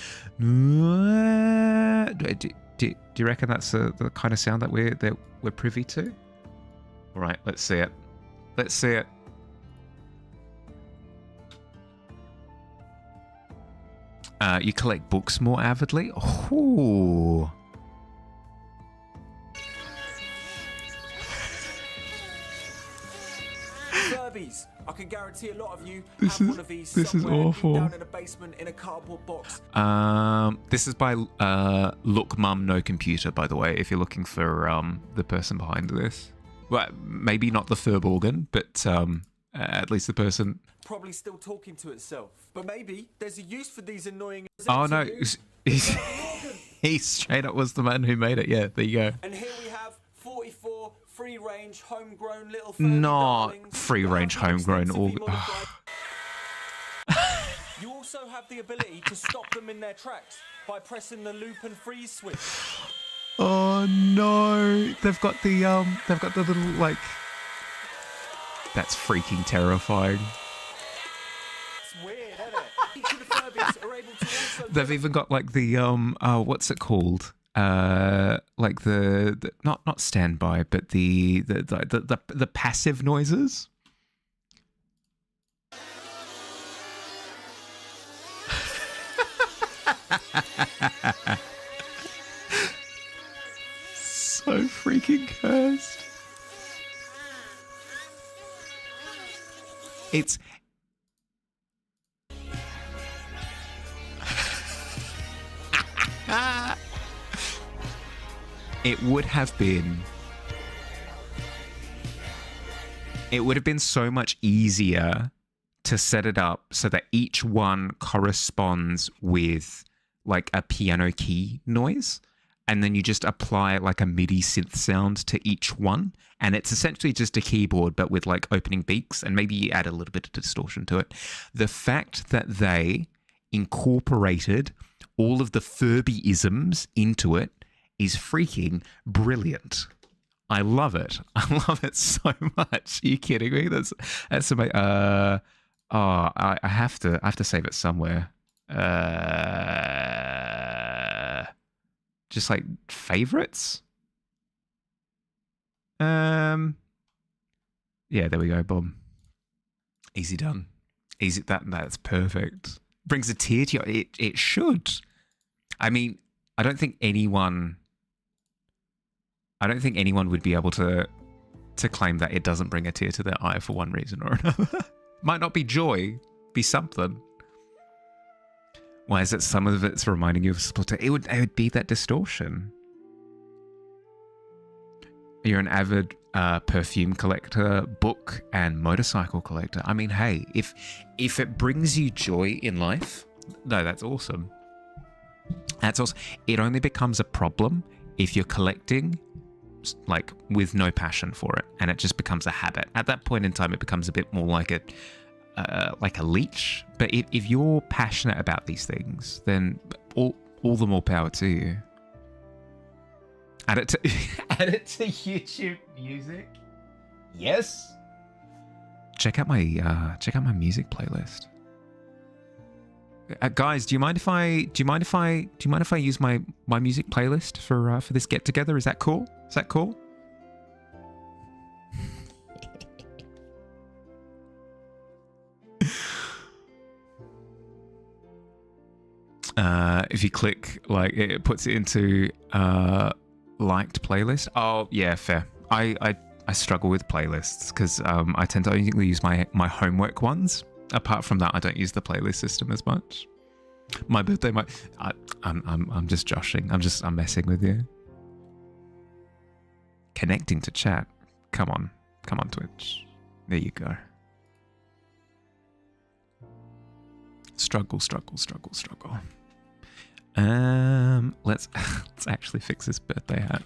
do you reckon that's the kind of sound that we're privy to? All right, let's see it. Let's see it. You collect books more avidly? Ooh. Furbies, I can guarantee a lot of you have one of these. This is awful. Down in a basement in a cardboard box. This is by Look Mum No Computer, by the way, if you're looking for the person behind this. Well, maybe not the Furb organ, but at least the person... Probably still talking to itself. But maybe there's a use for these annoying... Oh, no. He straight up was the man who made it. Yeah, there you go. And here we have 44 free-range, homegrown little... Not free-range, homegrown. You also have the ability to stop them in their tracks by pressing the loop and freeze switch. Oh, no. They've got the little, like... That's freaking terrifying. Weird, isn't it? Each of the Furbies are able to also... They've even got like the what's it called? Like the not standby, but the passive noises. So freaking cursed. It's it would have been so much easier to set it up so that each one corresponds with like a piano key noise, and then you just apply like a MIDI synth sound to each one, and it's essentially just a keyboard but with like opening beaks, and maybe you add a little bit of distortion to it. The fact that they incorporated all of the Furby-isms into it is freaking brilliant. I love it. I love it so much. Are you kidding me? That's amazing. I have to save it somewhere. Just like favorites. Yeah, there we go. Boom. Easy done. Easy. That's perfect. Brings a tear to your. It should. I mean, I don't think anyone would be able to claim that it doesn't bring a tear to their eye for one reason or another. Might not be joy, be something. Why is it some of it's reminding you of Splitter? It would be that distortion. You're an avid perfume collector, book and motorcycle collector. I mean, hey, if it brings you joy in life, no, that's awesome. That's also, it only becomes a problem if you're collecting like with no passion for it, and it just becomes a habit. At that point in time, it becomes a bit more like a leech. But if you're passionate about these things, then all the more power to you. Add it to YouTube Music. Yes. Check out my music playlist. Guys, do you mind if I use my music playlist for this get together? Is that cool? Is that cool? If you click, like, it puts it into liked playlist. Oh yeah, fair. I struggle with playlists because I tend to only use my homework ones. Apart from that, I don't use the playlist system as much. My birthday, I'm just joshing. I'm messing with you. Connecting to chat. Come on, Twitch. There you go. Struggle. Let's actually fix this birthday hat.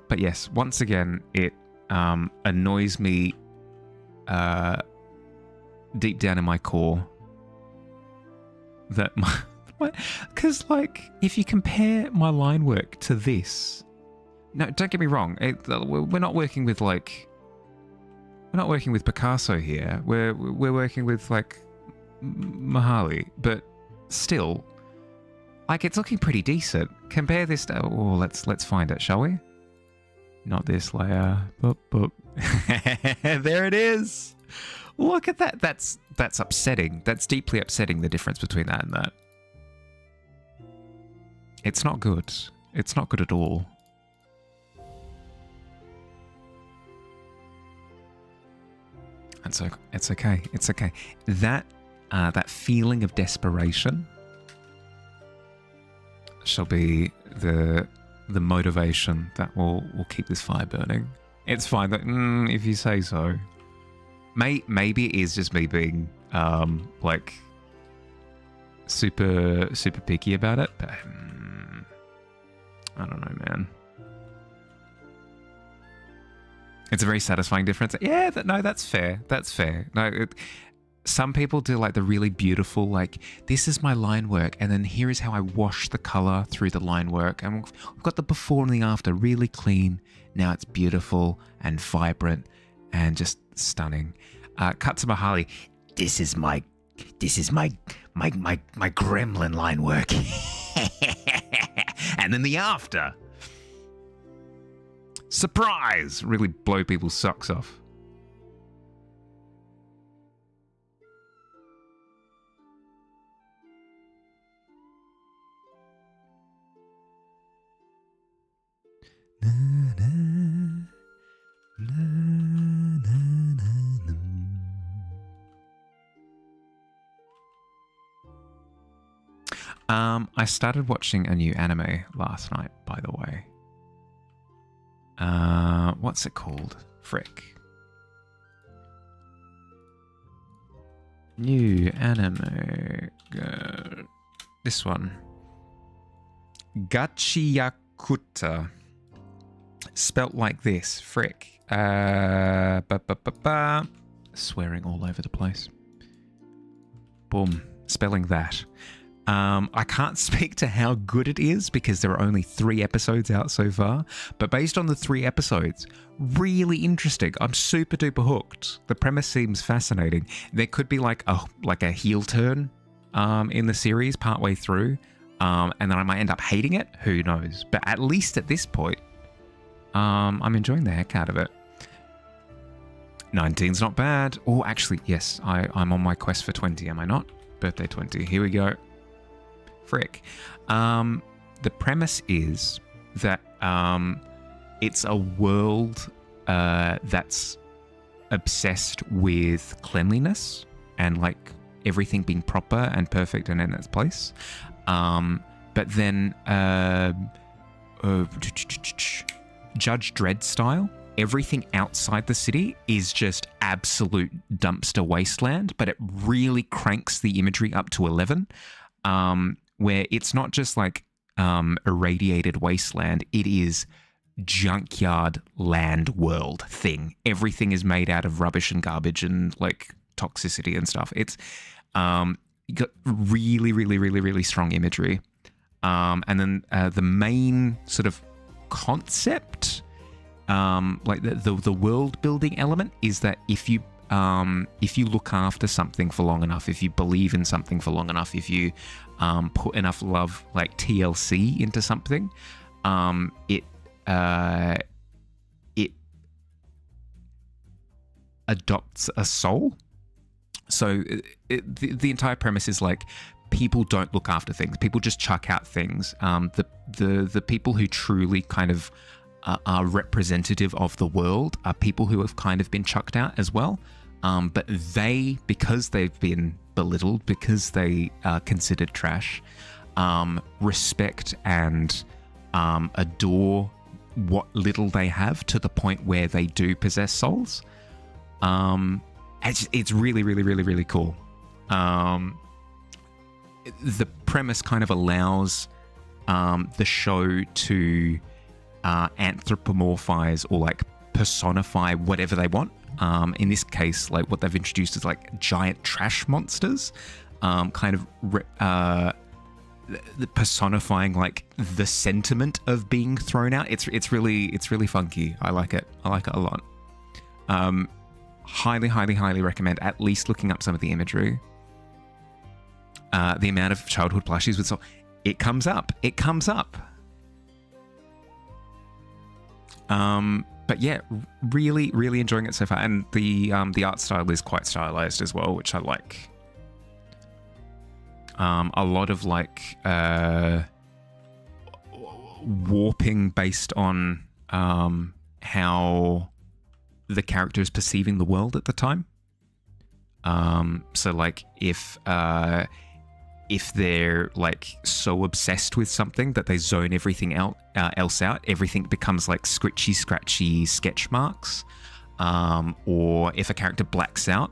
But yes, once again, it annoys me deep down in my core that because like if you compare my line work to this, no, don't get me wrong, we're not working with Picasso here. We're working with like Mahali, but still. Like, it's looking pretty decent. Compare this to... Oh, let's find it, shall we? Not this layer. Boop, boop. There it is. Look at that. That's upsetting. That's deeply upsetting, the difference between that and that. It's not good. It's not good at all. It's okay. It's okay. That feeling of desperation shall be the motivation that will keep this fire burning. It's fine that if you say so. Maybe it is just me being like super picky about it, but I don't know, man. It's a very satisfying difference. Yeah, that's fair. That's fair. No, some people do like the really beautiful, like, this is my line work, and then here is how I wash the color through the line work. And we've got the before and the after, really clean. Now it's beautiful and vibrant and just stunning. Cut to Mahali. This is my gremlin line work. And then the after. Surprise! Really blow people's socks off. I started watching a new anime last night, by the way. What's it called? Frick. New anime. This one. Gachiyakuta. Spelt like this. Frick. Swearing all over the place. Boom. Spelling that. I can't speak to how good it is because there are only 3 episodes out so far, but based on the 3 episodes, really interesting. I'm super duper hooked. The premise seems fascinating. There could be like a heel turn in the series partway through, and then I might end up hating it. Who knows? But at least at this point, I'm enjoying the heck out of it. 19's not bad. Oh, actually, yes, I'm on my quest for 20, am I not? Birthday 20. Here we go. Frick. The premise is that it's a world that's obsessed with cleanliness and like everything being proper and perfect and in its place. But then Judge Dredd style, everything outside the city is just absolute dumpster wasteland, but it really cranks the imagery up to 11, where it's not just like irradiated wasteland, it is junkyard land world thing. Everything is made out of rubbish and garbage and like toxicity and stuff. It's you got really, really, really, really strong imagery. And then the main sort of concept, like the world building element, is that if you look after something for long enough, if you believe in something for long enough, if you put enough love, like TLC, into something, it adopts a soul. So the entire premise is like, people don't look after things. People just chuck out things. The people who truly kind of are representative of the world are people who have kind of been chucked out as well. But they, because they've been belittled, because they are considered trash, respect and adore what little they have, to the point where they do possess souls. It's really, really, really, really cool. The premise kind of allows the show to anthropomorphize or like personify whatever they want. In this case, like what they've introduced is like giant trash monsters, kind of personifying like the sentiment of being thrown out. It's really funky. I like it a lot. Highly, highly, highly recommend at least looking up some of the imagery. The amount of childhood plushies with soul, it comes up. But yeah, really, really enjoying it so far, and the art style is quite stylized as well, which I like. A lot of like warping based on how the character is perceiving the world at the time. So like if they're like so obsessed with something that they zone everything else out, everything becomes like scritchy, scratchy sketch marks. Or if a character blacks out,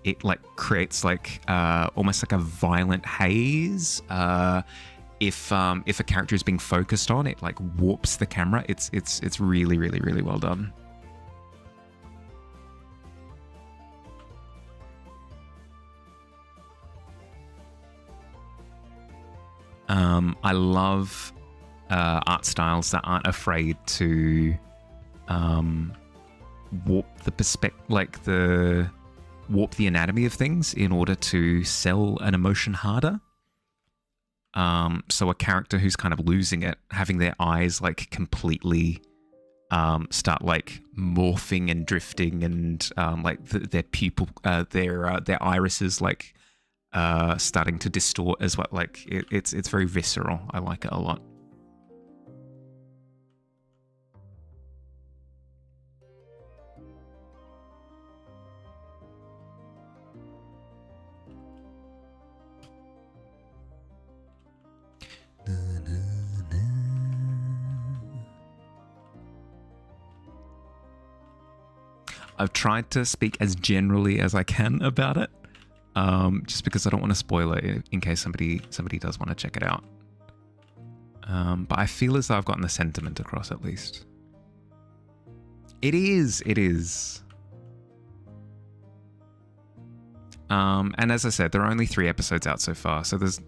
it like creates like almost like a violent haze. If a character is being focused on, it like warps the camera. It's really, really, really well done. I love art styles that aren't afraid to warp the warp the anatomy of things in order to sell an emotion harder. So a character who's kind of losing it, having their eyes like completely start like morphing and drifting, and like their pupil, their irises like starting to distort as well. Like it's very visceral. I like it a lot. I've tried to speak as generally as I can about it, just because I don't want to spoil it in case somebody does want to check it out. But I feel as though I've gotten the sentiment across at least. It is. And as I said, there are only 3 episodes out so far, so there's,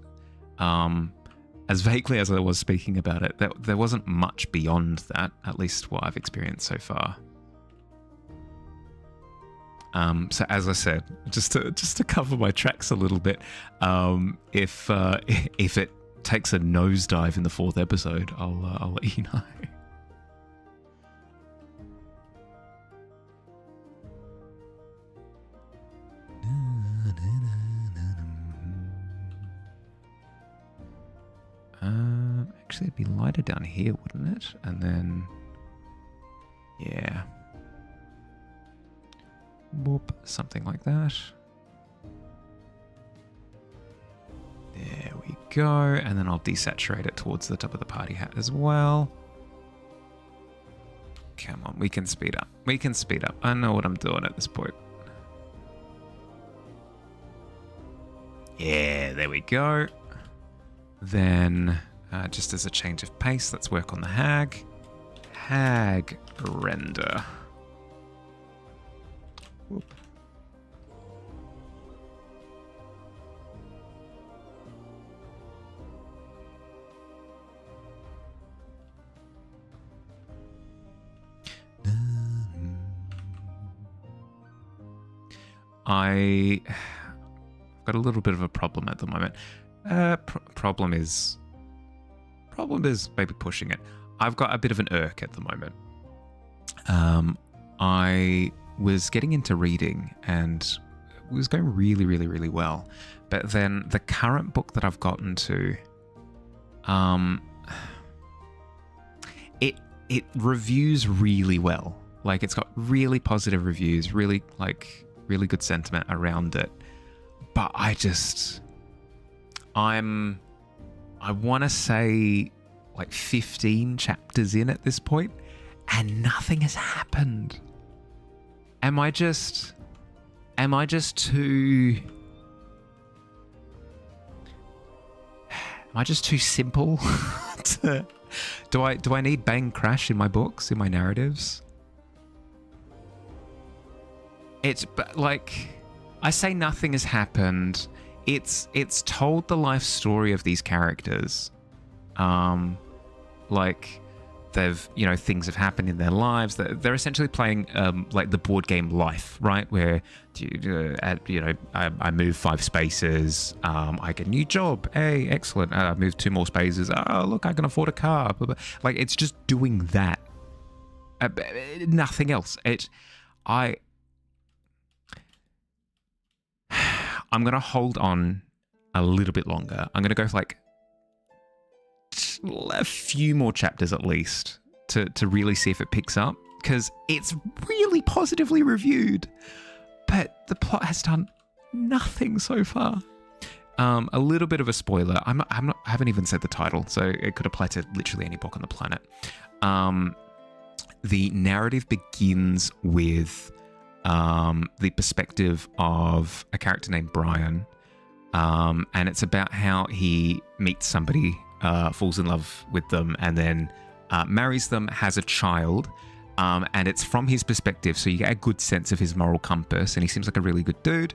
as vaguely as I was speaking about it, there wasn't much beyond that, at least what I've experienced so far. So as I said, just to cover my tracks a little bit, if it takes a nosedive in the 4th episode, I'll let you know. Actually, it'd be lighter down here, wouldn't it? And then, yeah. Whoop, something like that. There we go. And then I'll desaturate it towards the top of the party hat as well. Come on, we can speed up. We can speed up. I know what I'm doing at this point. Yeah, there we go. Then, just as a change of pace, let's work on the hag. Hag render. Whoop. I've got a little bit of a problem at the moment. Problem is maybe pushing it. I've got a bit of an irk at the moment. I was getting into reading and it was going really, really, really well. But then the current book that I've gotten to, it reviews really well. Like, it's got really positive reviews, really good sentiment around it. But I want to say like 15 chapters in at this point, and nothing has happened. Am I just too simple? Do I need bang crash in my books, in my narratives? It's like, I say nothing has happened. It's told the life story of these characters. Like, they've, things have happened in their lives. They're essentially playing like the board game Life, right? Where I move 5 spaces, I get a new job. Hey, excellent. I move 2 more spaces. Oh, look, I can afford a car. Like, it's just doing that. Nothing else. I'm going to hold on a little bit longer. I'm going to go for like a few more chapters at least to really see if it picks up, because it's really positively reviewed, but the plot has done nothing so far. A little bit of a spoiler. I haven't even said the title, so it could apply to literally any book on the planet. The narrative begins with the perspective of a character named Brian, and it's about how he meets somebody, falls in love with them, and then marries them, has a child, and it's from his perspective, so you get a good sense of his moral compass, and he seems like a really good dude,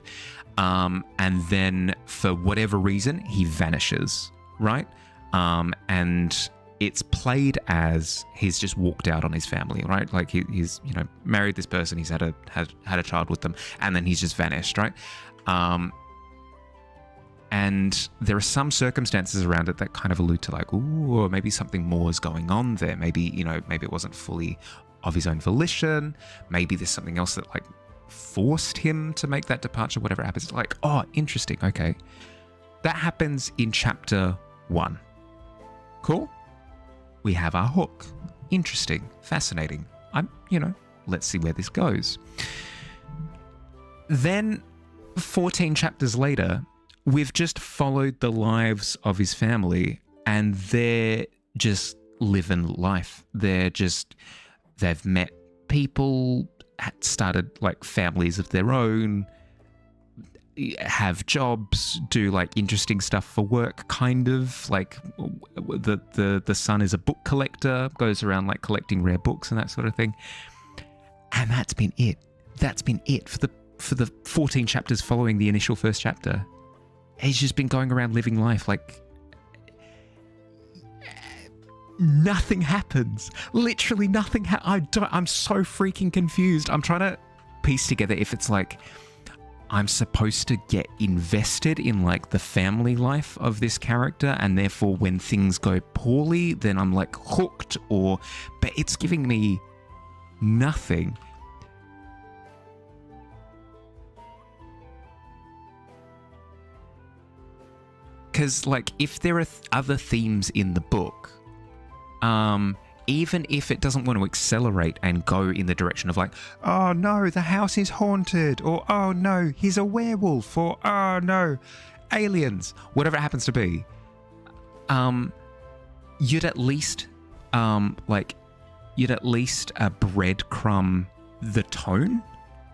and then for whatever reason he vanishes, right? And it's played as he's just walked out on his family, right? Like he's married this person, he's had a child with them, and then he's just vanished, right? And there are some circumstances around it that kind of allude to like, ooh, or maybe something more is going on there. Maybe maybe it wasn't fully of his own volition. Maybe there's something else that like forced him to make that departure. Whatever happens, it's like, oh, interesting. Okay, that happens in chapter 1. Cool. We have our hook. Interesting. Fascinating. Let's see where this goes. Then 14 chapters later, we've just followed the lives of his family, and they're just living life. They've met people, started like families of their own, have jobs, do like interesting stuff for work, kind of like the son is a book collector, goes around like collecting rare books and that sort of thing. And that's been it. That's been it for the 14 chapters following the initial first chapter. He's just been going around living life like nothing happens. Literally nothing. I'm so freaking confused. I'm trying to piece together if it's like I'm supposed to get invested in like the family life of this character, and therefore when things go poorly, then I'm like hooked, but it's giving me nothing. Because like if there are other themes in the book, even if it doesn't want to accelerate and go in the direction of like, oh no, the house is haunted, or oh no, he's a werewolf, or oh no, aliens, whatever it happens to be, you'd at least like you'd at least breadcrumb the tone,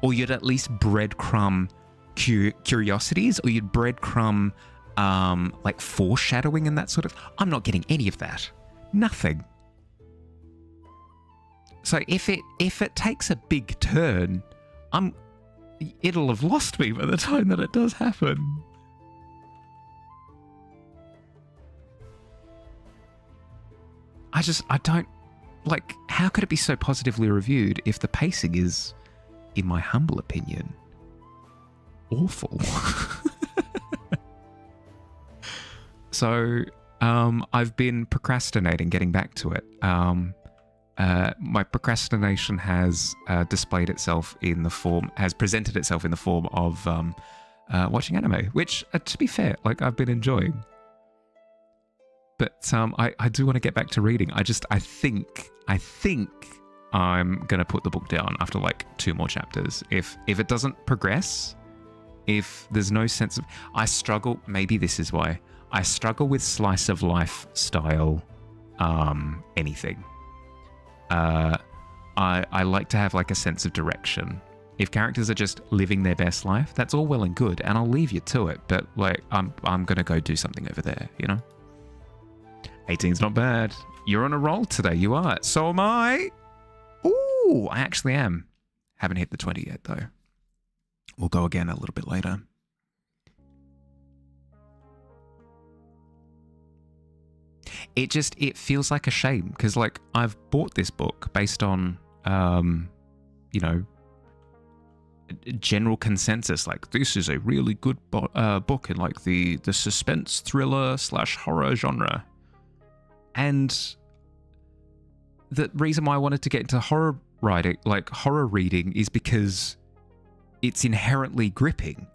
or you'd at least breadcrumb curiosities, or you'd breadcrumb like foreshadowing and that sort of. I'm not getting any of that. Nothing. So if it takes a big turn, it'll have lost me by the time that it does happen. I don't, like, how could it be so positively reviewed if the pacing is, in my humble opinion, awful? So, I've been procrastinating getting back to it. My procrastination has presented itself in the form of watching anime, which, to be fair, like, I've been enjoying. But I do want to get back to reading. I think I'm gonna put the book down after like 2 more chapters. If it doesn't progress, if there's no sense of, maybe this is why I struggle with slice of life style anything. I like to have like a sense of direction. If characters are just living their best life, that's all well and good, and I'll leave you to it. But like, I'm gonna go do something over there, you know. 18's not bad. You're on a roll today. You are. So am I. Ooh, I actually am. Haven't hit the 20 yet though. We'll go again a little bit later. It feels like a shame because like I've bought this book based on, you know, general consensus. Like, this is a really good book in like the suspense thriller / horror genre. And the reason why I wanted to get into horror reading, is because it's inherently gripping,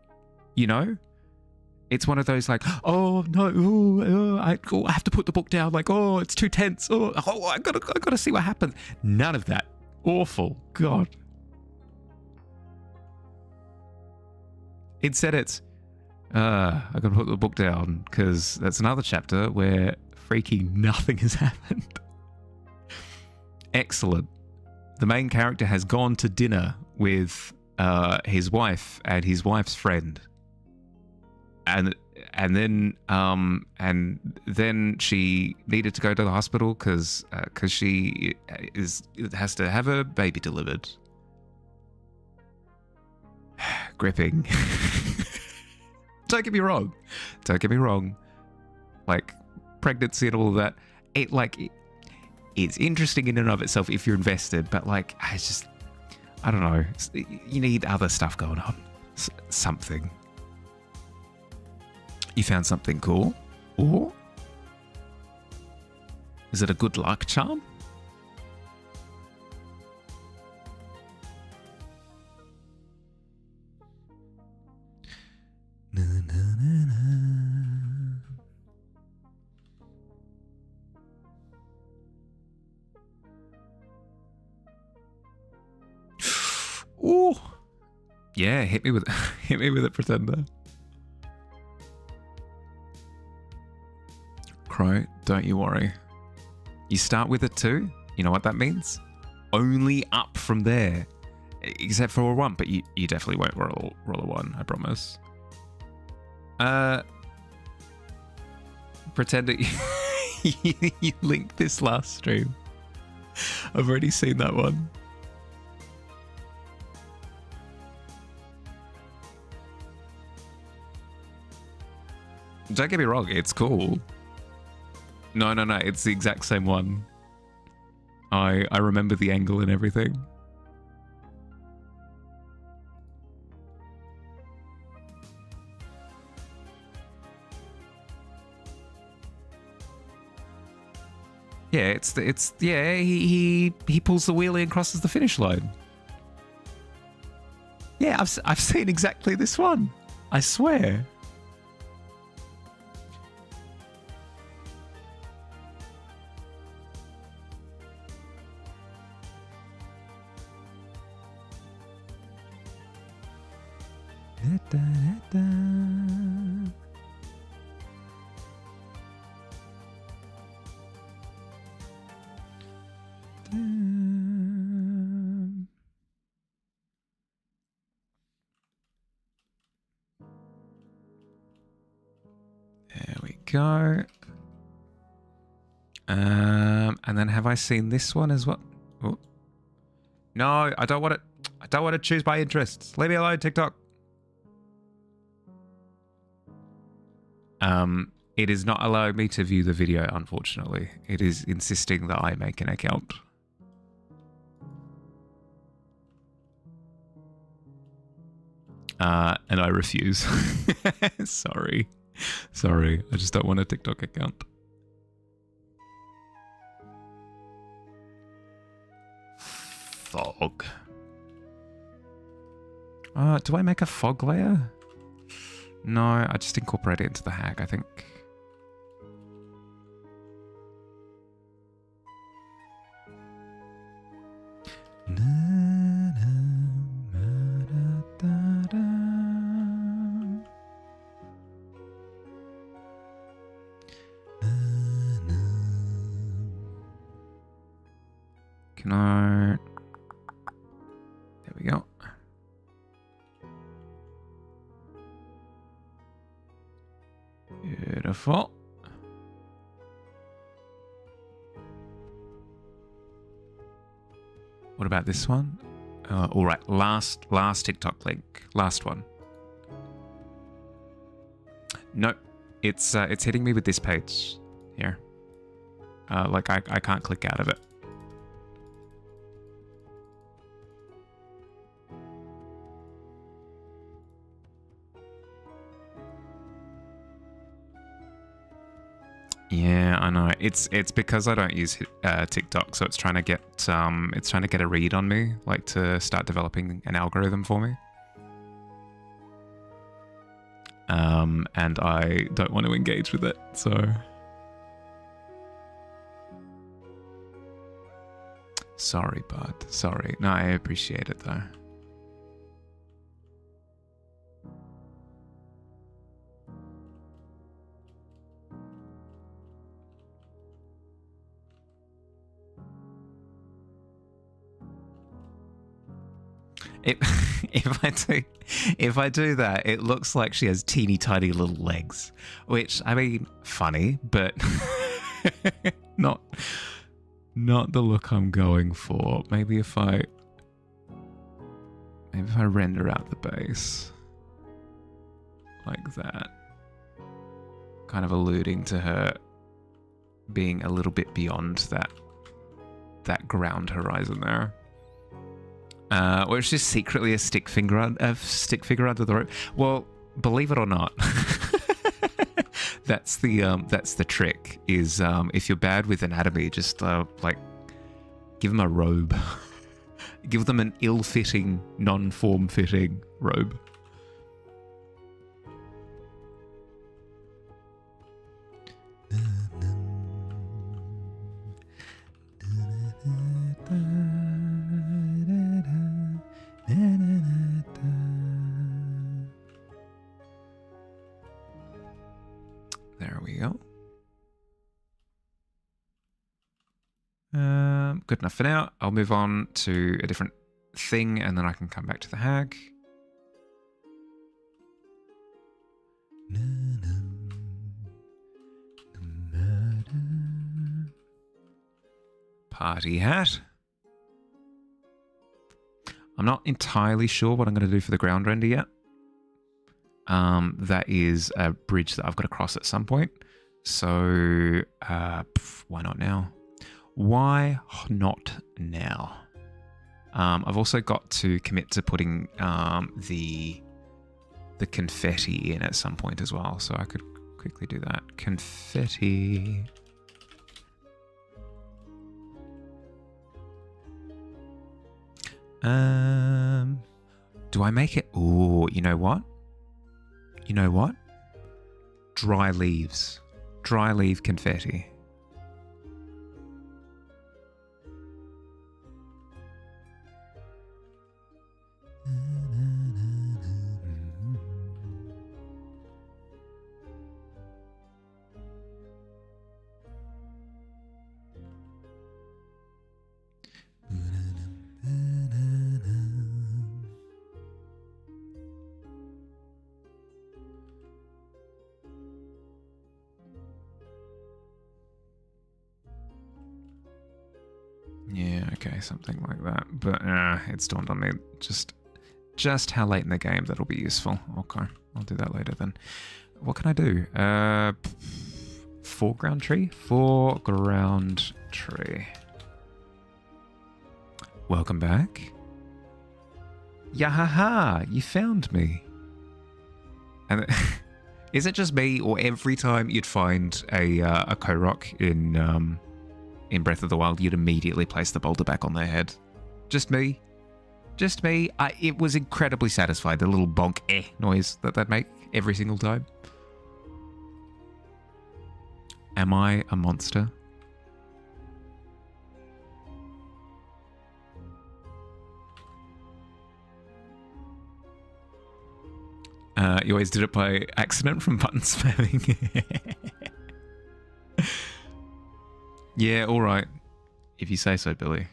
you know? It's one of those like, oh no, I have to put the book down. Like, oh, it's too tense. Oh, I gotta see what happens. None of that. Awful. God. Instead, it's, I gotta put the book down because that's another chapter where freaking nothing has happened. Excellent. The main character has gone to dinner with his wife and his wife's friend, and then she needed to go to the hospital because she has to have her baby delivered. Gripping. Don't get me wrong. Like, pregnancy and all of that, it's interesting in and of itself if you're invested, but like, I don't know, you need other stuff going on. Something. You found something cool? Or is it a good luck charm? Na, na, na, na. Ooh, yeah, hit me with it, Pretender. Crow, don't you worry. You start with a 2. You know what that means? Only up from there, except for a 1. But you definitely won't roll a 1. I promise. Pretender, you linked this last stream. I've already seen that one. Don't get me wrong, it's cool. No, it's the exact same one. I remember the angle and everything. Yeah, he pulls the wheelie and crosses the finish line. Yeah, I've seen exactly this one. I swear. Da, da, da. Da. go. And then have I seen this one as well? Oh. No, I don't want it. I don't want to choose my interests. Leave me alone, TikTok. It is not allowing me to view the video, unfortunately. It is insisting that I make an account. And I refuse. Sorry. Sorry. I just don't want a TikTok account. Fog. Do I make a fog layer? No, I just incorporate it into the hack, I think. Can I... There we go. Beautiful. What about this one? All right, last TikTok link, last one. Nope, it's hitting me with this page here. Like I can't click out of it. Yeah, I know. It's because I don't use TikTok, so it's trying to get a read on me, like to start developing an algorithm for me. And I don't want to engage with it, so sorry, bud. Sorry. No, I appreciate it though. If I do that, it looks like she has teeny tiny little legs, which I mean, funny, but not the look I'm going for. Maybe if I render out the base like that, kind of alluding to her being a little bit beyond that ground horizon there. Or it's just secretly a stick figure under the rope. Well, believe it or not, that's the trick. Is if you're bad with anatomy, just like give them a robe, give them an ill-fitting, non-form-fitting robe. There we go. Good enough for now. I'll move on to a different thing and then I can come back to the hag. Party hat. I'm not entirely sure what I'm going to do for the ground render yet. That is a bridge that I've got to cross at some point. So, why not now? Why not now? I've also got to commit to putting the confetti in at some point as well. So I could quickly do that. Confetti. Do I make it? Oh, you know what? You know what? Dry leaves. Dry leaf confetti. Okay, something like that. But it's dawned on me just how late in the game that'll be useful. Okay, I'll do that later then. What can I do? Foreground tree? Foreground tree. Welcome back. Yahaha, you found me. And is it just me, or every time you'd find a Korok in Breath of the Wild, you'd immediately place the boulder back on their head? Just me? Just me? It was incredibly satisfied, the little bonk noise that they'd make every single time. Am I a monster? You always did it by accident from button spamming. Yeah, all right. If you say so, Billy.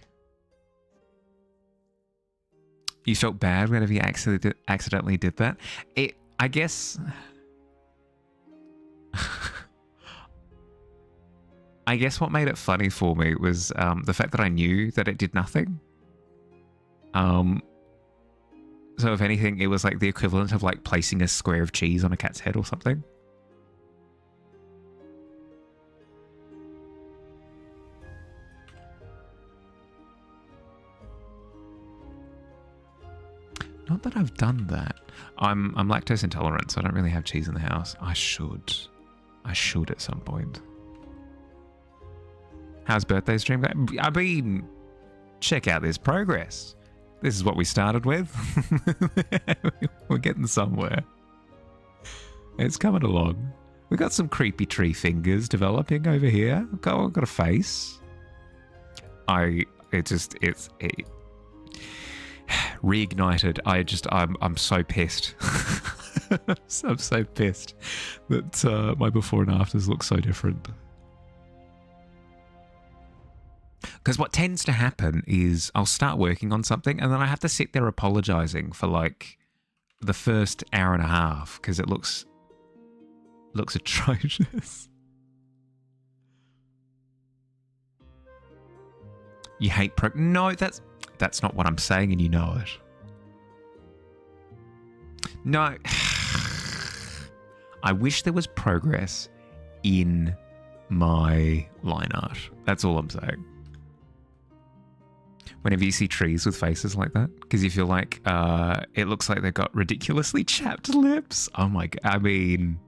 You felt bad whenever you accidentally did that? I guess... I guess what made it funny for me was the fact that I knew that it did nothing. So if anything, it was like the equivalent of like placing a square of cheese on a cat's head or something. Not that I've done that. I'm lactose intolerant, so I don't really have cheese in the house. I should at some point. How's birthday stream going? I mean, check out this progress. This is what we started with. We're getting somewhere. It's coming along. We got some creepy tree fingers developing over here. I've got a face. It's reignited. I'm so pissed. I'm so pissed that my before and afters look so different. Because what tends to happen is I'll start working on something and then I have to sit there apologizing for like the first hour and a half because it looks atrocious. You hate No, that's not what I'm saying, and you know it. No. I wish there was progress in my line art. That's all I'm saying. Whenever you see trees with faces like that, because you feel like it looks like they've got ridiculously chapped lips. Oh my god. I mean,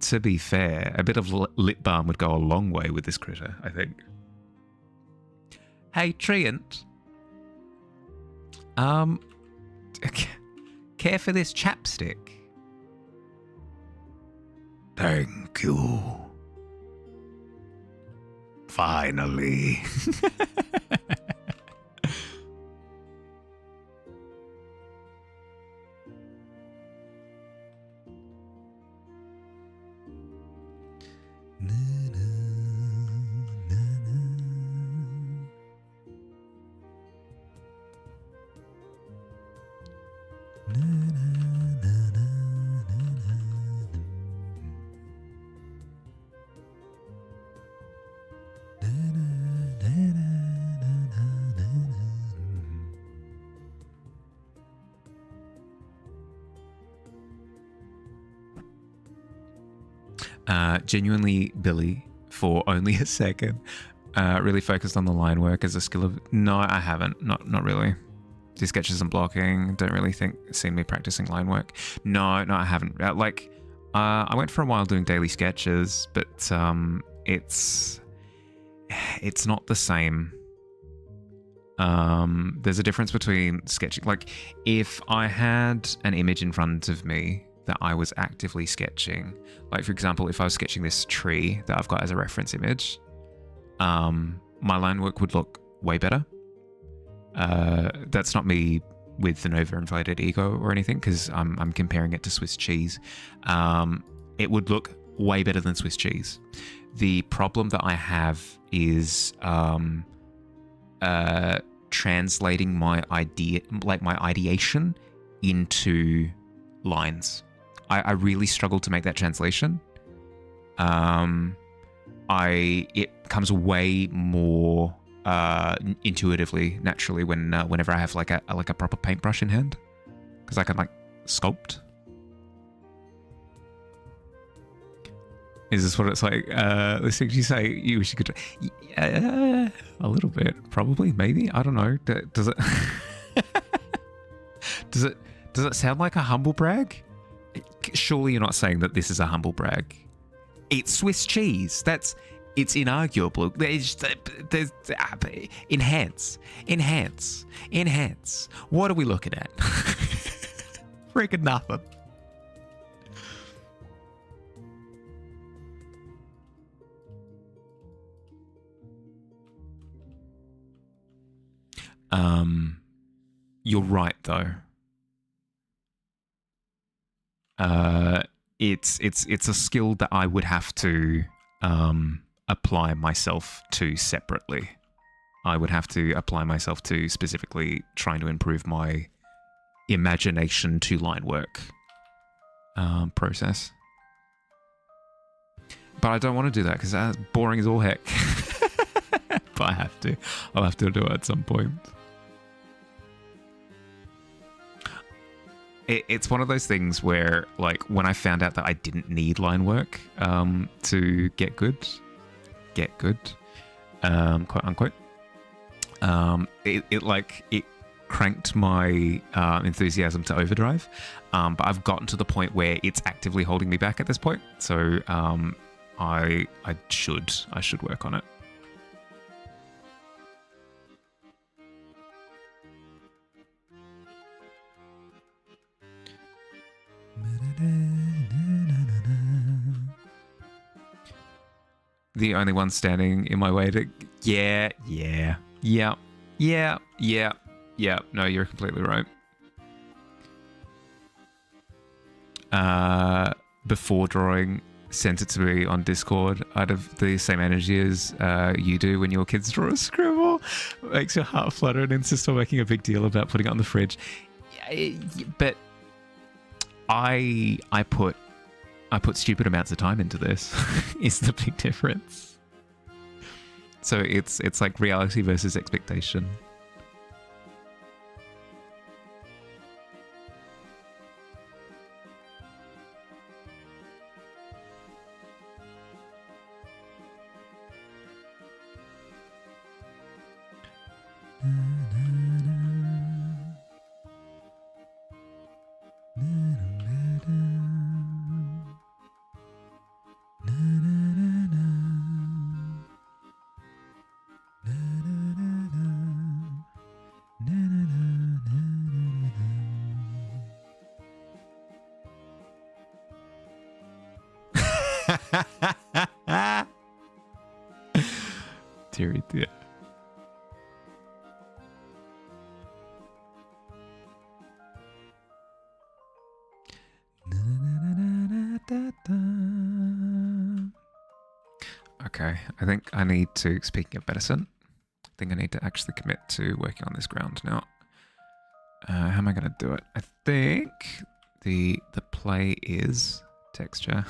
to be fair, a bit of lip balm would go a long way with this critter, I think. Hey, Treant. Care for this chapstick? Thank you. Finally. Genuinely, Billy, for only a second, really focused on the line work as a skill of... No, I haven't. Not really. Do sketches and blocking. Don't really see me practicing line work. No, I haven't. I went for a while doing daily sketches, but it's not the same. There's a difference between sketching. Like, if I had an image in front of me that I was actively sketching, like for example, if I was sketching this tree that I've got as a reference image, my line work would look way better. That's not me with an overinflated ego or anything, because I'm comparing it to Swiss cheese. It would look way better than Swiss cheese. The problem that I have is translating my idea, like my ideation, into lines. I really struggle to make that translation. It comes way more intuitively, naturally whenever I have like a proper paintbrush in hand, because I can like sculpt. Is this what it's like? Listening to you say you wish you could. Yeah, a little bit, probably, maybe. I don't know. Does it? Does it sound like a humble brag? Surely you're not saying that this is a humble brag. It's Swiss cheese. It's inarguable. There's enhance. What are we looking at? Freaking nothing. You're right though. It's a skill that I would have to apply myself to separately. I would have to apply myself to specifically trying to improve my imagination to line work process. But I don't want to do that because that's boring as all heck. But I have to. I'll have to do it at some point. It's one of those things where, like, when I found out that I didn't need line work to get good, quote unquote, it cranked my enthusiasm to overdrive. But I've gotten to the point where it's actively holding me back at this point. So I should work on it. The only one standing in my way to... Yeah. No, you're completely right. Before drawing, sent it to me on Discord. I'd have the same energy as you do when your kids draw a scribble. Makes your heart flutter and insist on making a big deal about putting it on the fridge. But I put stupid amounts of time into this. Is the big difference. So it's like reality versus expectation. Dear, dear. Okay, I think I need to, speaking of medicine, I think I need to actually commit to working on this ground now. How am I going to do it? I think the play is texture.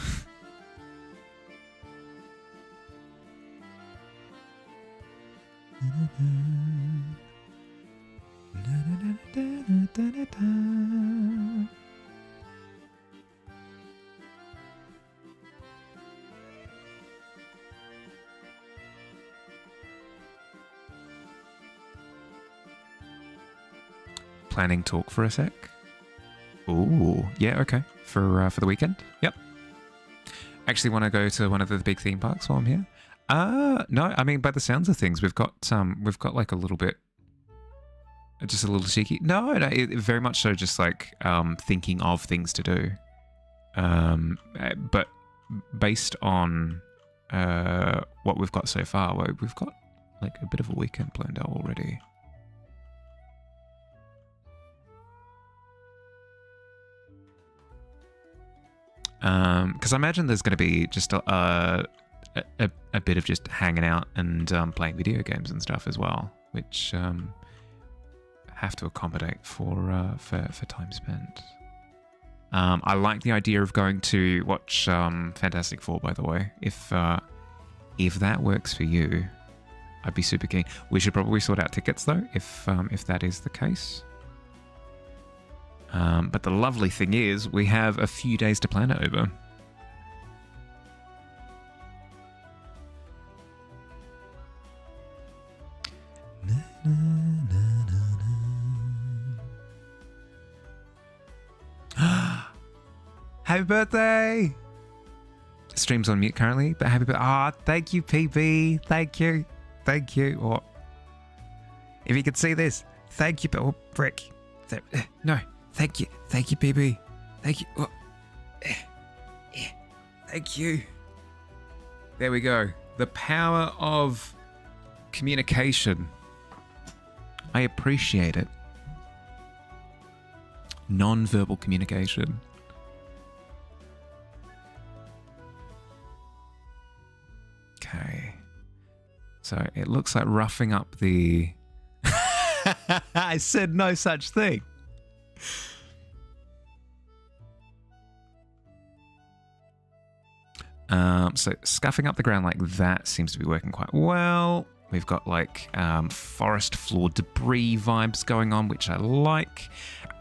Planning talk for a sec. Ooh, yeah, okay. For the weekend. Yep. Actually, want to go to one of the big theme parks while I'm here. No, I mean, by the sounds of things, we've got like a little bit, just a little cheeky. No, it very much so just like thinking of things to do. But based on what we've got so far, we've got like a bit of a weekend planned out already. Because I imagine there's going to be just a bit of just hanging out and playing video games and stuff as well, which have to accommodate for time spent. I like the idea of going to watch Fantastic Four, by the way. If that works for you, I'd be super keen. We should probably sort out tickets though, if that is the case. But the lovely thing is, we have a few days to plan it over. Happy birthday! Stream's on mute currently, but happy birthday. Ah, thank you, PB. Thank you. Thank you. Or if you could see this, thank you. Oh, frick. No, thank you. Thank you, PB. Thank you. Oh. Thank you. There we go. The power of communication. I appreciate it. Non-verbal communication. Okay. So it looks like roughing up the... I said no such thing. So scuffing up the ground like that seems to be working quite well. We've got like forest floor debris vibes going on, which I like.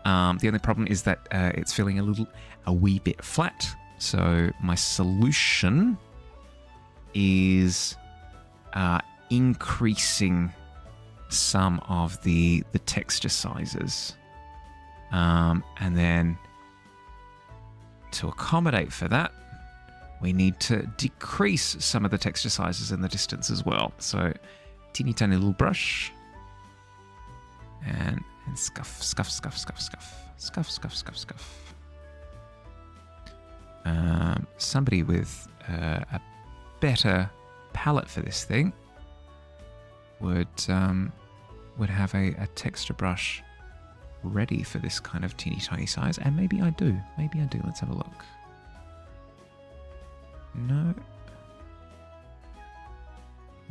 The only problem is that it's feeling a wee bit flat. So my solution is increasing some of the texture sizes. And then to accommodate for that, we need to decrease some of the texture sizes in the distance as well. So teeny tiny little brush and scuff, scuff, scuff, scuff, scuff, scuff, scuff, scuff, scuff. Somebody with a better palette for this thing would have a texture brush ready for this kind of teeny tiny size, and maybe I do. Maybe I do. Let's have a look. No.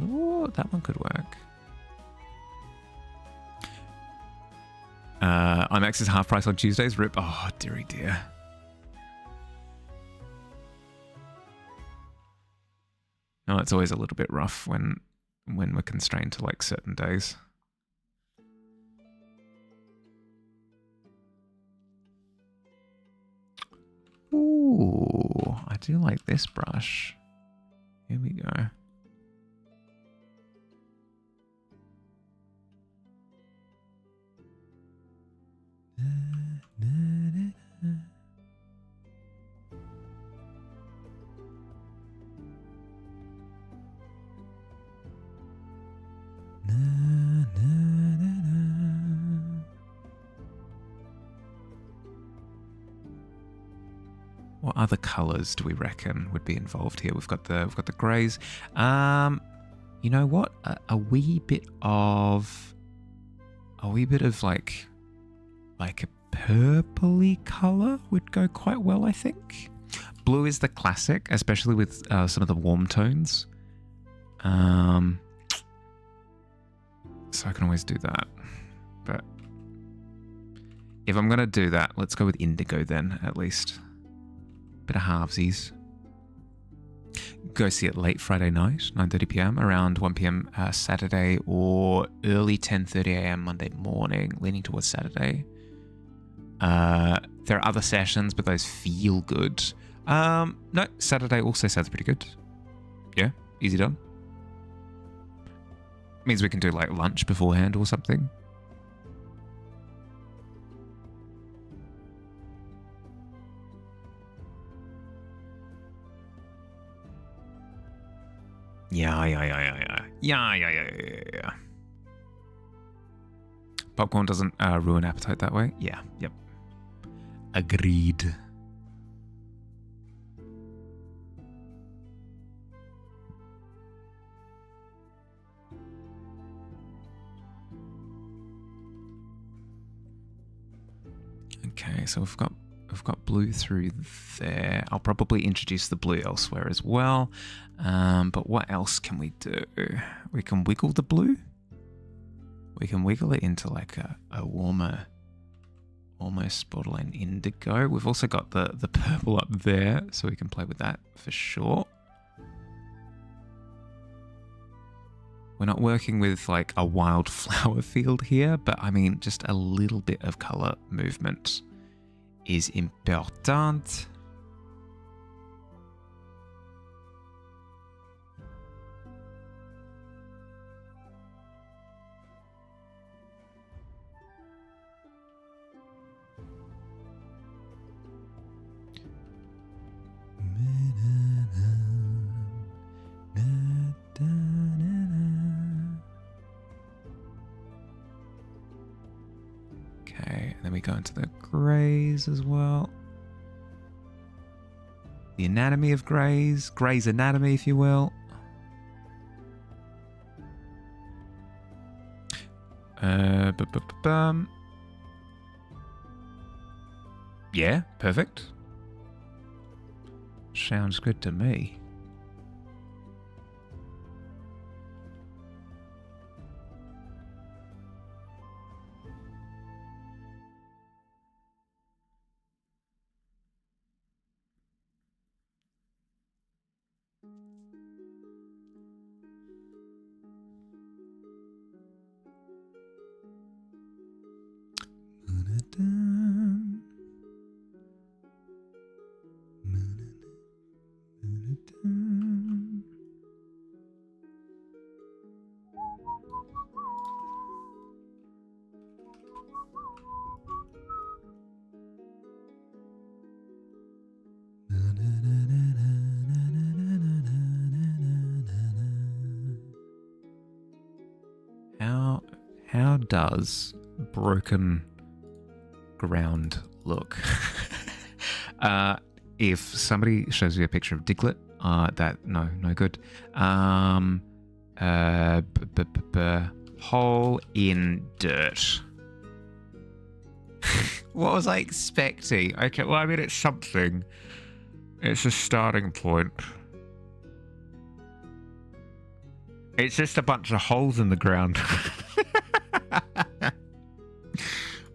Oh, that one could work. IMAX is half price on Tuesdays. Rip. Oh, dearie dear. No, it's always a little bit rough when we're constrained to like certain days. Ooh, I do like this brush. Here we go. What other colours do we reckon would be involved here? We've got the greys. You know what? A wee bit of like a purpley colour would go quite well, I think. Blue is the classic, especially with some of the warm tones. So I can always do that. But if I'm going to do that, let's go with indigo then, at least. Bit of halvesies. Go see it late Friday night, 9:30 p.m, around 1 p.m. Saturday, or early 10:30 a.m. Monday morning, leaning towards Saturday. There are other sessions, but those feel good. No, Saturday also sounds pretty good. Yeah, easy done. Means we can do like lunch beforehand or something. Yeah. Popcorn doesn't ruin appetite that way? Yeah, yep. Agreed. Okay, so we've got blue through there. I'll probably introduce the blue elsewhere as well. But what else can we do? We can wiggle the blue. We can wiggle it into like a warmer, almost borderline indigo. We've also got the purple up there, so we can play with that for sure. We're not working with like a wildflower field here, but I mean, just a little bit of color movement is important. Okay, and then we go into the greys as well. The anatomy of greys, Grey's anatomy, if you will. Yeah, perfect. Sounds good to me. How does broken ground look? If somebody shows me a picture of Diglett, no good. Hole in dirt. What was I expecting? Okay, well, I mean, it's something. It's a starting point. It's just a bunch of holes in the ground.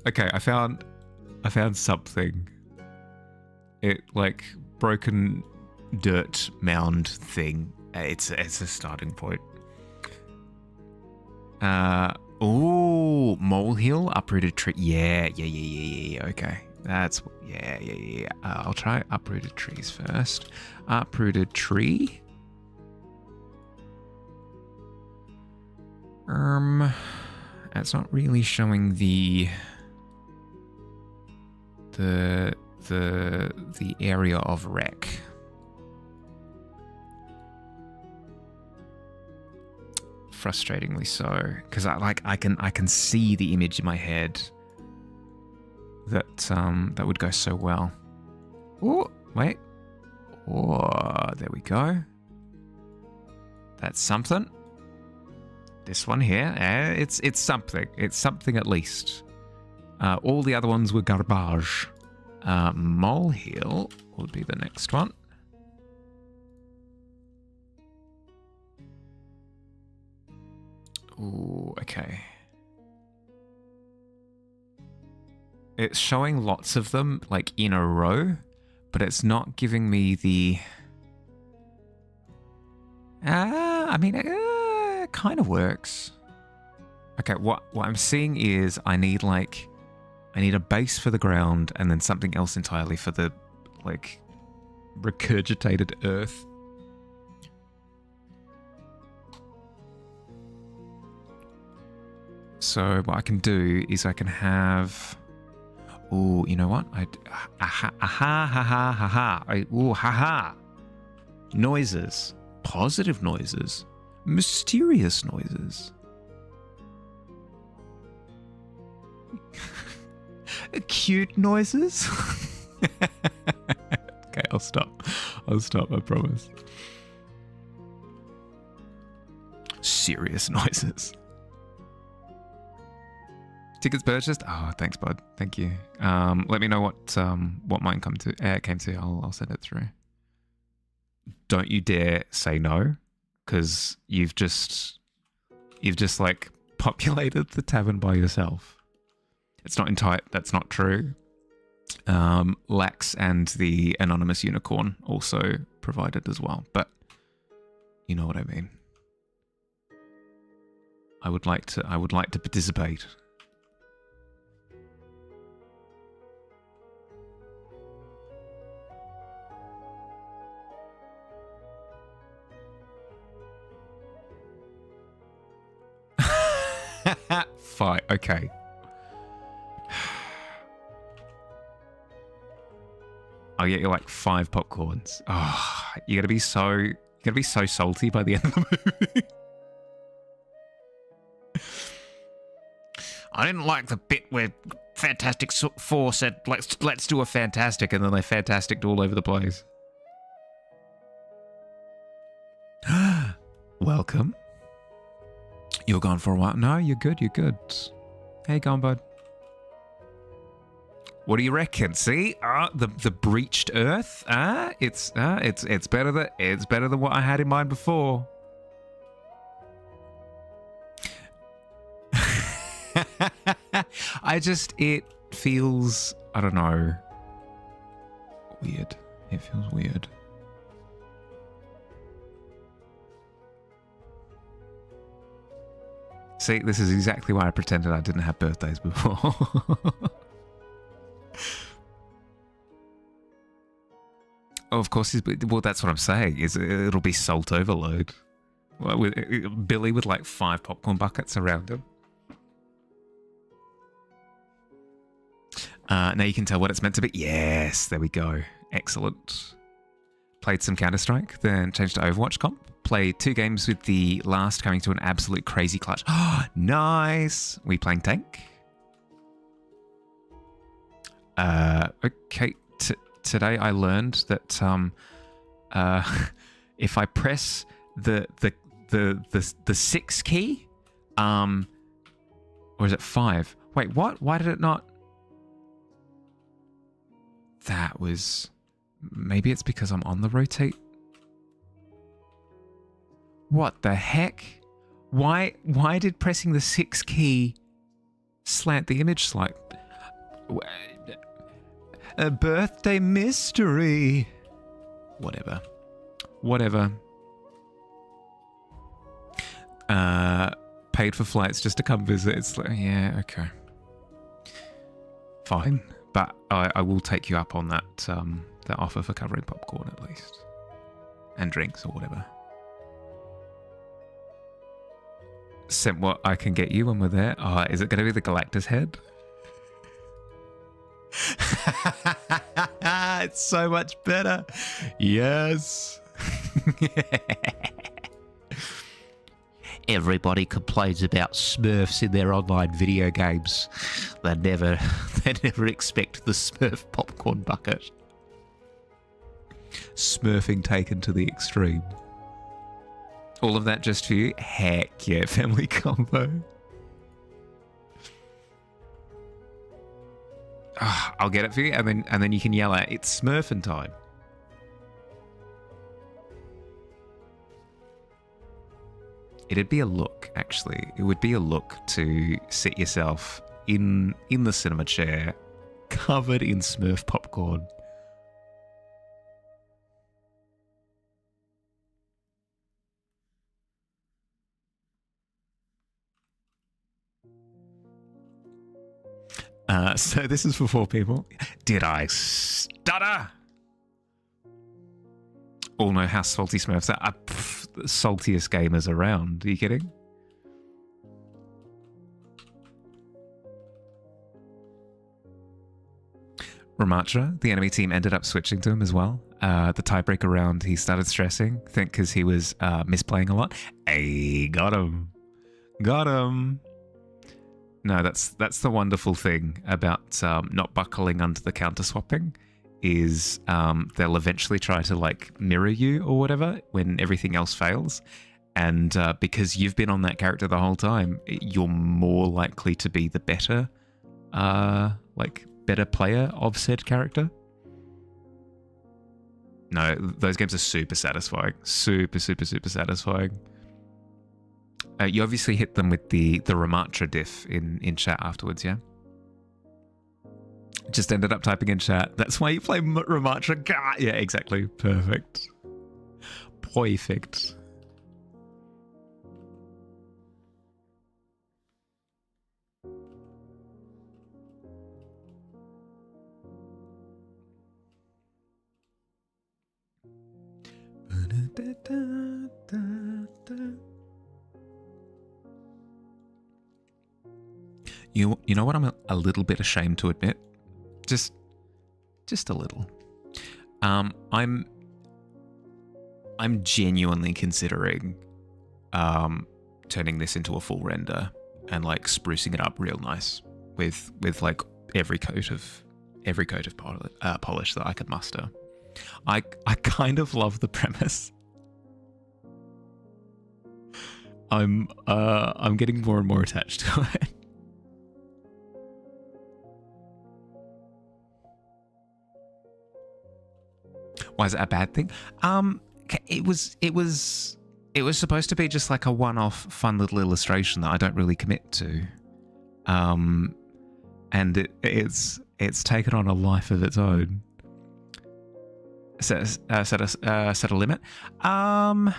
Okay, I found something. It like broken dirt mound thing. It's a starting point. Oh, molehill, uprooted tree. Yeah. Okay, that's yeah. I'll try uprooted trees first. Uprooted tree. It's not really showing the area of wreck. Frustratingly so, because I can see the image in my head that would go so well. Oh, wait. Oh, there we go. That's something. This one here, it's something. It's something at least. All the other ones were garbage. Molehill would be the next one. Ooh, okay. It's showing lots of them, like, in a row, but it's not giving me the... I mean, it kind of works. Okay, what I'm seeing is I need a base for the ground and then something else entirely for the, like, regurgitated earth. So what I can do is I can have... Oh, you know what? Noises. Positive noises. Mysterious noises. Cute noises. Okay, I'll stop, I promise. Serious noises. Tickets purchased? Oh, thanks, bud. Thank you. Let me know what mine came to. I'll send it through. Don't you dare say no, because you've just like populated the tavern by yourself. It's not in type. That's not true. Lax and the anonymous unicorn also provided as well, but you know what I mean. I would like to participate. Fine. Okay. I'll get you like 5 popcorns. Oh, you're gonna be so salty by the end of the movie. I didn't like the bit where Fantastic Four said, "Let's do a fantastic," and then they fantasticked all over the place. Welcome. You're gone for a while. No, you're good. You're good. Hey, gone, bud. What do you reckon? See, the breached Earth. It's better than what I had in mind before. It feels, I don't know, weird. It feels weird. See, this is exactly why I pretended I didn't have birthdays before. Oh, of course. Well, that's what I'm saying. It'll be salt overload. Well, Billy with like 5 popcorn buckets around him. Now you can tell what it's meant to be. Yes, there we go. Excellent. Played some Counter-Strike, then changed to Overwatch comp. Played 2 games with the last coming to an absolute crazy clutch. Oh, nice. We playing tank? Okay. Today I learned that if I press the 6 key, or is it 5? Wait, what? Why did it not? That was, maybe it's because I'm on the rotate. What the heck? Why did pressing the 6 key slant the image slight? A birthday mystery. Whatever. Paid for flights just to come visit. It's like, yeah, okay. Fine. But I will take you up on that that offer for covering popcorn at least. And drinks or whatever. Sent what I can get you when we're there. Oh, is it going to be the Galactus head? It's so much better. Yes. Everybody complains about Smurfs in their online video games. They never expect the Smurf popcorn bucket. Smurfing taken to the extreme. All of that just for you? Heck yeah, family combo. I'll get it for you, and then you can yell out, "It's Smurfing time." It'd be a look, actually. It would be a look to sit yourself in the cinema chair, covered in Smurf popcorn. So this is for 4 people. Did I stutter? All know how salty Smurfs are. The saltiest gamers around. Are you kidding? Ramatra, the enemy team ended up switching to him as well. The tiebreaker round, he started stressing. I think because he was misplaying a lot. Hey, got him. Got him. No, that's the wonderful thing about not buckling under the counter swapping, is they'll eventually try to like mirror you or whatever when everything else fails, and because you've been on that character the whole time, you're more likely to be the better player of said character. No, those games are super satisfying, super satisfying. You obviously hit them with the Ramatra diff in chat afterwards, yeah? Just ended up typing in chat. That's why you play Ramatra. Gah! Yeah, exactly. Perfect. Perfect. You know what I'm a little bit ashamed to admit? Just a little. I'm genuinely considering turning this into a full render and like sprucing it up real nice with like every coat of polish that I could muster. I kind of love the premise. I'm getting more and more attached to it. Why is it a bad thing? It was supposed to be just like a one-off fun little illustration that I don't really commit to. And it's taken on a life of its own. Set a limit. I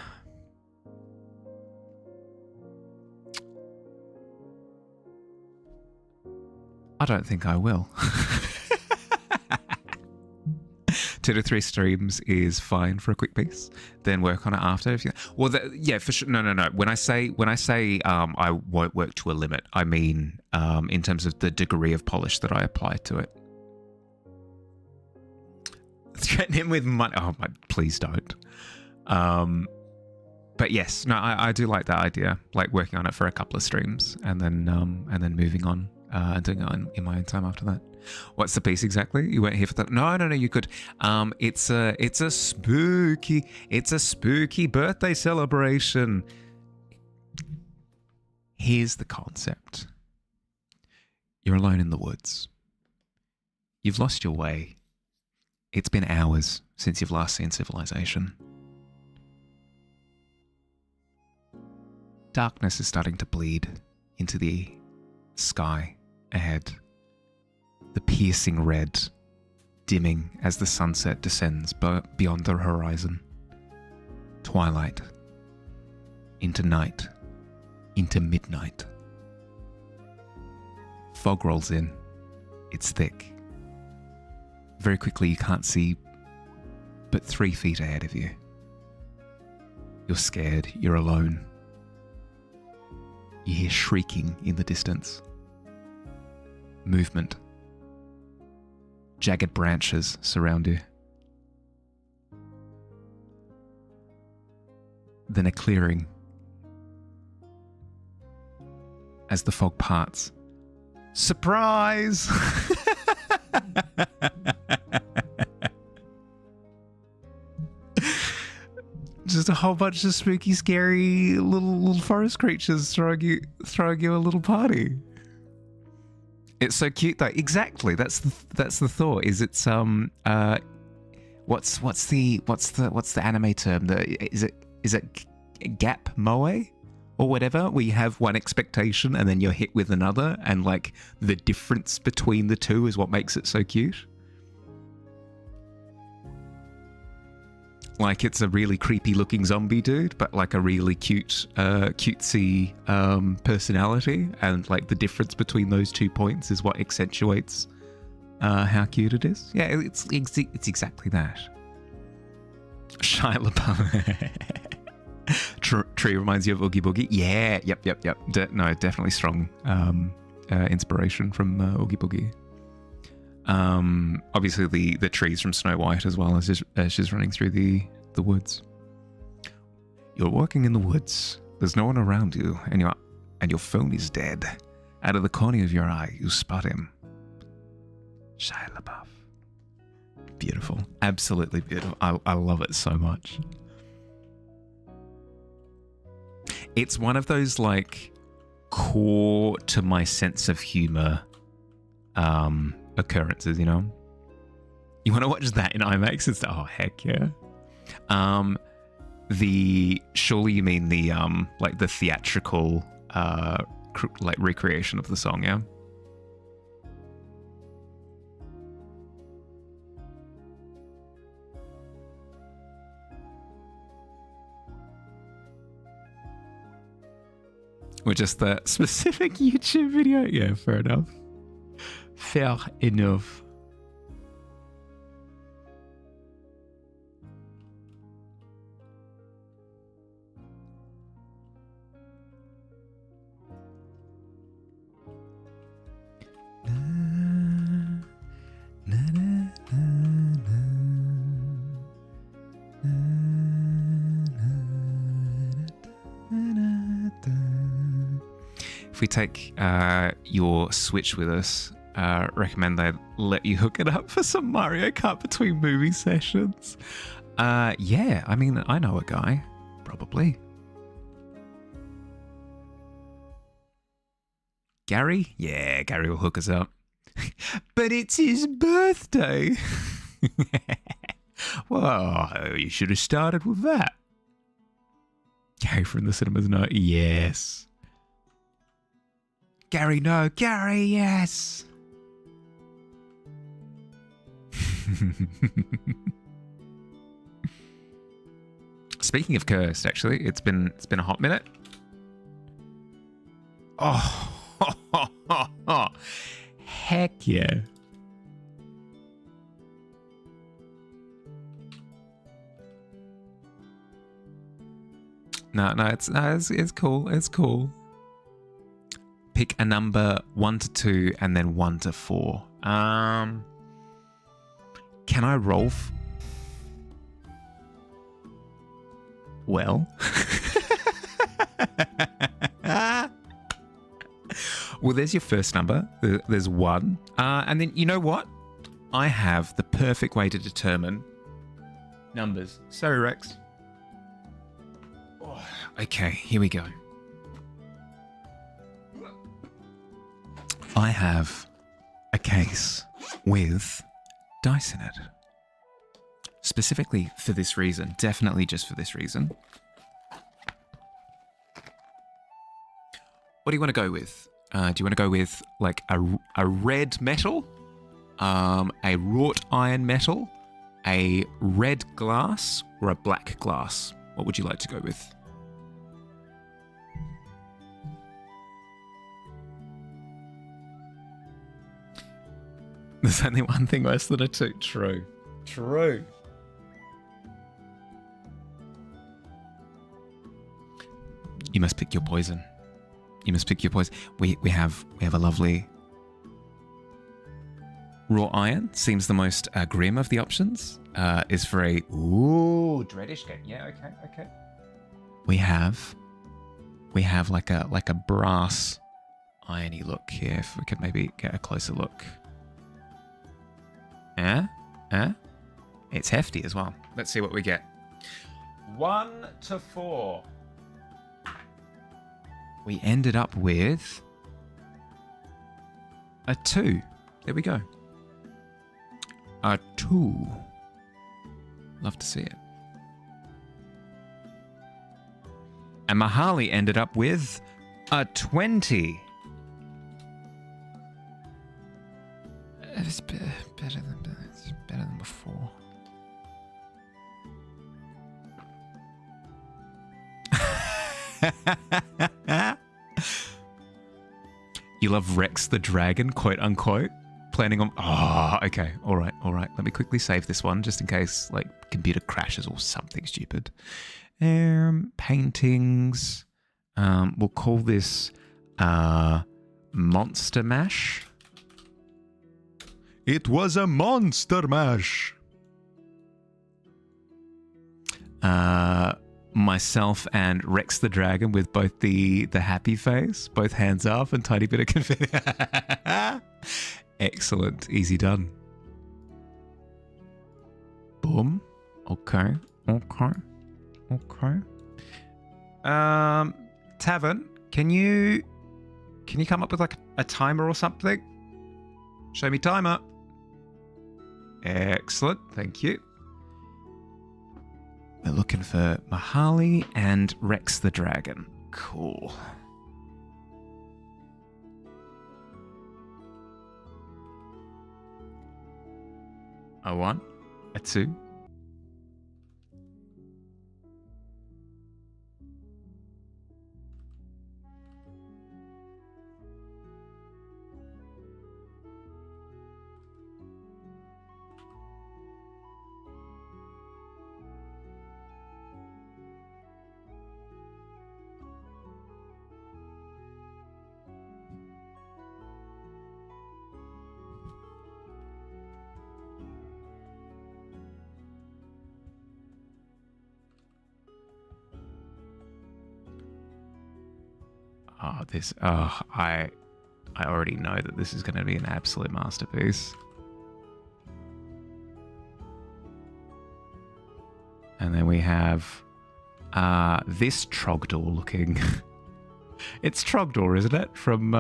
don't think I will. 2 to 3 streams is fine for a quick piece. Then work on it after. If you, well, yeah, for sure. No. When I say I won't work to a limit, I mean in terms of the degree of polish that I apply to it. Threaten him with money. Oh my! Please don't. But yes, no, I do like that idea. Like working on it for a couple of streams and then moving on and doing it in my own time after that. What's the piece exactly? You weren't here for that? No, you could. It's a spooky birthday celebration. Here's the concept. You're alone in the woods. You've lost your way. It's been hours since you've last seen civilization. Darkness is starting to bleed into the sky ahead. The piercing red dimming as the sunset descends beyond the horizon. Twilight. Into night. Into midnight. Fog rolls in. It's thick. Very quickly you can't see but 3 feet ahead of you. You're scared. You're alone. You hear shrieking in the distance. Movement. Jagged branches surround you. Then a clearing. As the fog parts. Surprise! Just a whole bunch of spooky, scary little forest creatures throwing you a little party. It's so cute though. Exactly. That's the thought. Is it's what's the anime term? Is it gap moe or whatever? Where you have one expectation and then you're hit with another, and like the difference between the two is what makes it so cute. Like it's a really creepy looking zombie dude, but like a really cutesy personality, and like the difference between those 2 points is what accentuates how cute it is. Yeah, it's exactly that. Shia LaBeouf. Tree reminds you of Oogie Boogie. Yeah, yep. No, definitely strong inspiration from Oogie Boogie. Obviously the trees from Snow White as well, as she's running through the woods. You're walking in the woods. There's no one around you, and your phone is dead. Out of the corner of your eye, you spot him. Shia LaBeouf. Beautiful. Absolutely beautiful. I love it so much. It's one of those like core to my sense of humor occurrences, you know? You want to watch that in IMAX? It's oh heck yeah. Surely you mean the like the theatrical like recreation of the song, yeah? Or just the specific YouTube video? Yeah, fair enough. Fair enough. if we take your Switch with us, recommend they let you hook it up for some Mario Kart between movie sessions. Yeah, I mean, I know a guy, probably. Gary? Yeah, Gary will hook us up. But it's his birthday. Well, you should have started with that. Gary from the cinemas, no. Yes. Gary, no. Gary, yes. Speaking of cursed, actually, it's been a hot minute. Oh, heck yeah. No, it's cool. It's cool. Pick a number 1 to 2 and then 1 to 4. Can I roll? Well. Well, there's your first number. There's 1. And then, you know what? I have the perfect way to determine numbers. Sorry, Rex. Okay, here we go. I have a case with dice in it. Specifically for this reason. Definitely just for this reason. What do you want to go with? Do you want to go with like a red metal? A wrought iron metal? A red glass? Or a black glass? What would you like to go with? There's only one thing worse than a 2. True. True. You must pick your poison. You must pick your poison. We have a lovely raw iron. Seems the most grim of the options. Is for a dreadish game. Yeah. Okay. We have like a brass irony look here. If we could maybe get a closer look. It's hefty as well. Let's see what we get. 1 to 4. We ended up with a 2. There we go. A 2. Love to see it. And Mahali ended up with a 20. It's better than before. You love Rex the Dragon, quote unquote. Planning on... Oh, okay. All right. Let me quickly save this one just in case, like, computer crashes or something stupid. Paintings. We'll call this Monster Mash. It was a Monster Mash. Myself and Rex the Dragon with both the happy face, both hands up and tiny bit of confetti. Excellent. Easy done. Boom. Okay. Tavern, can you come up with like a timer or something? Show me timer. Excellent. Thank you. We're looking for Mahali and Rex the Dragon. Cool. A 1, a 2. Oh, this. Oh, I already know that this is going to be an absolute masterpiece. And then we have this Trogdor looking. It's Trogdor, isn't it? From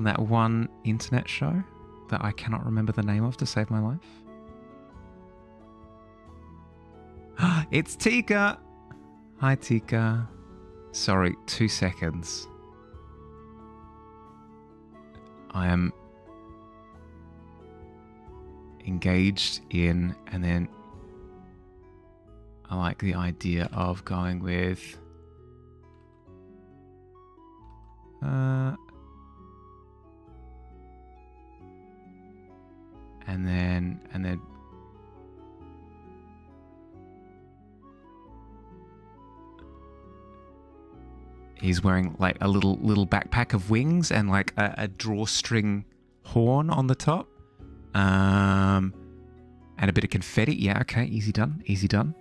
that one internet show that I cannot remember the name of to save my life. It's Tika. Hi, Tika. Sorry, 2 seconds. I am engaged in, and then I like the idea of going with and then he's wearing like a little backpack of wings and like a drawstring horn on the top. And a bit of confetti. Yeah, okay, easy done, easy done.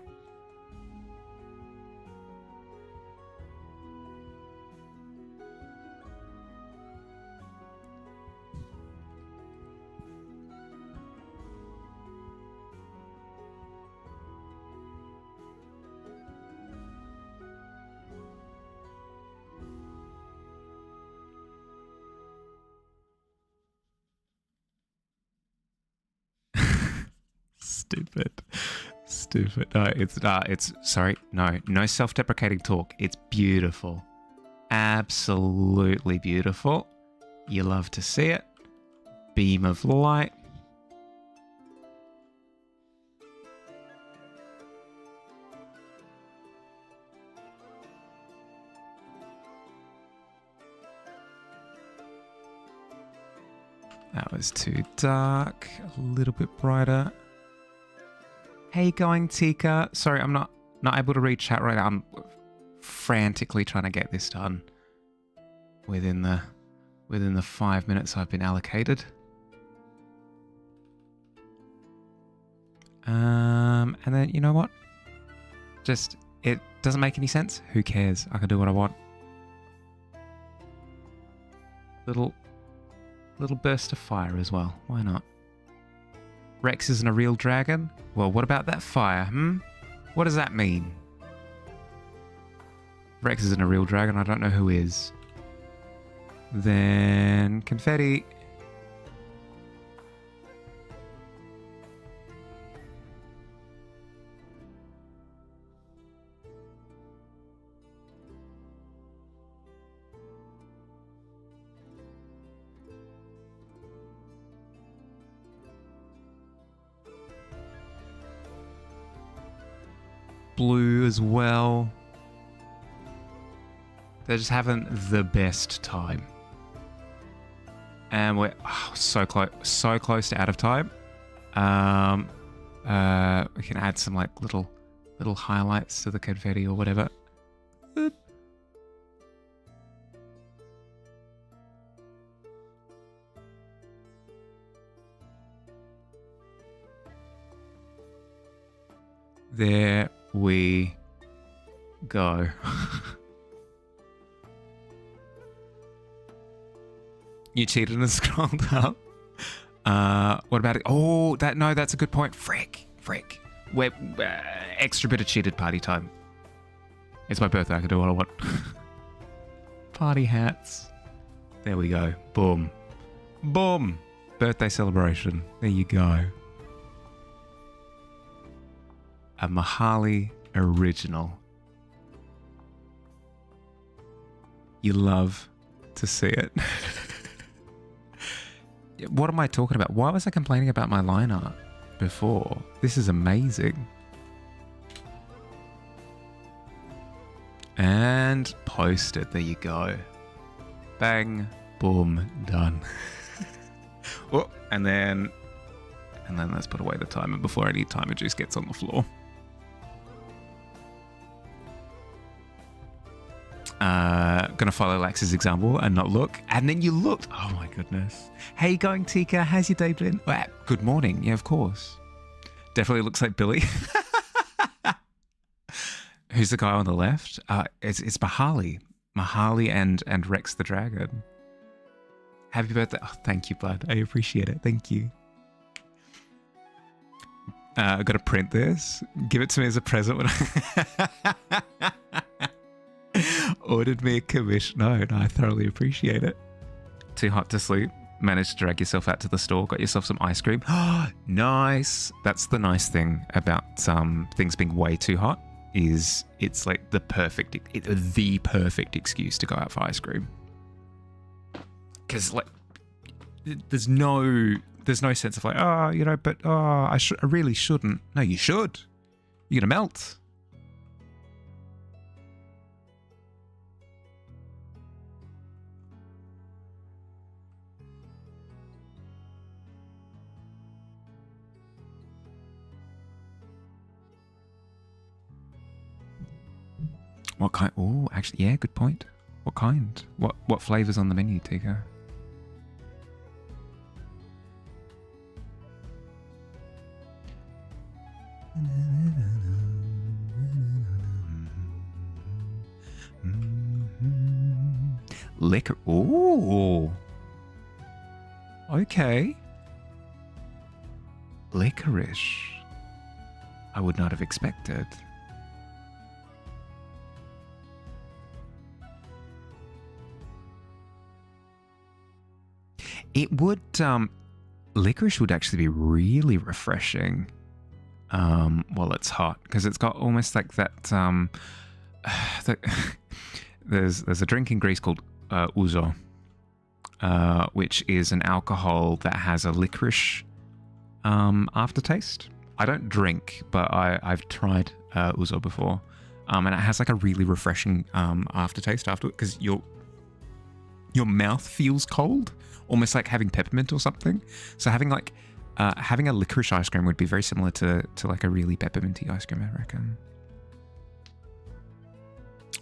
Stupid. No, it's sorry. No self-deprecating talk. It's beautiful. Absolutely beautiful. You love to see it. Beam of light. That was too dark. A little bit brighter. Hey, going Tika. Sorry, I'm not able to read chat right now. I'm frantically trying to get this done within the 5 minutes I've been allocated. And then you know what? Just it doesn't make any sense. Who cares? I can do what I want. Little burst of fire as well. Why not? Rex isn't a real dragon? Well, what about that fire, What does that mean? Rex isn't a real dragon, I don't know who is. Then confetti. Blue as well. They're just having the best time. And we're so close to out of time. We can add some like little highlights to the confetti or whatever. There we go. You cheated and scrolled up. What about it? Oh, that's a good point. Frick. We're extra bit of cheated party time. It's my birthday. I can do what I want. Party hats. There we go. Boom. Birthday celebration. There you go. A Mahali original. You love to see it. What am I talking about? Why was I complaining about my line art before? This is amazing. And posted. There you go. Bang. Boom. Done. Oh, and then let's put away the timer before any timer juice gets on the floor. Gonna follow Lax's example and not look. And then you looked. Oh my goodness. Hey, going Tika. How's your day been? Well, good morning. Yeah, of course. Definitely looks like Billy. Who's the guy on the left? It's Mahali. Mahali and Rex the Dragon. Happy birthday. Oh, thank you, bud. I appreciate it. Thank you. I've got to print this. Give it to me as a present when I ordered me a commission. No, I thoroughly appreciate it. Too hot to sleep. Managed to drag yourself out to the store. Got yourself some ice cream. Nice. That's the nice thing about things being way too hot. Is it's like the perfect excuse to go out for ice cream. Because like, there's no sense of like, I really shouldn't. No, you should. You're gonna melt. What kind? Oh, actually, yeah, good point. What kind? What flavors on the menu, Tika? Liquor. Ooh. Okay. Licorice. I would not have expected. It would, licorice would actually be really refreshing while it's hot, because it's got almost like that, there's a drink in Greece called ouzo, which is an alcohol that has a licorice aftertaste. I don't drink, but I've tried ouzo before, and it has like a really refreshing aftertaste after it, because your mouth feels cold, almost like having peppermint or something. So having a licorice ice cream would be very similar to like a really pepperminty ice cream, I reckon.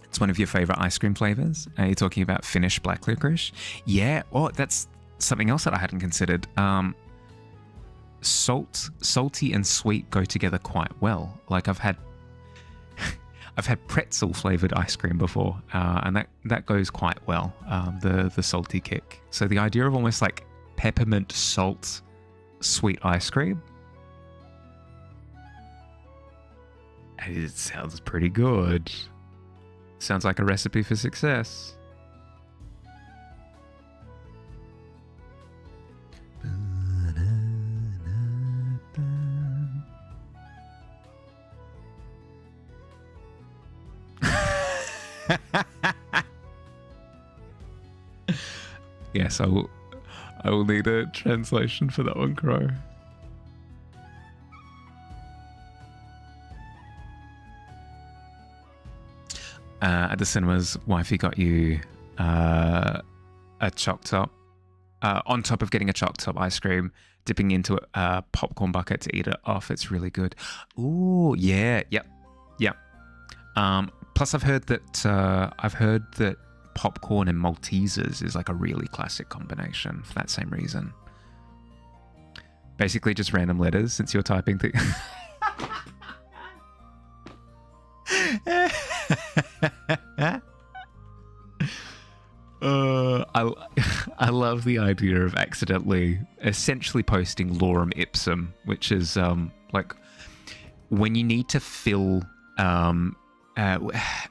It's one of your favorite ice cream flavors. Are you talking about Finnish black licorice? Yeah. Oh, that's something else that I hadn't considered. Salty and sweet go together quite well. Like I've had pretzel flavored ice cream before, and that goes quite well. The salty kick. So the idea of almost like peppermint salt sweet ice cream, it sounds pretty good. Sounds like a recipe for success. Yes, I will need a translation for that one, Crow. At the cinemas, wifey got you a choc top. On top of getting a choc top ice cream, dipping into a popcorn bucket to eat it off. It's really good. Ooh, yeah, yep. Plus, I've heard that popcorn and Maltesers is like a really classic combination for that same reason. Basically, just random letters since you're typing things. I love the idea of essentially posting lorem ipsum, which is like when you need to fill.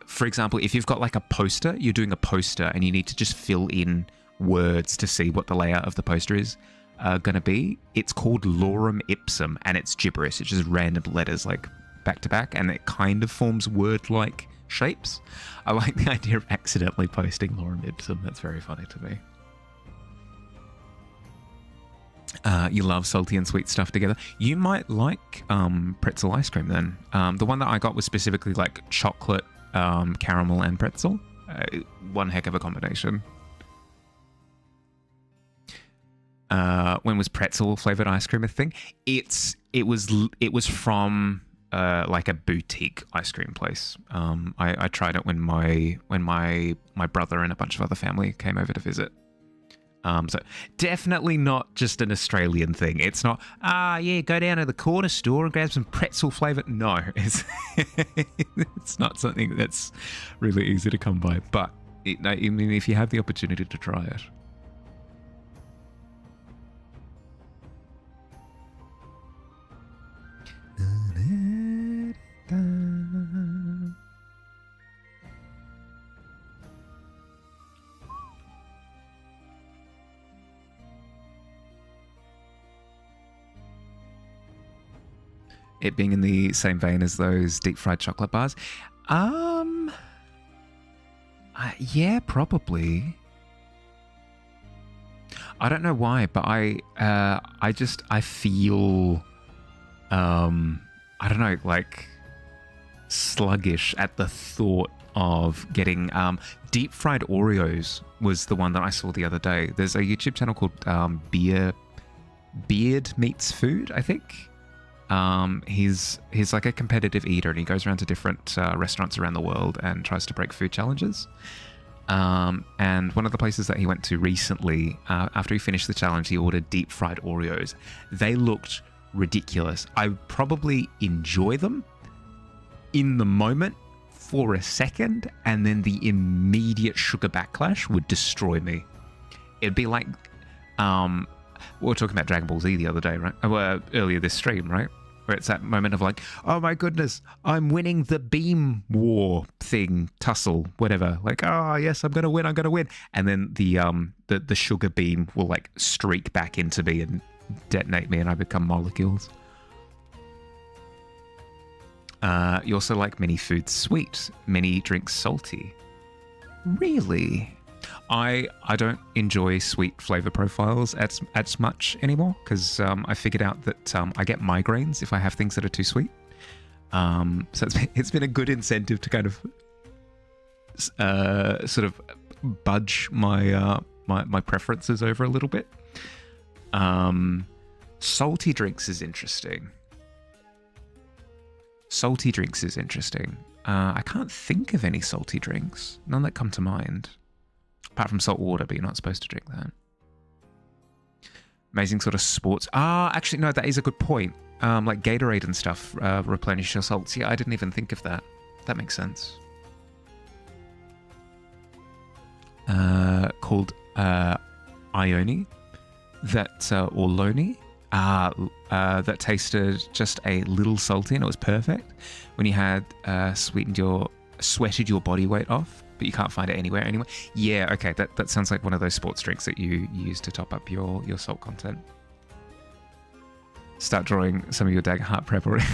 For example, if you've got like a poster, you're doing a poster and you need to just fill in words to see what the layout of the poster is going to be. It's called lorem ipsum, and it's gibberish. It's just random letters like back to back, and it kind of forms word-like shapes. I like the idea of accidentally posting lorem ipsum. That's very funny to me. You love salty and sweet stuff together. You might like pretzel ice cream then. The one that I got was specifically like chocolate, caramel, and pretzel. One heck of a combination. When was pretzel flavored ice cream a thing? It was from like a boutique ice cream place. I tried it when my brother and a bunch of other family came over to visit. So definitely not just an Australian thing. It's not, yeah, go down to the corner store and grab some pretzel flavour. No, it's not something that's really easy to come by. But I mean, if you have the opportunity to try it. It being in the same vein as those deep fried chocolate bars. Yeah, probably. I don't know why, but I feel, I don't know, like sluggish at the thought of getting deep fried Oreos was the one that I saw the other day. There's a YouTube channel called Beard Meets Food, I think. He's like a competitive eater, and he goes around to different restaurants around the world and tries to break food challenges. And one of the places that he went to recently, after he finished the challenge, he ordered deep fried Oreos. They looked ridiculous. I probably enjoy them in the moment for a second, and then the immediate sugar backlash would destroy me. It'd be like, we were talking about Dragon Ball Z the other day, right? Earlier this stream, right? Where it's that moment of like, oh my goodness, I'm winning the beam war thing, tussle, whatever. Like, oh yes, I'm gonna win. And then the sugar beam will like streak back into me and detonate me, and I become molecules. You also like many foods sweet, many drinks salty. Really? I don't enjoy sweet flavor profiles as much anymore, because I figured out that I get migraines if I have things that are too sweet. So it's been a good incentive to kind of sort of budge my my preferences over a little bit. Salty drinks is interesting. I can't think of any salty drinks. None that come to mind. Apart from salt water, but you're not supposed to drink that. Amazing sort of sports. Actually, no, that is a good point. Like Gatorade and stuff replenish your salts. Yeah, I didn't even think of that. That makes sense. Called Ione, or Loni. That tasted just a little salty, and it was perfect. When you had sweated your body weight off, but you can't find it anywhere anyway. Yeah, okay, that sounds like one of those sports drinks that you use to top up your salt content. Start drawing some of your Dagger Heart prep already.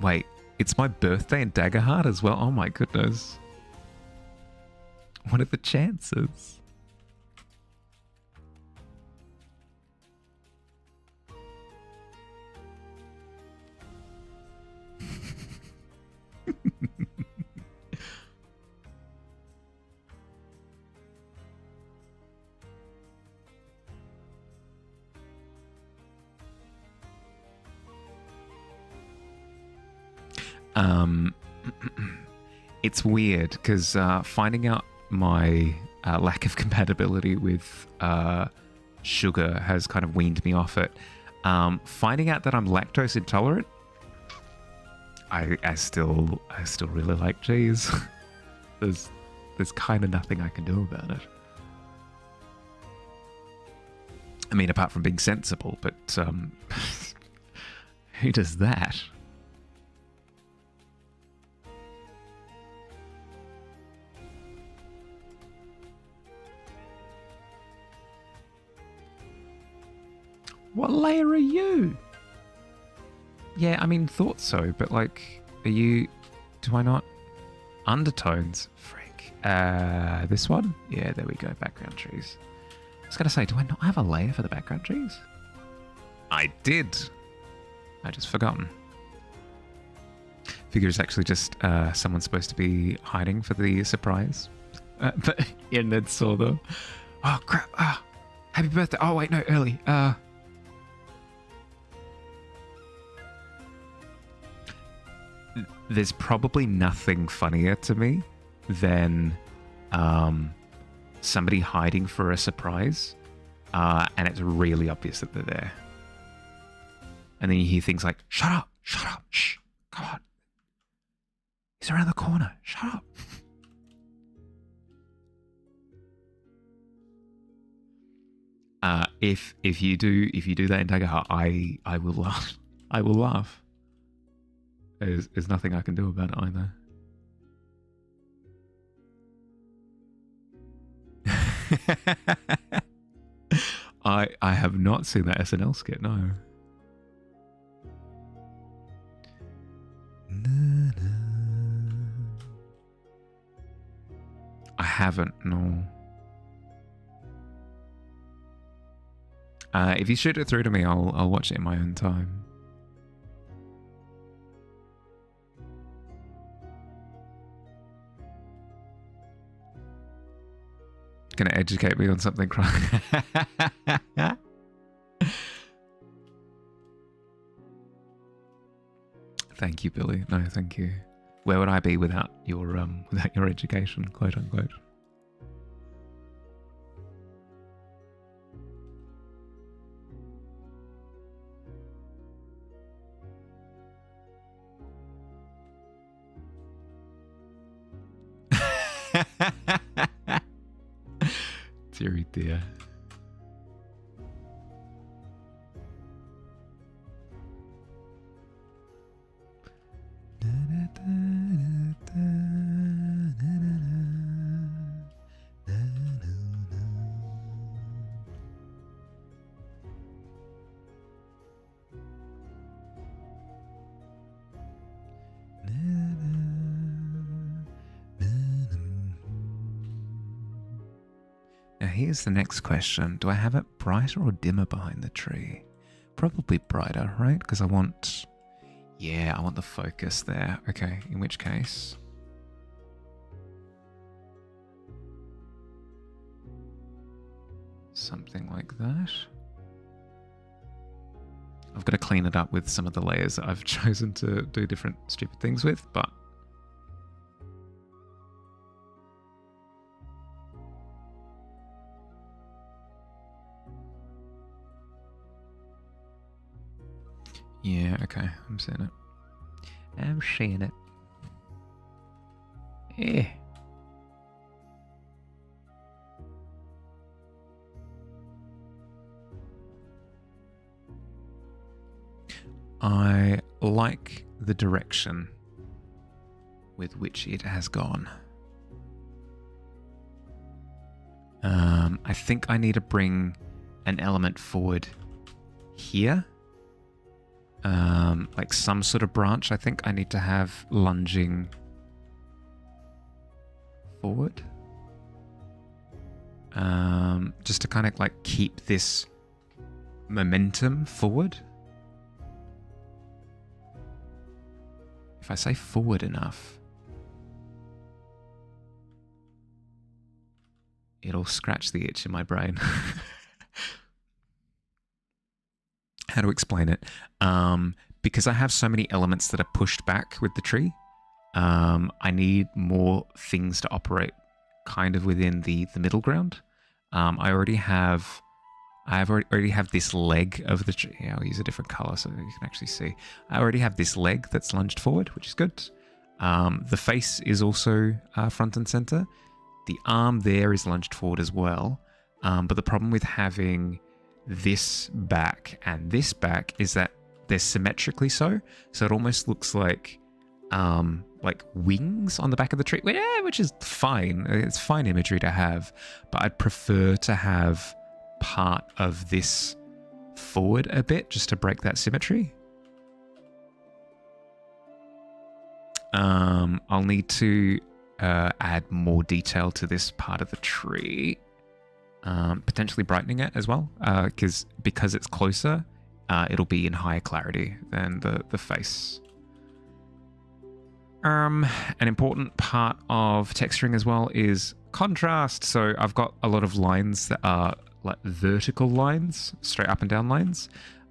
Wait, it's my birthday in Dagger Heart as well? Oh my goodness. What are the chances? It's weird because finding out my lack of compatibility with sugar has kind of weaned me off it. Finding out that I'm lactose intolerant, I still really like cheese. There's kind of nothing I can do about it. I mean, apart from being sensible, but who does that? What layer are you? Yeah, I mean, thought so, but like, are you... Do I not... Undertones? Frick. This one? Yeah, there we go, background trees. I was going to say, do I not have a layer for the background trees? I did. I just forgotten. Figure it's actually just someone supposed to be hiding for the surprise. But Ian then saw them. Oh, crap. Happy birthday. Oh, wait, no, early. There's probably nothing funnier to me than somebody hiding for a surprise, and it's really obvious that they're there. And then you hear things like, shut up, shh, come on. He's around the corner, shut up. If you do that in Tiger Heart, I will laugh. I will laugh. There's nothing I can do about it either. I have not seen that SNL skit, no. I haven't, no. If you shoot it through to me, I'll watch it in my own time. Gonna educate me on something. Thank you, Billy. No, thank you. Where would I be without your education, quote unquote? Deary dear. Now here's the next question. Do I have it brighter or dimmer behind the tree? Probably brighter, right? Because I want the focus there. Okay, in which case... something like that. I've got to clean it up with some of the layers that I've chosen to do different stupid things with, but... yeah, okay, I'm seeing it. I'm seeing it. Yeah. I like the direction with which it has gone. I think I need to bring an element forward here. Like some sort of branch, I think I need to have lunging forward. Just to kind of like keep this momentum forward. If I say forward enough, it'll scratch the itch in my brain. How to explain it? Because I have so many elements that are pushed back with the tree, I need more things to operate kind of within the middle ground. I already have this leg of the tree. Yeah, I'll use a different color so you can actually see. I already have this leg that's lunged forward, which is good. The face is also front and center. The arm there is lunged forward as well. But the problem with having this back and this back is that they're symmetrically so it almost looks like wings on the back of the tree, which is fine. It's fine imagery to have, but I'd prefer to have part of this forward a bit just to break that symmetry. I'll need to add more detail to this part of the tree. Potentially brightening it as well, because it's closer, it'll be in higher clarity than the face. An important part of texturing as well is contrast. So I've got a lot of lines that are like vertical lines, straight up and down lines.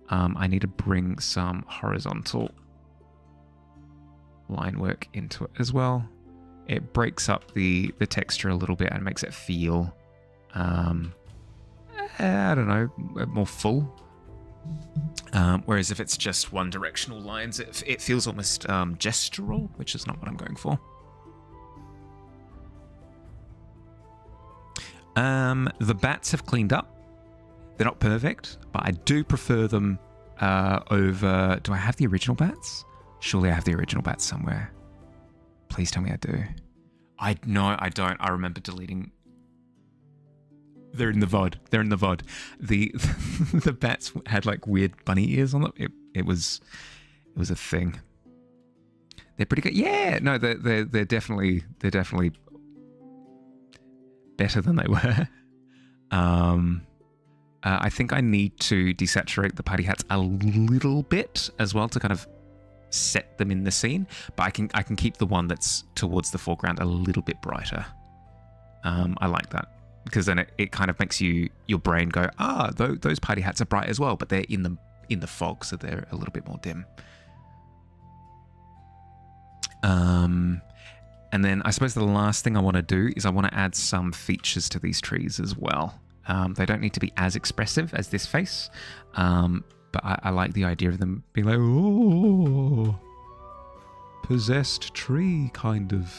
I need to bring some horizontal line work into it as well. it breaks up the texture a little bit and makes it feel, I don't know, more full. Whereas if it's just one directional lines, it feels almost gestural, which is not what I'm going for. The bats have cleaned up. They're not perfect, but I do prefer them over... Do I have the original bats? Surely I have the original bats somewhere. Please tell me I do. No, I don't. I remember deleting... They're in the VOD. They're in the VOD. The bats had like weird bunny ears on them. It was a thing. They're pretty good. Yeah, no, they're definitely better than they were. I think I need to desaturate the party hats a little bit as well to kind of set them in the scene. But I can keep the one that's towards the foreground a little bit brighter. I like that. Because then it kind of makes your brain go, those party hats are bright as well, but they're in the fog, so they're a little bit more dim. And then I suppose the last thing I want to do is I want to add some features to these trees as well. They don't need to be as expressive as this face, but I like the idea of them being like, oh, possessed tree kind of.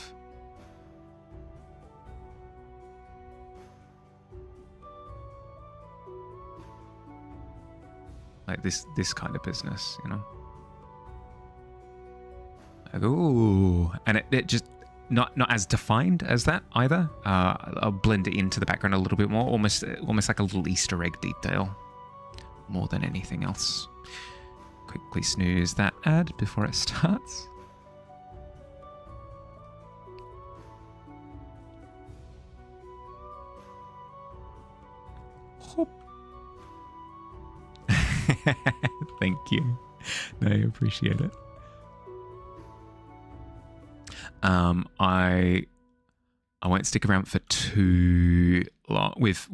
Like this kind of business, you know? Like, ooh. And it just, not as defined as that either. I'll blend it into the background a little bit more, almost like a little Easter egg detail, more than anything else. Quickly snooze that ad before it starts. Hop. Thank you. No, I appreciate it. I won't stick around for too long. We've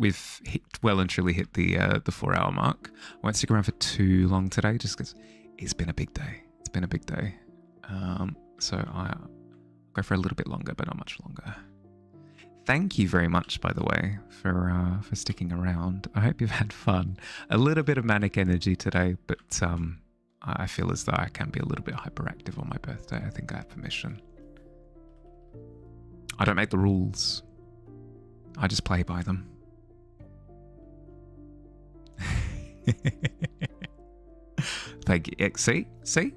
well and truly hit the 4-hour mark. I won't stick around for too long today, just because it's been a big day. It's been a big day. So I'll go for a little bit longer, but not much longer. Thank you very much, by the way, for sticking around. I hope you've had fun. A little bit of manic energy today, but I feel as though I can be a little bit hyperactive on my birthday. I think I have permission. I don't make the rules. I just play by them. Thank you. See?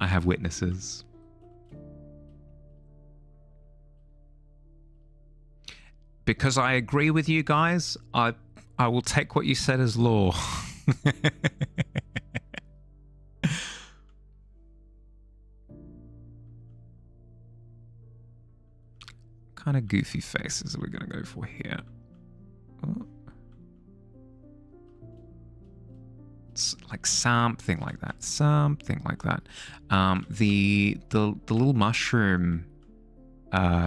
I have witnesses. Because I agree with you guys, I will take what you said as law. Kind of goofy faces are we going to go for here? Oh. It's like something like that. Something like that. The little mushroom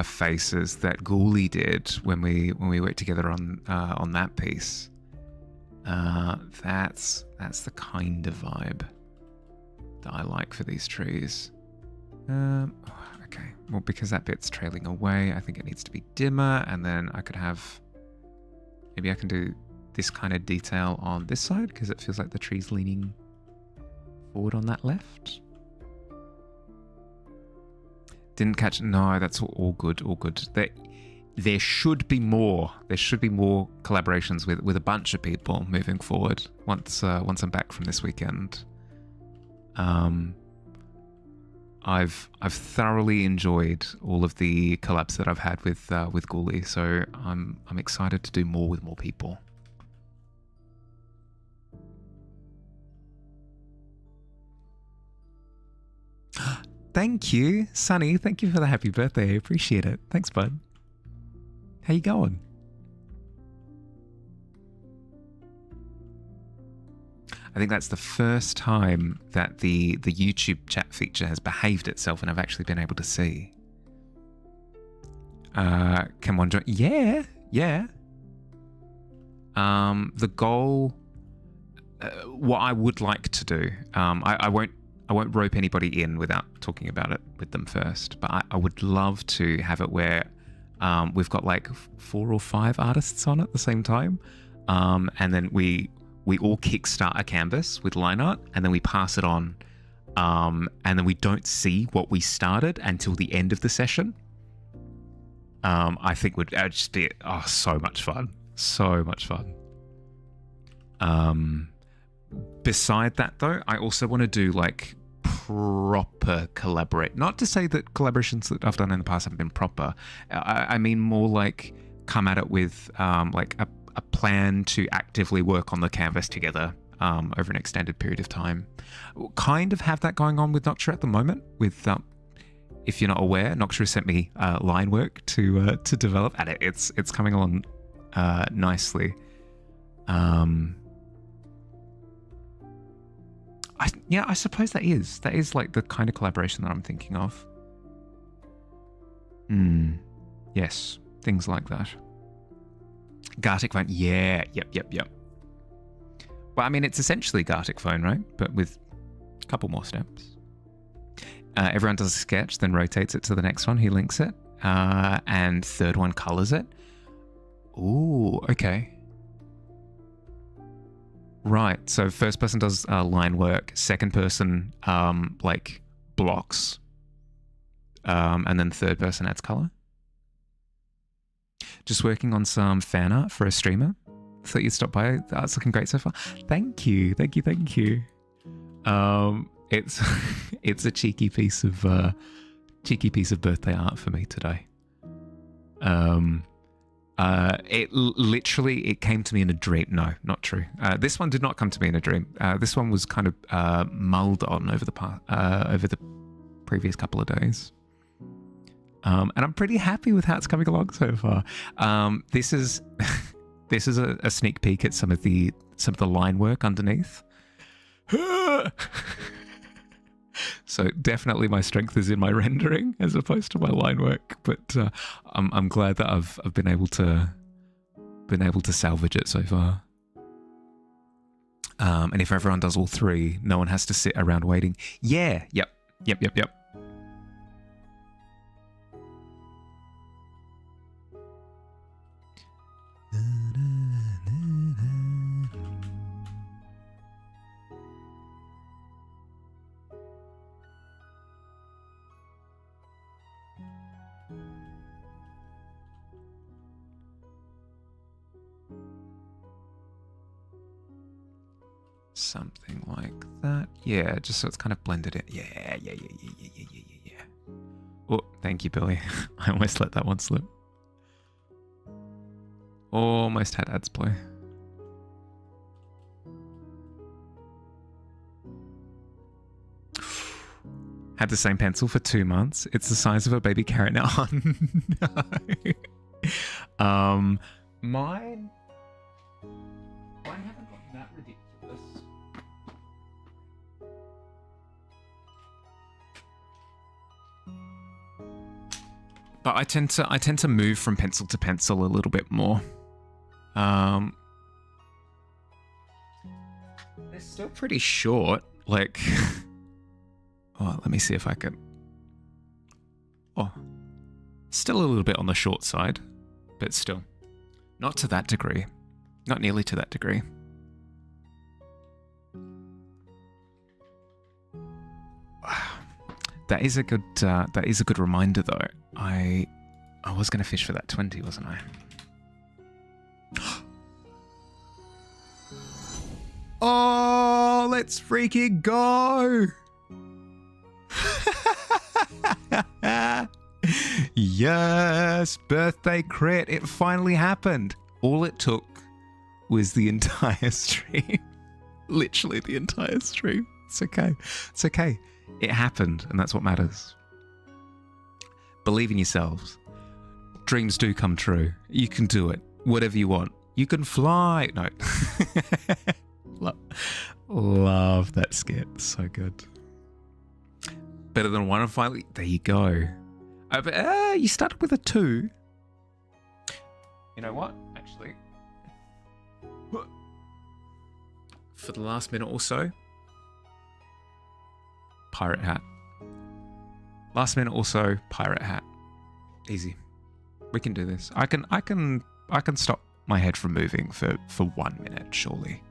faces that Ghoulie did when we worked together on that piece. That's the kind of vibe that I like for these trees. Okay, well, because that bit's trailing away, I think it needs to be dimmer, and then I could have, maybe I can do this kind of detail on this side because it feels like the tree's leaning forward on that left. Didn't catch. No, that's all good. All good. There should be more. There should be more collaborations with a bunch of people moving forward. Once I'm back from this weekend. I've thoroughly enjoyed all of the collabs that I've had with Ghoulie, so I'm excited to do more with more people. Thank you, Sunny. Thank you for the happy birthday. I appreciate it. Thanks, bud. How you going? I think that's the first time that the YouTube chat feature has behaved itself and I've actually been able to see. Can one join? Yeah. The goal, what I would like to do, I won't won't rope anybody in without talking about it with them first. But I would love to have it where we've got like 4 or 5 artists on at the same time, and then we all kickstart a canvas with line art, and then we pass it on, and then we don't see what we started until the end of the session. I think would just be so much fun, so much fun. Beside that though, I also want to do like proper collaborate. Not to say that collaborations that I've done in the past haven't been proper. I mean more like come at it with like a plan to actively work on the canvas together over an extended period of time. We'll kind of have that going on with Noctua at the moment. With if you're not aware, Noctua sent me line work to develop, and it's coming along nicely. I suppose that is like the kind of collaboration that I'm thinking of. Yes, things like that. Gartic Phone, yeah, yep. Well, I mean, it's essentially Gartic Phone, right? But with a couple more steps. Everyone does a sketch, then rotates it to the next one. He links it, and third one colors it. Ooh, okay. Right, so first person does line work, second person like blocks, and then third person adds color. Just working on some fan art for a streamer. Thought you'd stop by. That's looking great so far. Thank you. It's a cheeky piece of birthday art for me today. It came to me in a dream. No, not true. This one did not come to me in a dream. This one was kind of mulled on over the previous couple of days. And I'm pretty happy with how it's coming along so far. This is a sneak peek at some of the line work underneath. So definitely my strength is in my rendering as opposed to my line work, but I'm glad that I've been able to salvage it so far. And if everyone does all 3, no one has to sit around waiting. Yeah, yep. Something like that. Yeah, just so it's kind of blended in. Yeah. Oh, thank you, Billy. I almost let that one slip. Almost had ads play. Had the same pencil for 2 months. It's the size of a baby carrot now. Oh, no. Mine haven't gotten that ridiculous. But I tend to move from pencil to pencil a little bit more. They're still pretty short. Like, oh, let me see if I can. Oh, still a little bit on the short side, but still, not to that degree. Not nearly to that degree. That is a good reminder, though. I was going to fish for that 20, wasn't I? Oh, let's freaking go! Yes, birthday crit. It finally happened. All it took was the entire stream. Literally the entire stream. It's okay. It's okay. It happened, and that's what matters. Believe in yourselves. Dreams do come true. You can do it. Whatever you want. You can fly. No. Love that skit. So good. Better than 1 and finally. There you go. But you started with a 2. You know what? Actually, for the last minute or so, pirate hat. Last minute also pirate hat. Easy. We can do this. I can stop my head from moving for 1 minute, surely.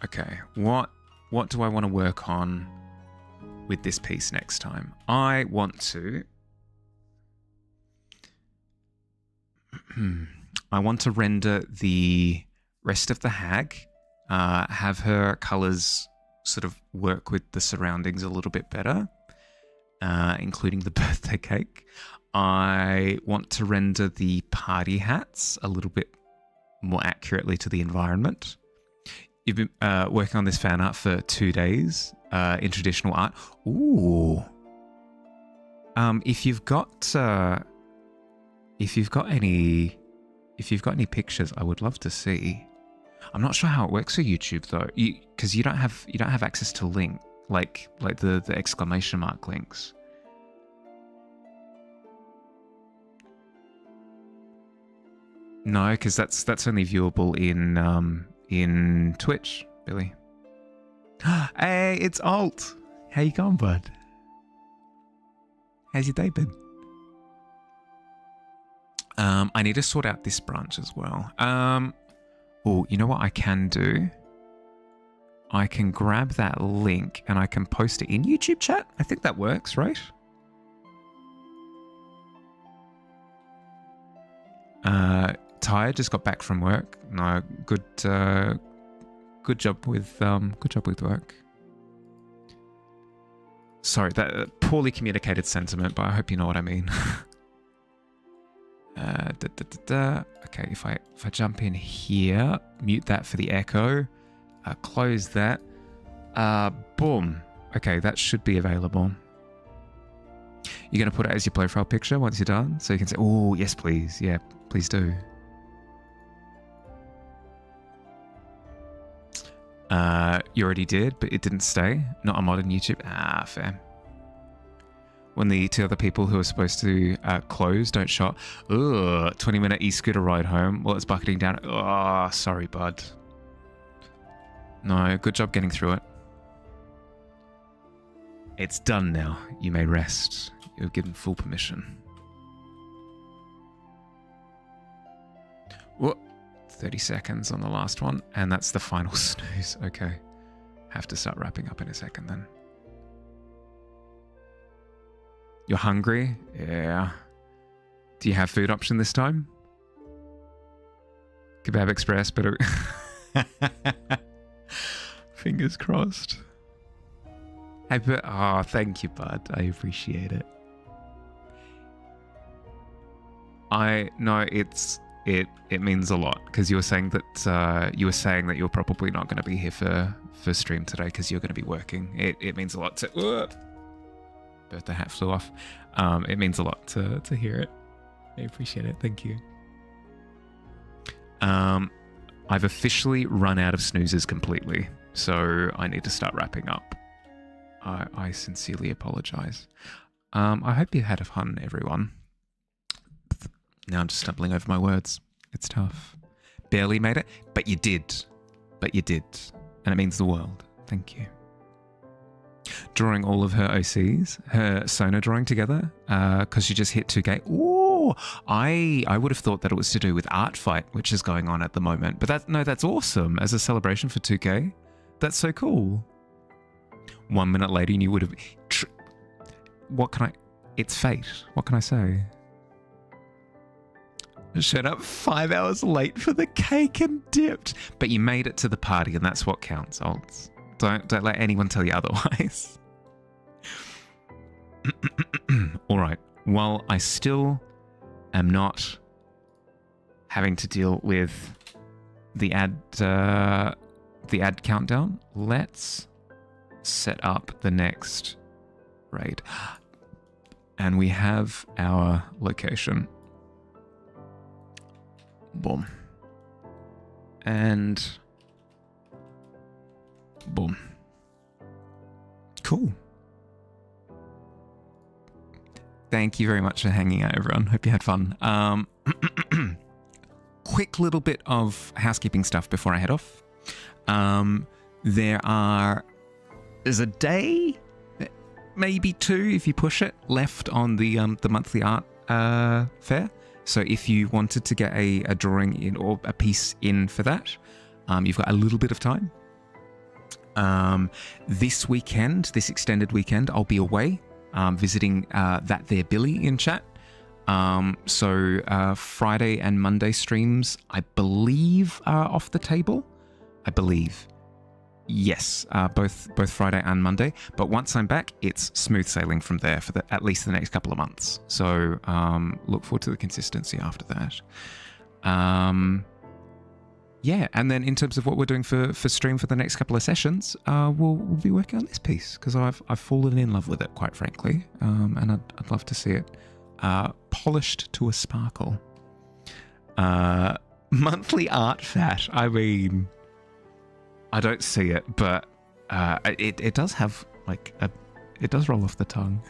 Okay, what do I want to work on with this piece next time? I want to render the rest of the hag, have her colors sort of work with the surroundings a little bit better, including the birthday cake. I want to render the party hats a little bit more accurately to the environment. You've been working on this fan art for 2 days in traditional art. Ooh. If you've got any pictures, I would love to see. I'm not sure how it works for YouTube though, because you don't have access to link like the exclamation mark links. No, because that's only viewable in Twitch, Billy. Hey, it's Alt. How you going, bud? How's your day been? I need to sort out this branch as well. Oh, you know what I can do? I can grab that link and I can post it in YouTube chat. I think that works, right? Tired, just got back from work. No, good job with work. Sorry, that poorly communicated sentiment, but I hope you know what I mean. Okay, if I jump in here, mute that for the echo, close that, boom. Okay, that should be available. You're gonna put it as your profile picture once you're done, so you can say, "Oh, yes, please, yeah, please do." You already did, but it didn't stay. Not a mod on YouTube. Ah, fair. When the 2 other people who are supposed to close don't show up. Ugh, 20-minute e-scooter ride home. Well, it's bucketing down. Oh, sorry, bud. No, good job getting through it. It's done now. You may rest. You're given full permission. Whoa. 30 seconds on the last one, and that's the final snooze. Okay. Have to start wrapping up in a second then. You're hungry? Yeah. Do you have food option this time? Kebab Express, but... Fingers crossed. Oh, thank you, bud. I appreciate it. It means a lot, because you were saying that you're probably not going to be here for stream today because you're going to be working. It means a lot to... Birthday hat flew off. It means a lot to hear it. I appreciate it. Thank you. I've officially run out of snoozes completely, so I need to start wrapping up. I sincerely apologize. I hope you had fun, everyone. Now I'm just stumbling over my words. It's tough. Barely made it, but you did. But you did. And it means the world. Thank you. Drawing all of her OCs, her Sona drawing together, because she just hit 2K. Ooh, I would have thought that it was to do with Art Fight, which is going on at the moment. But that's awesome. As a celebration for 2K. That's so cool. 1 minute later, and you would have... It's fate. What can I say? Showed up 5 hours late for the cake and dipped. But you made it to the party, and that's what counts, Alts. Don't let anyone tell you otherwise. All right. While I still am not having to deal with the ad countdown, let's set up the next raid. And we have our location. Boom. And boom. Cool. Thank you very much for hanging out, everyone. Hope you had fun. Quick little bit of housekeeping stuff before I head off. There's a day, maybe 2 if you push it, left on the monthly art fair. So if you wanted to get a drawing in or a piece in for that, you've got a little bit of time. This extended weekend, I'll be away visiting that there Billy in chat. So Friday and Monday streams, I believe, are off the table. I believe. Yes, both Friday and Monday. But once I'm back, it's smooth sailing from there for at least the next couple of months. So look forward to the consistency after that. Yeah, and then in terms of what we're doing for stream for the next couple of sessions, we'll be working on this piece because I've fallen in love with it, quite frankly, and I'd love to see it polished to a sparkle. Monthly art fat. I mean, I don't see it, but it does have it does roll off the tongue.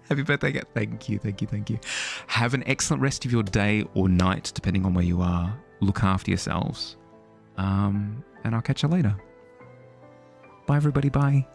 Happy birthday again. Thank you. Have an excellent rest of your day or night, depending on where you are. Look after yourselves. And I'll catch you later. Bye, everybody. Bye.